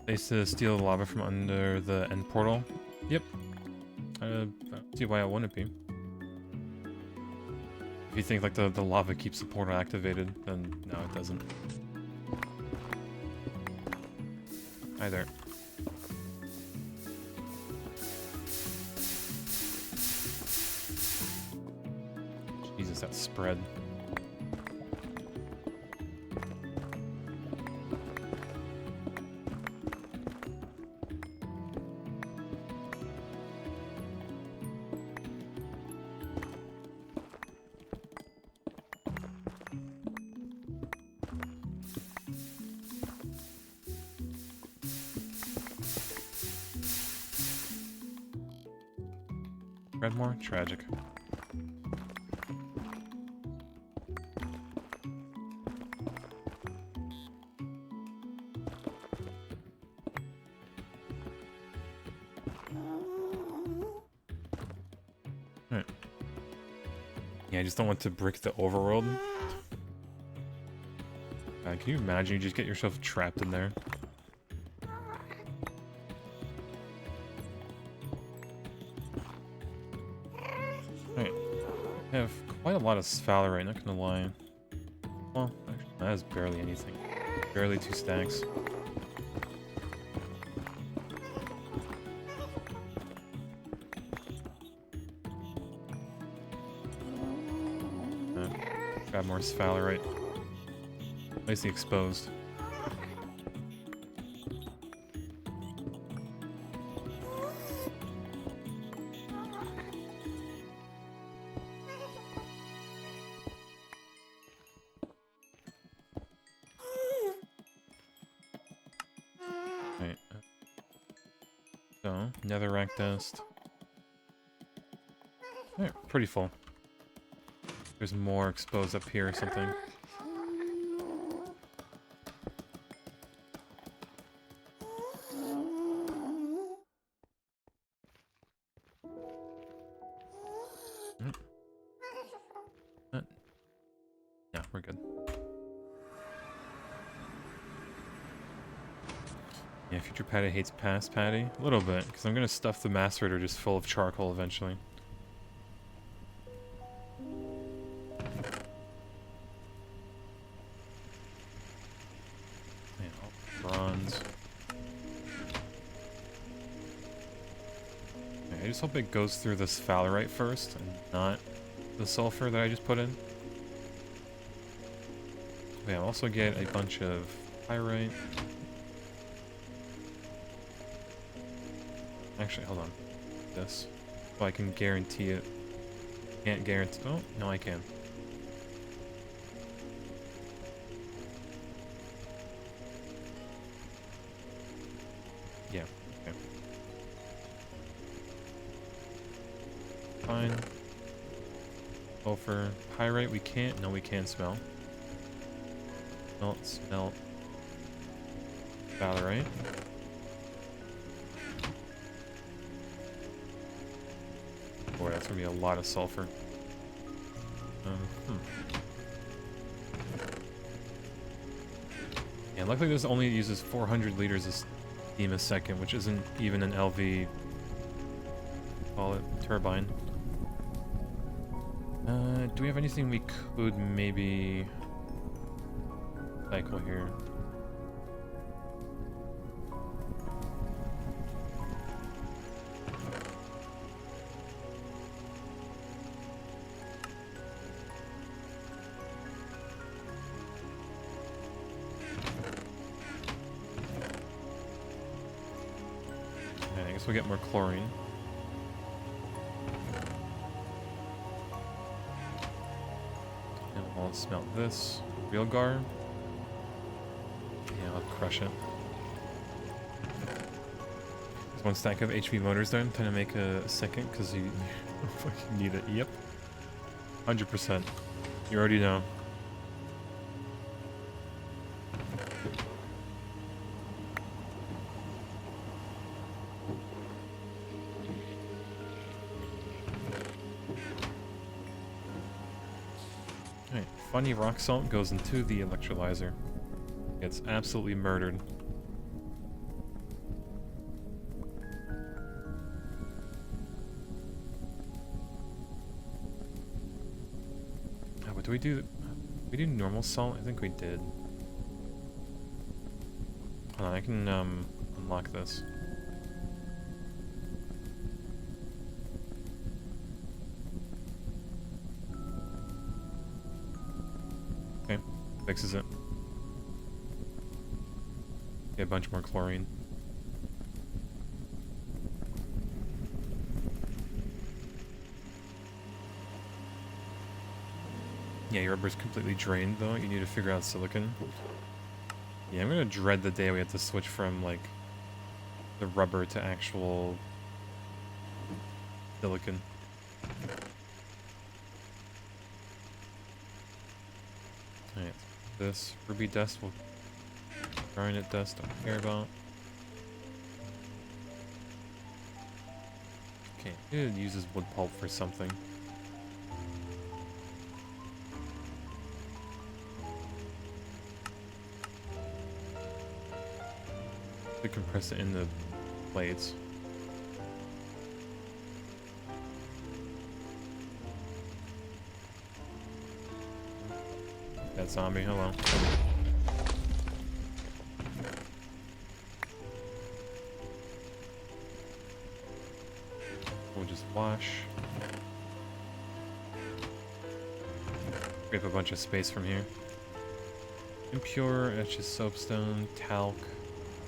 They used to steal the lava from under the end portal. Yep. I don't see why it wouldn't be. If you think like the lava keeps the portal activated, then no, it doesn't. Hi there. Jesus, that spread. Redmore? Tragic. Alright. Yeah, I just don't want to brick the overworld. Can you imagine you just get yourself trapped in there? I have quite a lot of sphalerite, not gonna lie. Well, actually, that is barely anything. Barely 2 stacks. Grab more sphalerite. Nicely exposed. So, netherrack dust. Alright, pretty full. There's more exposed up here or something. Yeah, we're good. Yeah, future Patty hates past Patty. A little bit, because I'm going to stuff the macerator just full of charcoal eventually. Man, all bronze. Okay, I just hope it goes through the sphalerite first, and not the sulfur that I just put in. Okay, I'll also get a bunch of pyrite. Actually, hold on. This. So I can guarantee it. Can't guarantee. Oh, no, I can. Yeah, okay. Fine. Sulfur. Pyrite, we can't. No, we can smell. Smelt. Balerite. Boy, that's gonna be a lot of sulfur. Yeah, luckily this only uses 400 liters of steam a second, which isn't even an LV, call it, turbine. Do we have anything we could maybe cycle here? I guess we'll get more chlorine. And we'll smelt this. Real gar. Yeah, I'll crush it. There's one stack of HP motors there. I'm trying to make a second because you fucking need it. Yep. 100%. You already know. Alright, funny rock salt goes into the electrolyzer. Gets absolutely murdered. What do we do? We do normal salt? I think we did. Hold on, I can unlock this. Okay, fixes it. Get a bunch more chlorine. Yeah, your rubber's completely drained though. You need to figure out silicon. Yeah, I'm gonna dread the day we have to switch from like the rubber to actual silicon. Alright, this ruby dust will garnet dust, don't care about. Okay, it uses wood pulp for something. To compress it in the blades. That zombie, hello. We'll just wash. Grab a bunch of space from here. Impure, etches soapstone, talc.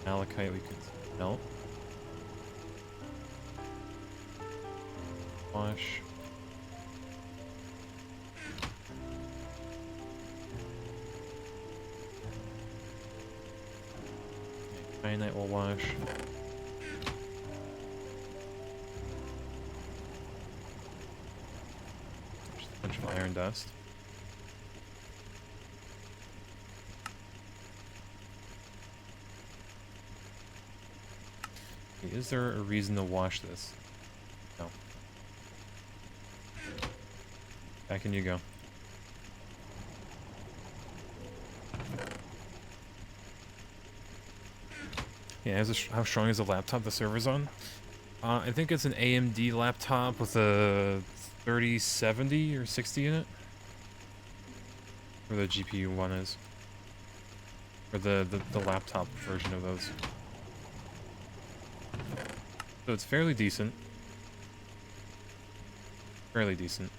Malachite we can smelt. Wash. Kyanite will wash. Just a bunch of iron dust. Is there a reason to wash this? No. Back in you go. Yeah, how strong is the laptop the server's on? I think it's an AMD laptop with a 3070 or 60 in it. Or the GPU one is. Or the laptop version of those. So it's fairly decent. Fairly decent.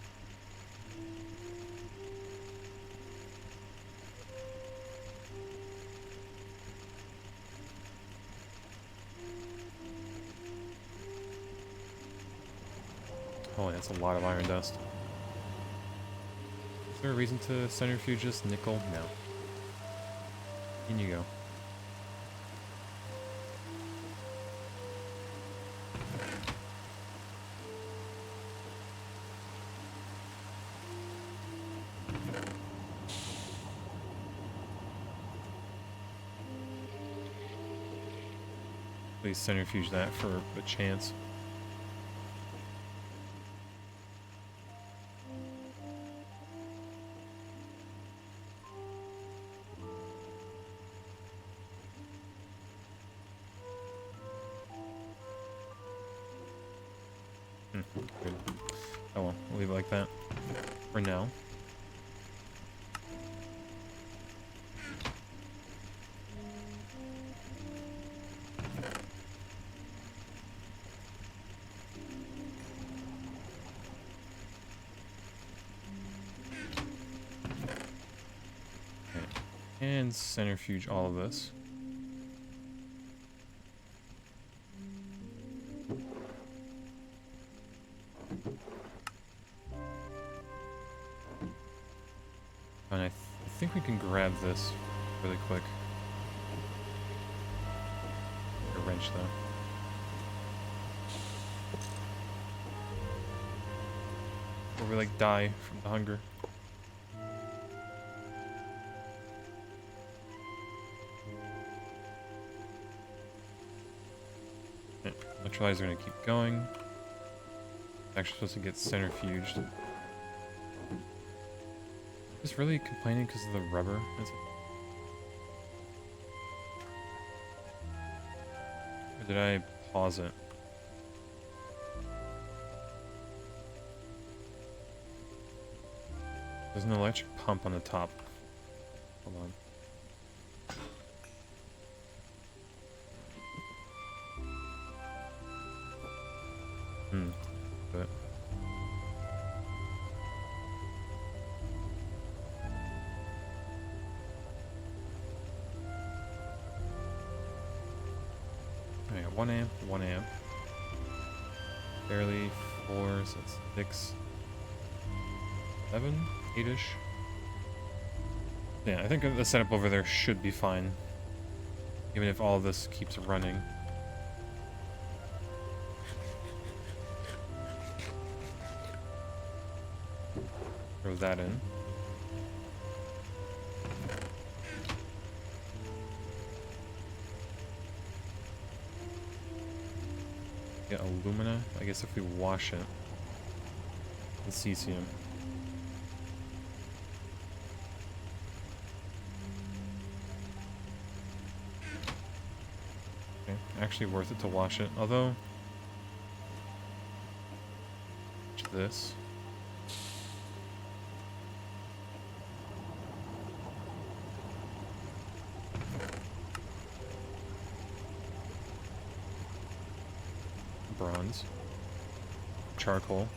Oh, that's a lot of iron dust. Is there a reason to centrifuge this nickel? No. In you go. Please centrifuge that for a chance. Good. Oh well, we'll leave it like that for now. Okay. And centrifuge all of this. And I think we can grab this really quick. A wrench, though. Or we, like, die from the hunger. Okay. Electrolyzers are gonna keep going. It's actually supposed to get centrifuged. Just really complaining because of the rubber. Or did I pause it? There's an electric pump on the top. Hold on. But I got 1 amp, 1 amp. Barely 4, so it's 6, 7, 8-ish. Yeah, I think the setup over there should be fine. Even if all of this keeps running. Throw that in. Get alumina. I guess if we wash it. And cesium. Okay, actually worth it to wash it. Although, this. Bronze. Charcoal.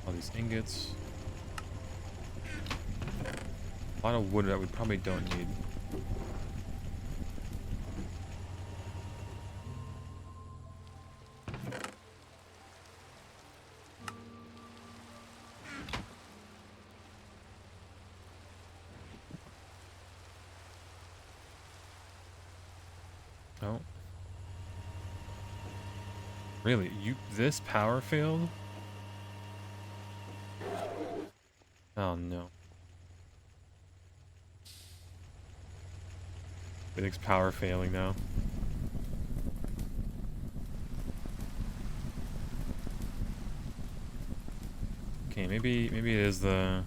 All these ingots. A lot of wood that we probably don't need. Oh. Really? This power failed? Oh no. Everything's power failing now. Okay, maybe it is the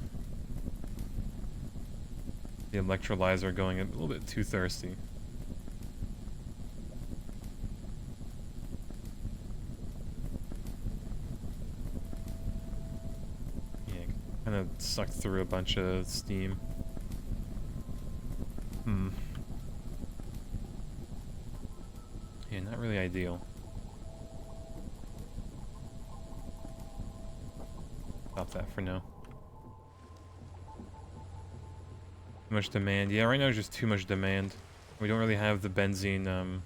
electrolyzer going a little bit too thirsty. Kind of sucked through a bunch of steam. Yeah, not really ideal. Stop that for now. Too much demand. Yeah, right now there's just too much demand. We don't really have the benzene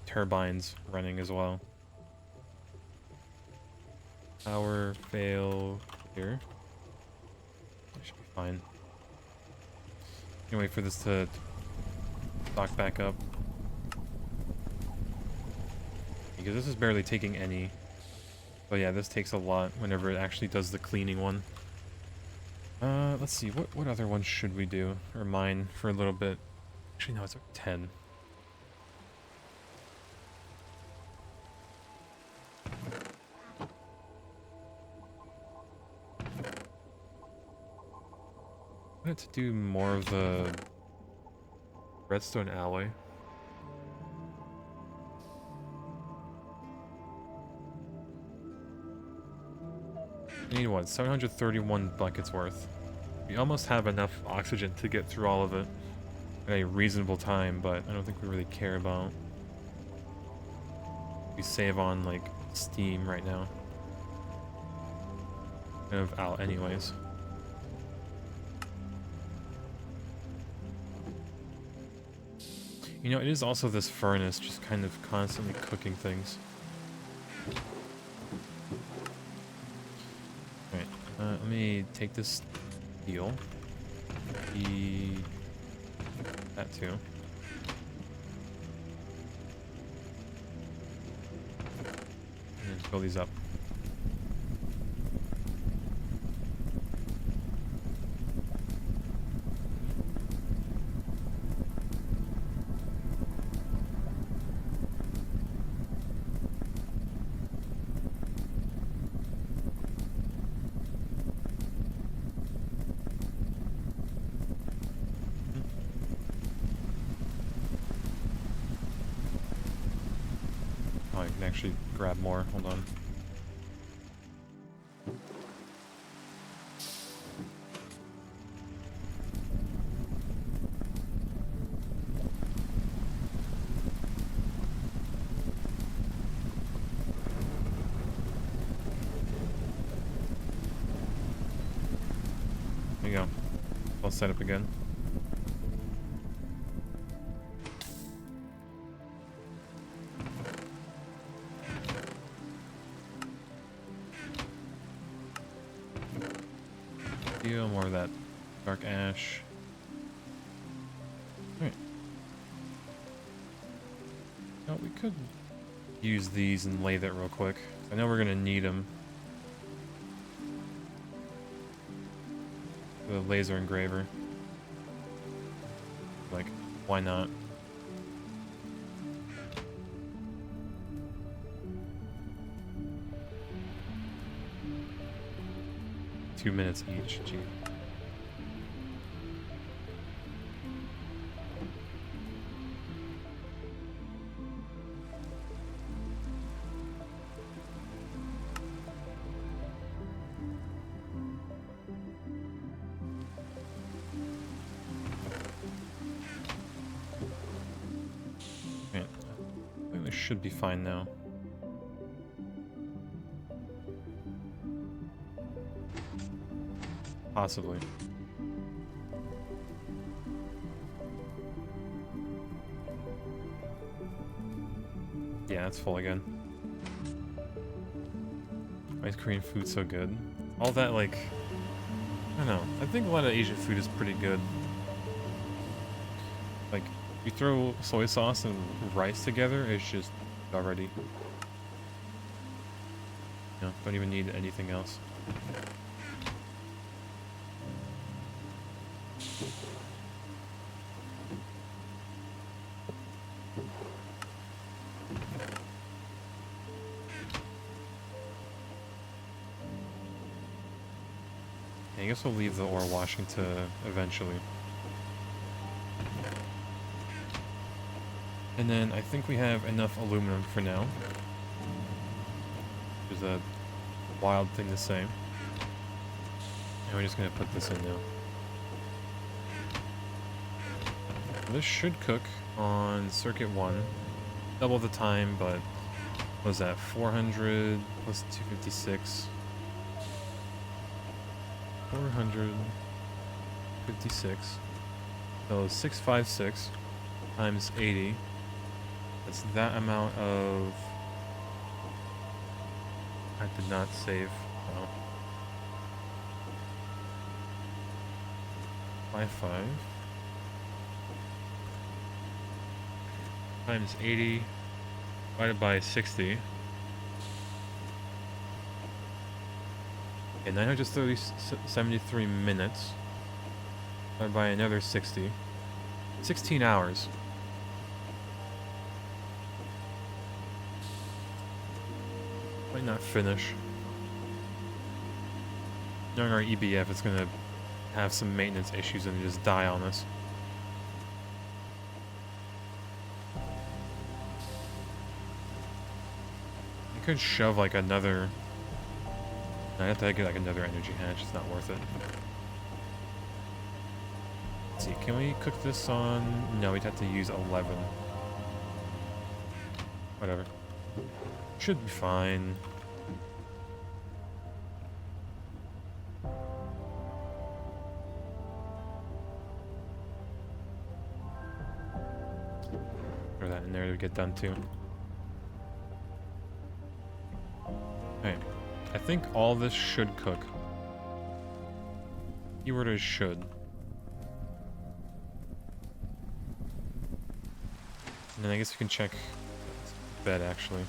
turbines running as well. Power fail here. Should be fine. Can wait for this to stock back up. Because this is barely taking any. But yeah, this takes a lot whenever it actually does the cleaning one. Let's let's see, what other ones should we do? Or mine for a little bit. Actually, no, it's 10. I wanted to do more of the redstone alloy. I need what? 731 buckets worth. We almost have enough oxygen to get through all of it in a reasonable time, but I don't think we really care about. We save on, like, steam right now. Kind of out anyways. You know, it is also this furnace just kind of constantly cooking things. Alright, let me take this steel. That too. And then fill these up. I can actually grab more. Hold on. There you go. I'll set up again. More of that dark ash. Alright. Now we could use these and lathe it real quick. I know we're gonna need them. The laser engraver. Like, why not? Two minutes each. Gee. Okay. I think this should be fine now. Possibly. Yeah, it's full again. Ice cream food's so good. All that, like, I don't know. I think a lot of Asian food is pretty good. Like, you throw soy sauce and rice together, it's just already. You know, don't even need anything else. I guess we'll leave the ore washing to eventually. And then I think we have enough aluminum for now. Which is a wild thing to say. And we're just gonna put this in now. This should cook on circuit 1. Double the time, but what was that? 400 plus 256. 456. So 656 times 80. That's that amount of... I did not save. Oh. 55 times 80 divided by 60. And 973 minutes. by another 60. 16 hours. Might not finish. Knowing our EBF, it's gonna have some maintenance issues and just die on us. I could shove like another... I have to get like another energy hatch, it's not worth it. Let's see, can we cook this on... No, we'd have to use 11. Whatever. Should be fine. Throw that in there to get done too. Okay. I think all this should cook. Keyword is should. And then I guess we can check bed actually.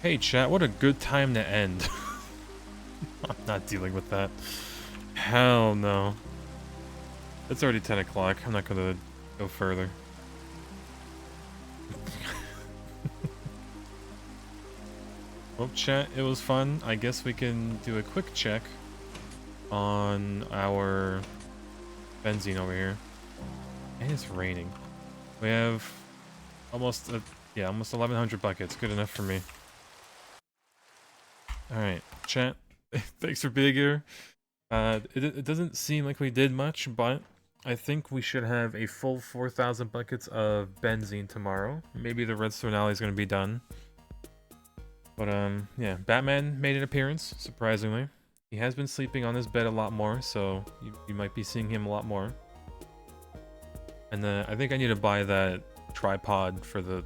Hey chat, what a good time to end. I'm not dealing with that. Hell no. It's already 10 o'clock. I'm not gonna go further. Well, chat, it was fun. I guess we can do a quick check on our benzene over here. And it's raining. We have almost, almost 1,100 buckets. Good enough for me. Alright, chat. Thanks for being here. It doesn't seem like we did much, but I think we should have a full 4,000 buckets of benzene tomorrow. Maybe the redstone alley is going to be done. But, yeah, Batman made an appearance, surprisingly. He has been sleeping on his bed a lot more, so you might be seeing him a lot more. And I think I need to buy that tripod for the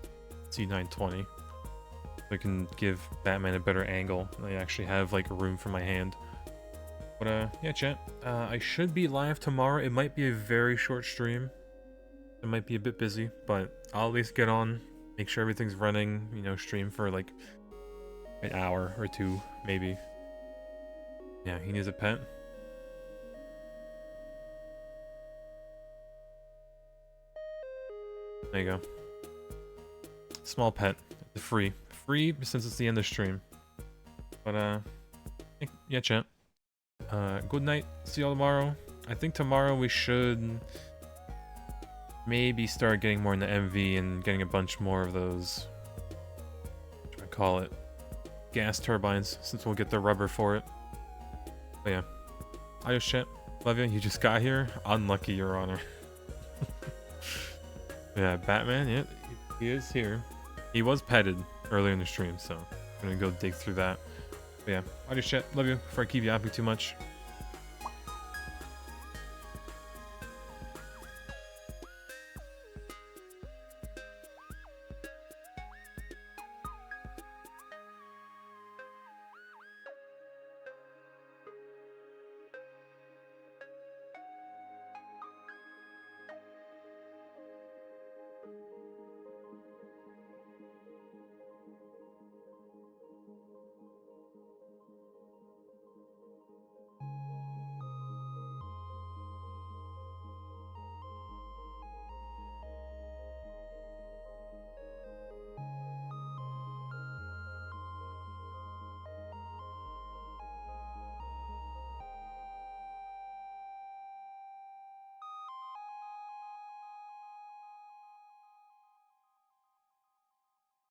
C920. So I can give Batman a better angle. I actually have, like, room for my hand. But, yeah, chat. I should be live tomorrow. It might be a very short stream. It might be a bit busy, but I'll at least get on, make sure everything's running, you know, stream for, like, an hour or two, maybe. Yeah, he needs a pet. There you go. Small pet. Free. Free since it's the end of the stream. But, yeah, chat. Good night. See y'all tomorrow. I think tomorrow we should maybe start getting more into MV and getting a bunch more of those, what do I call it? Gas turbines, since we'll get the rubber for it. But yeah. Adios, chat. Love you. You just got here. Unlucky, Your Honor. Yeah, Batman, yeah, he is here. He was petted earlier in the stream, so I'm gonna go dig through that. But yeah, adios, chat. Love you. Before I keep yapping too much.